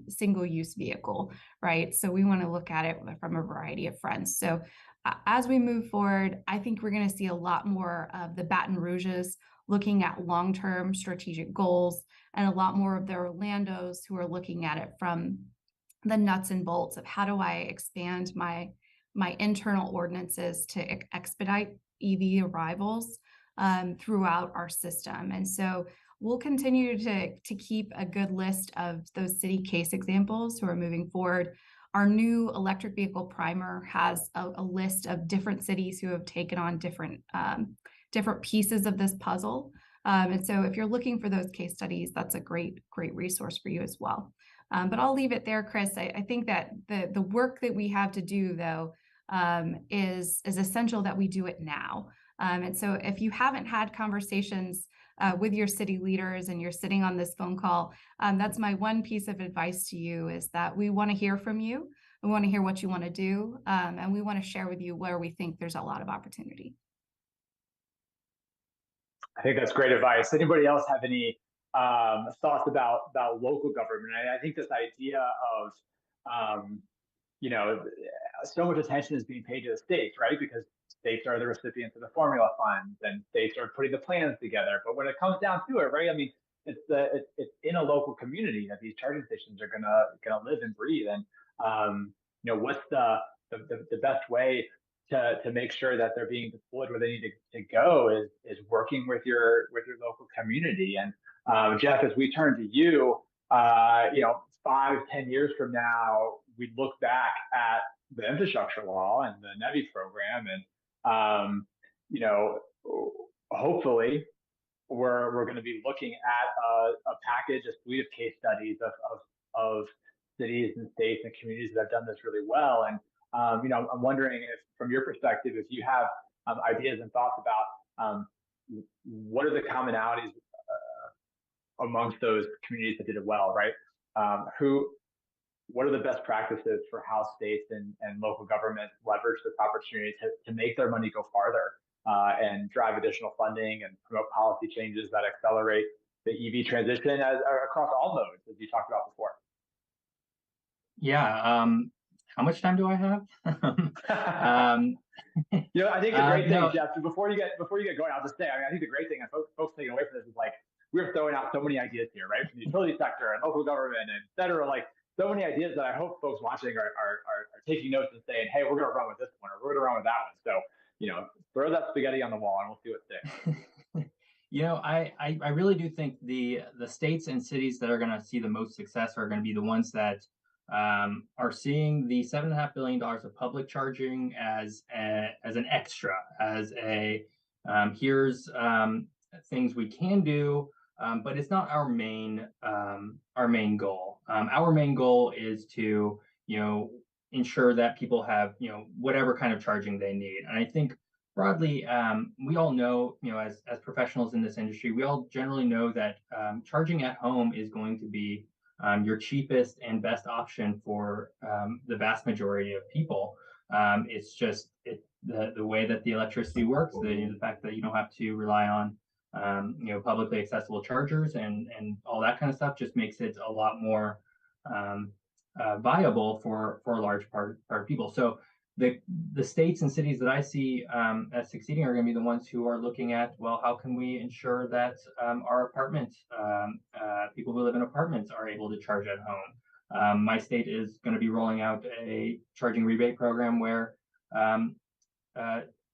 single use vehicle, right? So we want to look at it from a variety of fronts. So as we move forward, I think we're going to see a lot more of the Baton Rouges looking at long-term strategic goals, and a lot more of the Orlandos who are looking at it from the nuts and bolts of how do I expand my internal ordinances to expedite EV arrivals throughout our system. And so we'll continue to keep a good list of those city case examples who are moving forward. Our new electric vehicle primer has a list of different cities who have taken on different pieces of this puzzle. And so if you're looking for those case studies, that's a great resource for you as well. But I'll leave it there, Chris. I think that the work that we have to do, though, is essential that we do it now. And so if you haven't had conversations with your city leaders and you're sitting on this phone call, that's my one piece of advice to you, is that we want to hear from you. We want to hear what you want to do, and we want to share with you where we think there's a lot of opportunity. I think that's great advice. Anybody else have any thoughts about local government? I think this idea of so much attention is being paid to the states, right? Because states are the recipients of the formula funds, and states are putting the plans together. But when it comes down to it, right? I mean, it's in a local community that these charging stations are gonna live and breathe. And what's the best way to make sure that they're being deployed where they need to go is working with your local community. And Jeff, as we turn to you, 5-10 years from now, we look back at the infrastructure law and the NEVI program, and hopefully we're going to be looking at a package, a suite of case studies of cities and states and communities that have done this really well. And I'm wondering if, from your perspective, if you have ideas and thoughts about what are the commonalities amongst those communities that did it well, right? What are the best practices for how states and local governments leverage this opportunity to make their money go farther and drive additional funding and promote policy changes that accelerate the EV transition across all modes, as you talked about before? Yeah. How much time do I have? I think the great thing, no. Jeff, before you get going, I'll just say, I think the great thing, and folks taking away from this, is like, we're throwing out so many ideas here, right? From the utility sector and local government and et cetera, like so many ideas that I hope folks watching are taking notes and saying, hey, we're going to run with this one, or we're going to run with that one. So, throw that spaghetti on the wall and we'll see what sticks. I really do think the states and cities that are going to see the most success are going to be the ones that are seeing the $7.5 billion of public charging as an extra, as a here's things we can do, but it's not our main goal. Our main goal is to ensure that people have whatever kind of charging they need. And I think broadly, we all know, as professionals in this industry, we all generally know that charging at home is going to be your cheapest and best option for the vast majority of people. It's just the way that the electricity works, the fact that you don't have to rely on publicly accessible chargers and all that kind of stuff just makes it a lot more viable for a large part of people. So the states and cities that I see as succeeding are going to be the ones who are looking at, well, how can we ensure that our people who live in apartments are able to charge at home? My state is going to be rolling out a charging rebate program where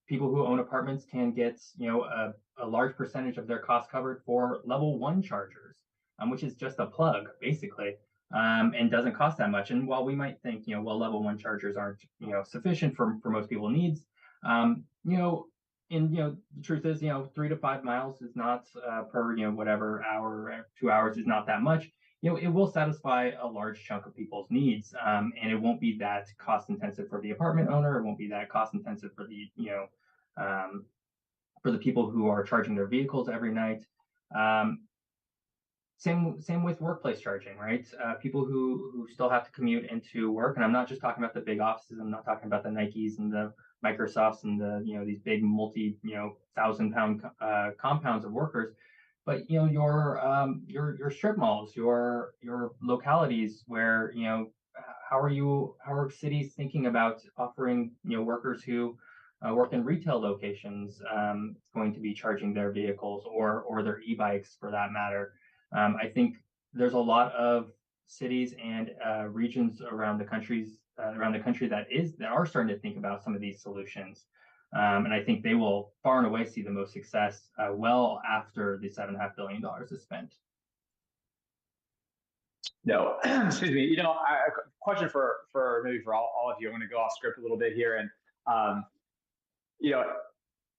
people who own apartments can get a large percentage of their costs covered for level 1 chargers, which is just a plug basically. And doesn't cost that much. And while we might think, level 1 chargers aren't, sufficient for most people's needs, the truth is, 3 to 5 miles is not per, whatever hour, 2 hours is not that much. It will satisfy a large chunk of people's needs, and it won't be that cost intensive for the apartment owner. It won't be that cost intensive for the people who are charging their vehicles every night. Same with workplace charging, right? People who still have to commute into work, and I'm not just talking about the big offices. I'm not talking about the Nikes and the Microsofts and the these big multi 1,000-pound compounds of workers, but your strip malls, your localities where how are cities thinking about offering workers who work in retail locations going to be charging their vehicles or their e-bikes for that matter? I think there's a lot of cities and regions around the country that are starting to think about some of these solutions, and I think they will far and away see the most success well after the $7.5 billion is spent. No, excuse me. A question for maybe for all of you. I'm going to go off script a little bit here, and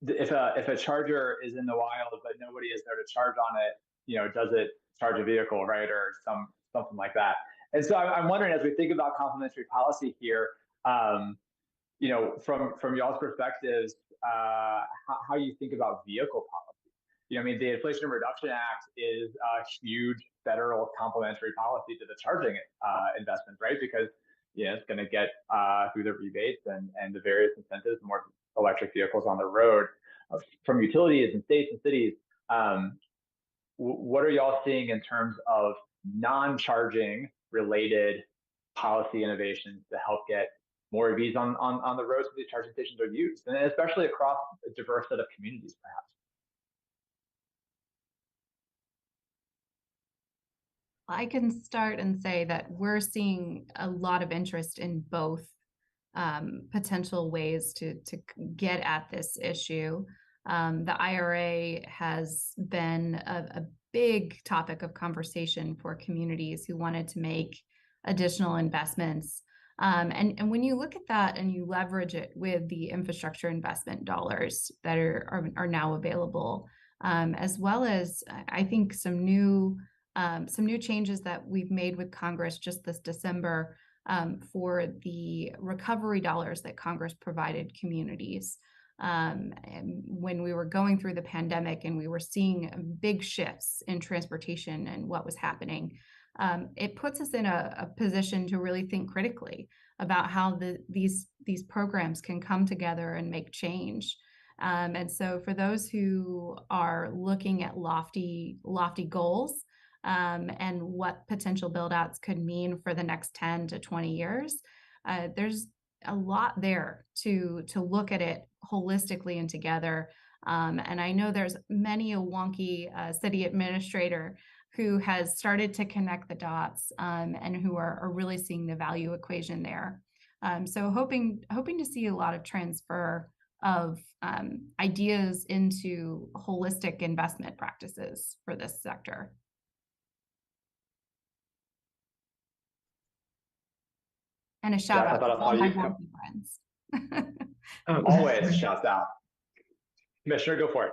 if a charger is in the wild but nobody is there to charge on it, does it charge a vehicle, right, or something like that? And so I'm wondering, as we think about complementary policy here, from y'all's perspectives, how you think about vehicle policy. The Inflation Reduction Act is a huge federal complementary policy to the charging investments, right? Because it's going to get through the rebates and the various incentives, more electric vehicles on the road from utilities and states and cities. What are y'all seeing in terms of non-charging related policy innovations to help get more EVs on the roads where these charging stations are used, and especially across a diverse set of communities, perhaps? I can start and say that we're seeing a lot of interest in both potential ways to get at this issue. The IRA has been a big topic of conversation for communities who wanted to make additional investments. And when you look at that and you leverage it with the infrastructure investment dollars that are now available, as well as I think some new changes that we've made with Congress just this December for the recovery dollars that Congress provided communities. When we were going through the pandemic and we were seeing big shifts in transportation and what was happening, it puts us in a position to really think critically about how these programs can come together and make change. And so for those who are looking at lofty goals and what potential build-outs could mean for the next 10 to 20 years, there's a lot there to look at it holistically and together. And I know there's many a wonky city administrator who has started to connect the dots and who are really seeing the value equation there. So hoping to see a lot of transfer of ideas into holistic investment practices for this sector. And a shout out to all my wonky friends. Always shouts out. Commissioner, go for it.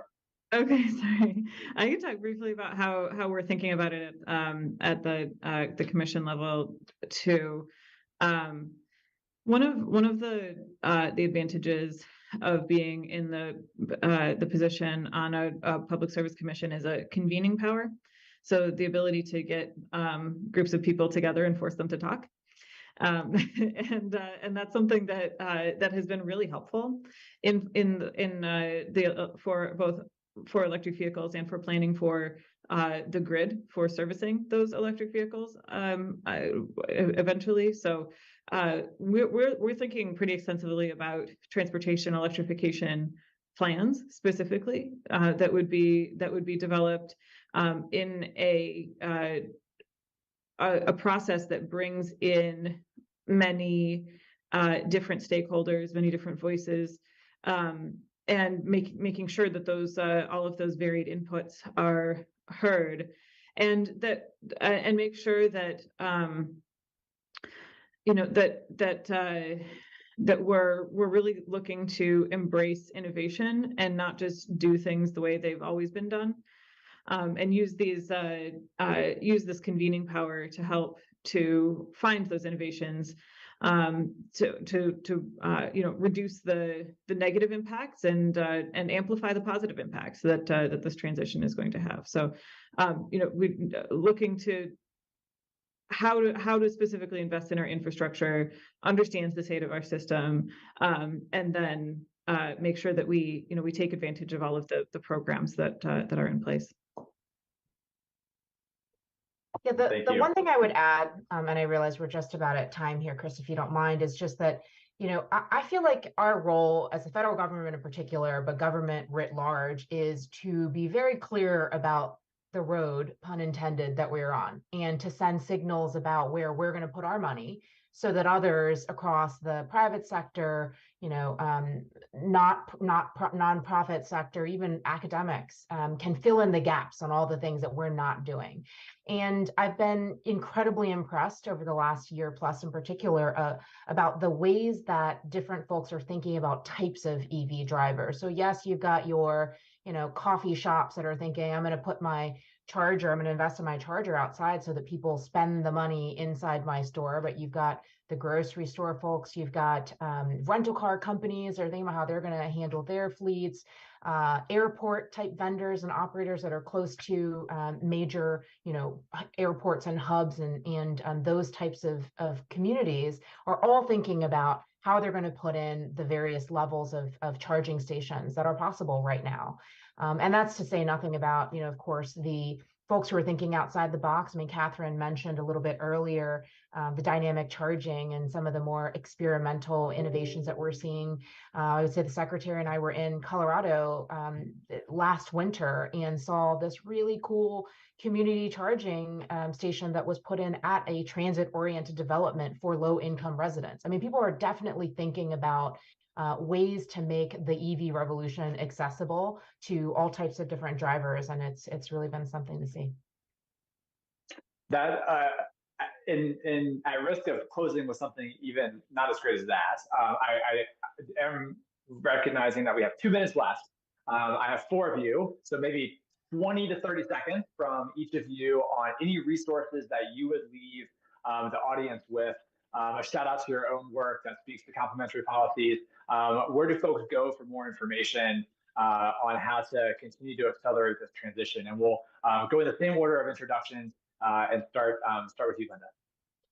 Okay, sorry. I can talk briefly about how we're thinking about it at the commission level too. One of the advantages of being in the position on a public service commission is a convening power. So the ability to get groups of people together and force them to talk. And that's something that has been really helpful for electric vehicles and for planning for the grid for servicing those electric vehicles eventually. So we're thinking pretty extensively about transportation electrification plans specifically that would be developed in a process that brings in many different stakeholders, many different voices, and making sure that those all of those varied inputs are heard, and make sure that that we're really looking to embrace innovation and not just do things the way they've always been done, and use this convening power to help to find those innovations, to reduce the negative impacts and amplify the positive impacts that this transition is going to have. So we're looking to how to specifically invest in our infrastructure, understands the state of our system, and then make sure that we take advantage of all of the programs that are in place. Yeah, the one thing I would add, and I realize we're just about at time here, Chris, if you don't mind, is just that, I feel like our role as the federal government in particular, but government writ large, is to be very clear about the road, pun intended, that we're on, and to send signals about where we're going to put our money so that others across the private sector, nonprofit sector, even academics, can fill in the gaps on all the things that we're not doing. And I've been incredibly impressed over the last year plus in particular about the ways that different folks are thinking about types of EV drivers. So yes, you've got your coffee shops that are thinking, I'm going to put my charger, I'm going to invest in my charger outside so that people spend the money inside my store. But you've got the grocery store folks, you've got rental car companies that are thinking about how they're going to handle their fleets, airport type vendors and operators that are close to major, airports and hubs and those types of communities are all thinking about how they're going to put in the various levels of charging stations that are possible right now. And that's to say nothing about, of course, the folks who are thinking outside the box. I mean, Catherine mentioned a little bit earlier the dynamic charging and some of the more experimental innovations that we're seeing. I would say the secretary and I were in Colorado last winter and saw this really cool community charging station that was put in at a transit-oriented development for low-income residents. I mean, people are definitely thinking about ways to make the EV revolution accessible to all types of different drivers, and it's really been something to see. That at risk of closing with something even not as great as that, I am recognizing that we have 2 minutes left. I have 4 of you, so maybe 20 to 30 seconds from each of you on any resources that you would leave the audience with. A shout out to your own work that speaks to complementary policies. Where do folks go for more information on how to continue to accelerate this transition? And we'll go in the same order of introductions and start with you, Linda.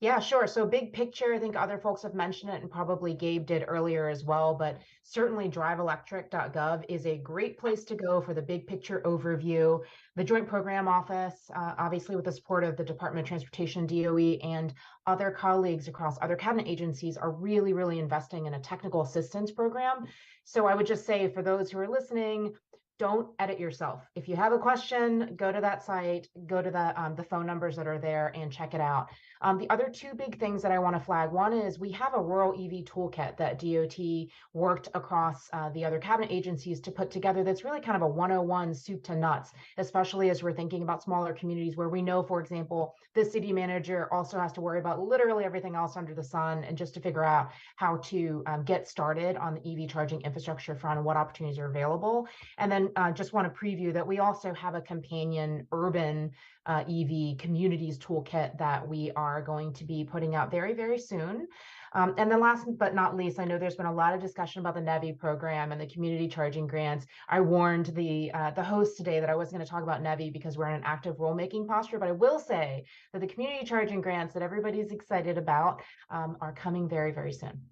Yeah, sure. So big picture, I think other folks have mentioned it and probably Gabe did earlier as well, but certainly driveelectric.gov is a great place to go for the big picture overview. The Joint Program Office, obviously with the support of the Department of Transportation, DOE, and other colleagues across other cabinet agencies are really, really investing in a technical assistance program. So I would just say for those who are listening, don't edit yourself. If you have a question, go to that site, go to the phone numbers that are there and check it out. The other 2 big things that I want to flag, one is we have a rural EV toolkit that DOT worked across the other cabinet agencies to put together that's really kind of a 101 soup to nuts, especially as we're thinking about smaller communities where we know, for example, the city manager also has to worry about literally everything else under the sun, and just to figure out how to get started on the EV charging infrastructure front and what opportunities are available. And then just want to preview that we also have a companion urban EV communities toolkit that we are going to be putting out very, very soon. And then last but not least, I know there's been a lot of discussion about the NEVI program and the community charging grants. I warned the host today that I wasn't going to talk about NEVI because we're in an active rulemaking posture, but I will say that the community charging grants that everybody's excited about are coming very, very soon.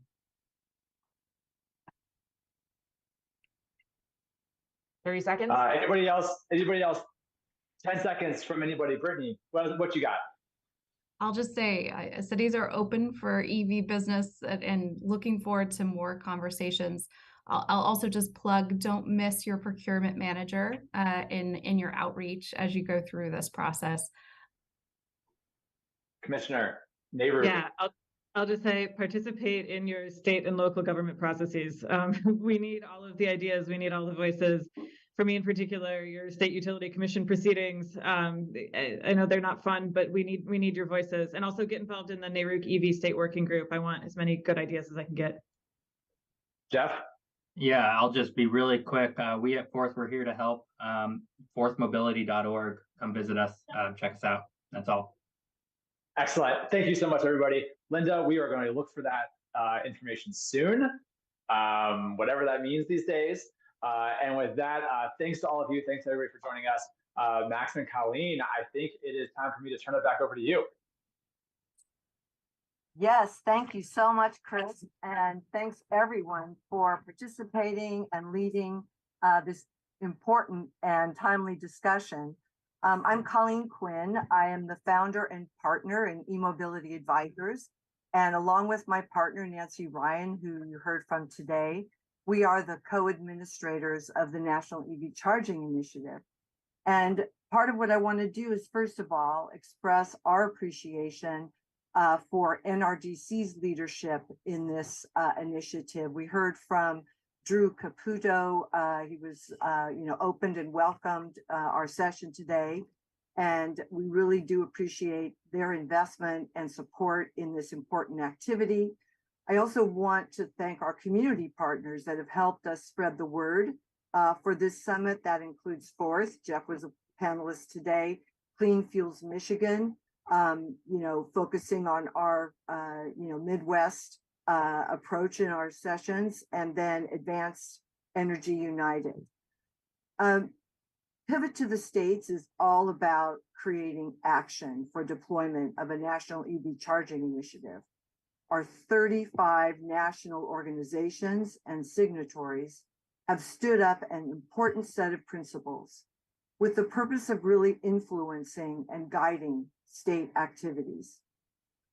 Thirty seconds. Anybody else? 10 seconds from anybody. Brittany, what you got? I'll just say cities are open for EV business and looking forward to more conversations. I'll also just plug, don't miss your procurement manager in your outreach as you go through this process. Commissioner Nehru. Yeah, I'll just say participate in your state and local government processes. We need all of the ideas. We need all the voices. For me in particular, your state utility commission proceedings. I know they're not fun, but we need your voices. And also get involved in the NARUC EV state working group. I want as many good ideas as I can get. Jeff? Yeah, I'll just be really quick. We at Fourth, we're here to help. fourthmobility.org. Come visit us. Check us out. That's all. Excellent. Thank you so much, everybody. Linda, we are going to look for that information soon, whatever that means these days. And with that, thanks to all of you. Thanks everybody for joining us. Max and Colleen, I think it is time for me to turn it back over to you. Yes, thank you so much, Chris. And thanks everyone for participating and leading this important and timely discussion. I'm Colleen Quinn. I am the founder and partner in eMobility Advisors. And along with my partner, Nancy Ryan, who you heard from today, we are the co-administrators of the National EV Charging Initiative. And part of what I want to do is, first of all, express our appreciation for NRDC's leadership in this initiative. We heard from Drew Caputo. He was, opened and welcomed our session today. And we really do appreciate their investment and support in this important activity. I also want to thank our community partners that have helped us spread the word for this summit. That includes Fourth. Jeff was a panelist today. Clean Fuels Michigan, focusing on our, Midwest approach in our sessions, and then Advanced Energy United. Pivot to the States is all about creating action for deployment of a national EV charging initiative. Our 35 national organizations and signatories have stood up an important set of principles with the purpose of really influencing and guiding state activities.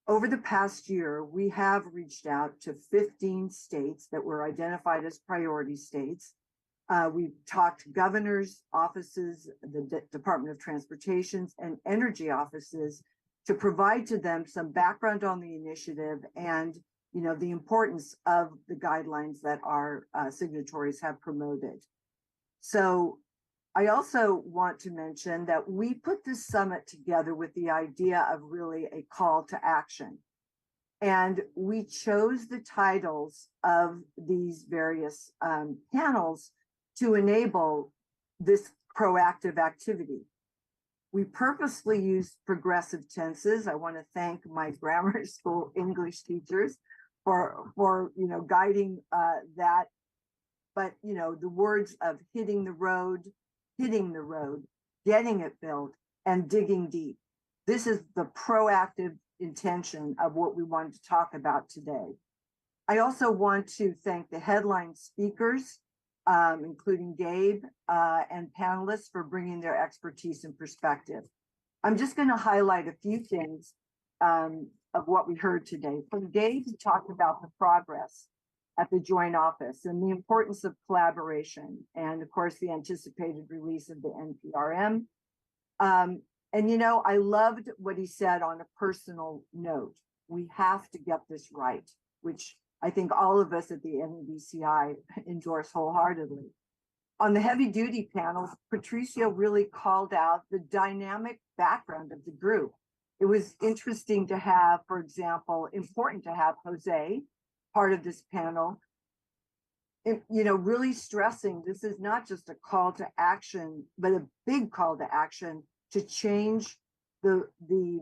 Over the past year, we have reached out to 15 states that were identified as priority states. We've talked to governors' offices, the Department of Transportation, and energy offices to provide to them some background on the initiative and, the importance of the guidelines that our signatories have promoted. So I also want to mention that we put this summit together with the idea of really a call to action. And we chose the titles of these various panels to enable this proactive activity. We purposely used progressive tenses. I want to thank my grammar school English teachers for guiding that. But the words of hitting the road, getting it built, and digging deep. This is the proactive intention of what we wanted to talk about today. I also want to thank the headline speakers, including Gabe and panelists, for bringing their expertise and perspective. I'm just going to highlight a few things of what we heard today. From Gabe, he talked about the progress at the joint office and the importance of collaboration, and of course the anticipated release of the NPRM. And I loved what he said on a personal note. We have to get this right, which I think all of us at the NEBCI endorse wholeheartedly. On the heavy duty panel, Patricio really called out the dynamic background of the group. It was interesting to have, for example, important to have Jose part of this panel, really stressing this is not just a call to action, but a big call to action to change the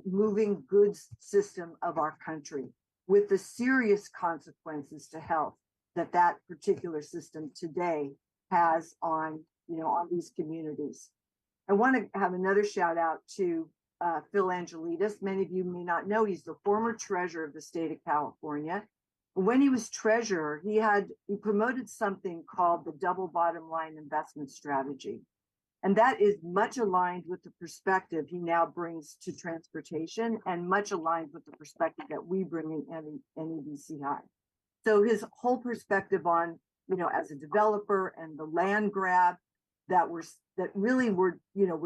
moving goods system of our country, with the serious consequences to health that particular system today has on these communities. I want to have another shout out to Phil Angelides. Many of you may not know, he's the former treasurer of the state of California. When he was treasurer, he promoted something called the double bottom line investment strategy. And that is much aligned with the perspective he now brings to transportation, and much aligned with the perspective that we bring in NEBCI. So his whole perspective on, as a developer and the land grab we're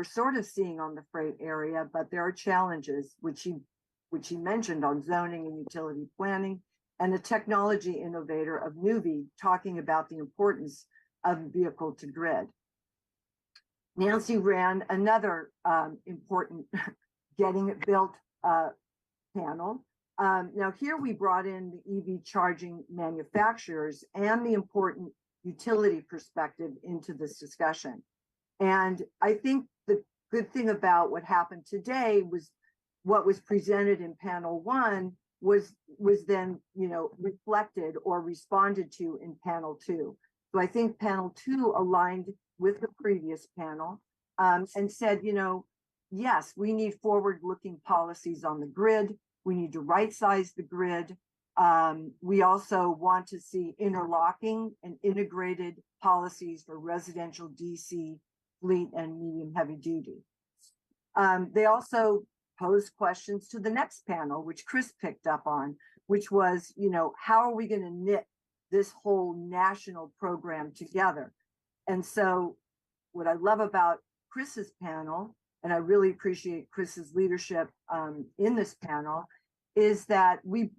sort of seeing on the freight area, but there are challenges which he mentioned on zoning and utility planning, and the technology innovator of Nuvve talking about the importance of vehicle to grid. Nancy ran another important getting it built panel. Now here we brought in the EV charging manufacturers and the important utility perspective into this discussion. And I think the good thing about what happened today was what was presented in panel one was then reflected or responded to in panel two. So I think panel two aligned with the previous panel and said, yes, we need forward-looking policies on the grid. We need to right-size the grid. We also want to see interlocking and integrated policies for residential DC fleet and medium heavy duty. They also posed questions to the next panel, which Chris picked up on, which was, how are we going to knit this whole national program together? And so what I love about Chris's panel, and I really appreciate Chris's leadership in this panel, is that we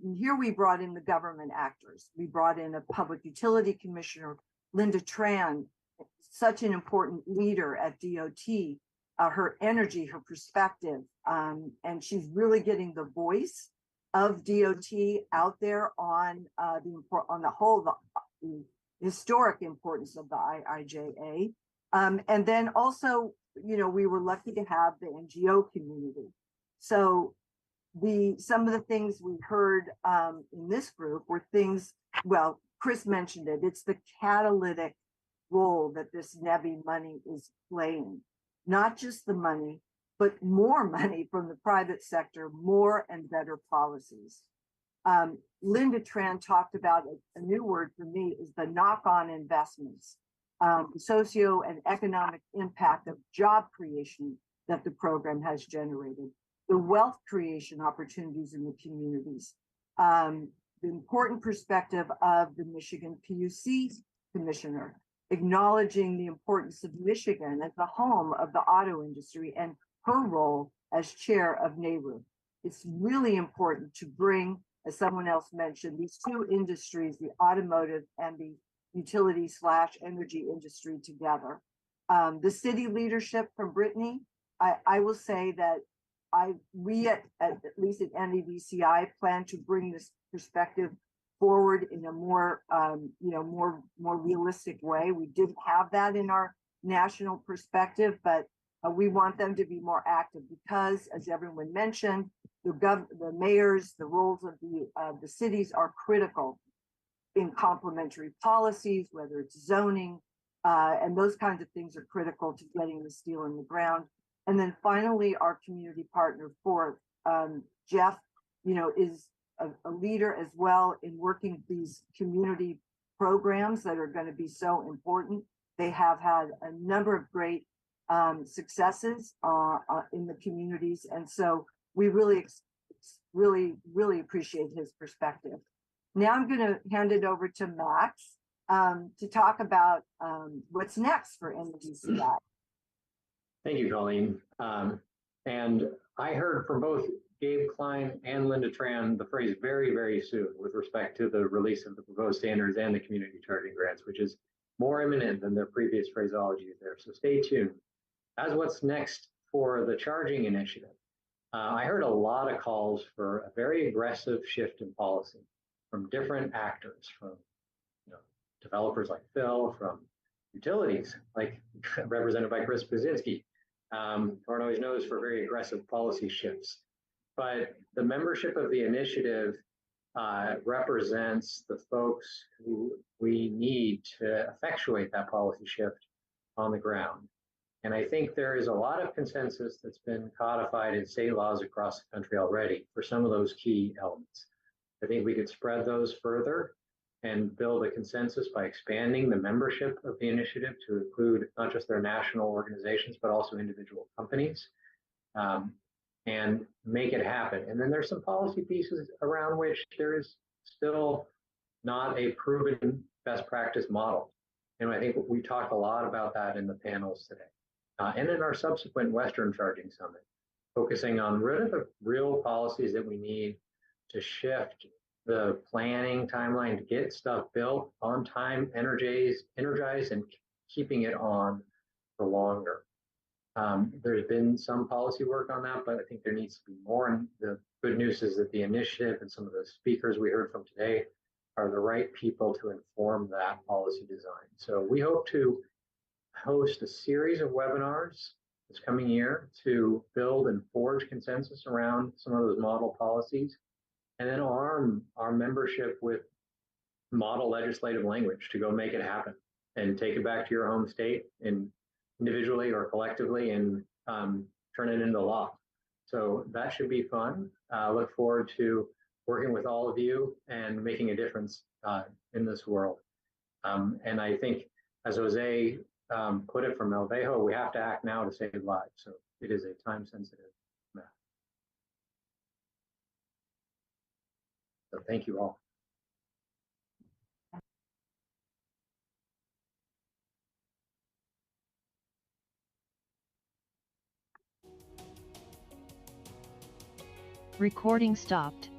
brought in the government actors. We brought in a public utility commissioner, Linda Tran, such an important leader at DOT, her energy, her perspective, and she's really getting the voice of DOT out there on the historic importance of the IIJA. And then also, we were lucky to have the NGO community. So some of the things we heard in this group were things, well, Chris mentioned it, it's the catalytic role that this NEVI money is playing. Not just the money, but more money from the private sector, more and better policies. Linda Tran talked about a new word for me is the knock-on investments, socio and economic impact of job creation that the program has generated, the wealth creation opportunities in the communities, the important perspective of the Michigan PUC commissioner, acknowledging the importance of Michigan as the home of the auto industry and her role as chair of NARU. It's really important to bring, as someone else mentioned, these two industries, the automotive and the utility/energy industry together. The city leadership from Brittany, I will say that we at least at NEVCI plan to bring this perspective forward in a more more realistic way. We didn't have that in our national perspective, but we want them to be more active because, as everyone mentioned, the mayors, the roles of the cities are critical in complementary policies, whether it's zoning, and those kinds of things are critical to getting the steel in the ground. And then finally, our community partner for Jeff, is a leader as well in working these community programs that are going to be so important. They have had a number of great successes in the communities, and so we really appreciate his perspective. Now I'm going to hand it over to Max to talk about what's next for NEVCI. Thank you, Colleen. And I heard from both Gabe Klein and Linda Tran the phrase very, very soon with respect to the release of the proposed standards and the community charging grants, which is more imminent than their previous phraseology there. So stay tuned. As what's next for the charging initiative, I heard a lot of calls for a very aggressive shift in policy from different actors, from developers like Phil, from utilities like represented by Chris Brzezinski. Lord always knows for very aggressive policy shifts. But the membership of the initiative represents the folks who we need to effectuate that policy shift on the ground. And I think there is a lot of consensus that's been codified in state laws across the country already for some of those key elements. I think we could spread those further and build a consensus by expanding the membership of the initiative to include not just their national organizations, but also individual companies, and make it happen. And then there's some policy pieces around which there is still not a proven best practice model. And I think we talked a lot about that in the panels today. And in our subsequent Western Charging Summit, focusing on what are the real policies that we need to shift the planning timeline to get stuff built on time, energized, and keeping it on for longer. There's been some policy work on that, but I think there needs to be more. And the good news is that the initiative and some of the speakers we heard from today are the right people to inform that policy design. So we hope to host a series of webinars this coming year to build and forge consensus around some of those model policies, and then arm our membership with model legislative language to go make it happen and take it back to your home state and individually or collectively and turn it into law. So that should be fun. Look forward to working with all of you and making a difference in this world. And I think, as Jose put it from El Vejo, we have to act now to save lives. So it is a time-sensitive matter. So thank you all. Recording stopped.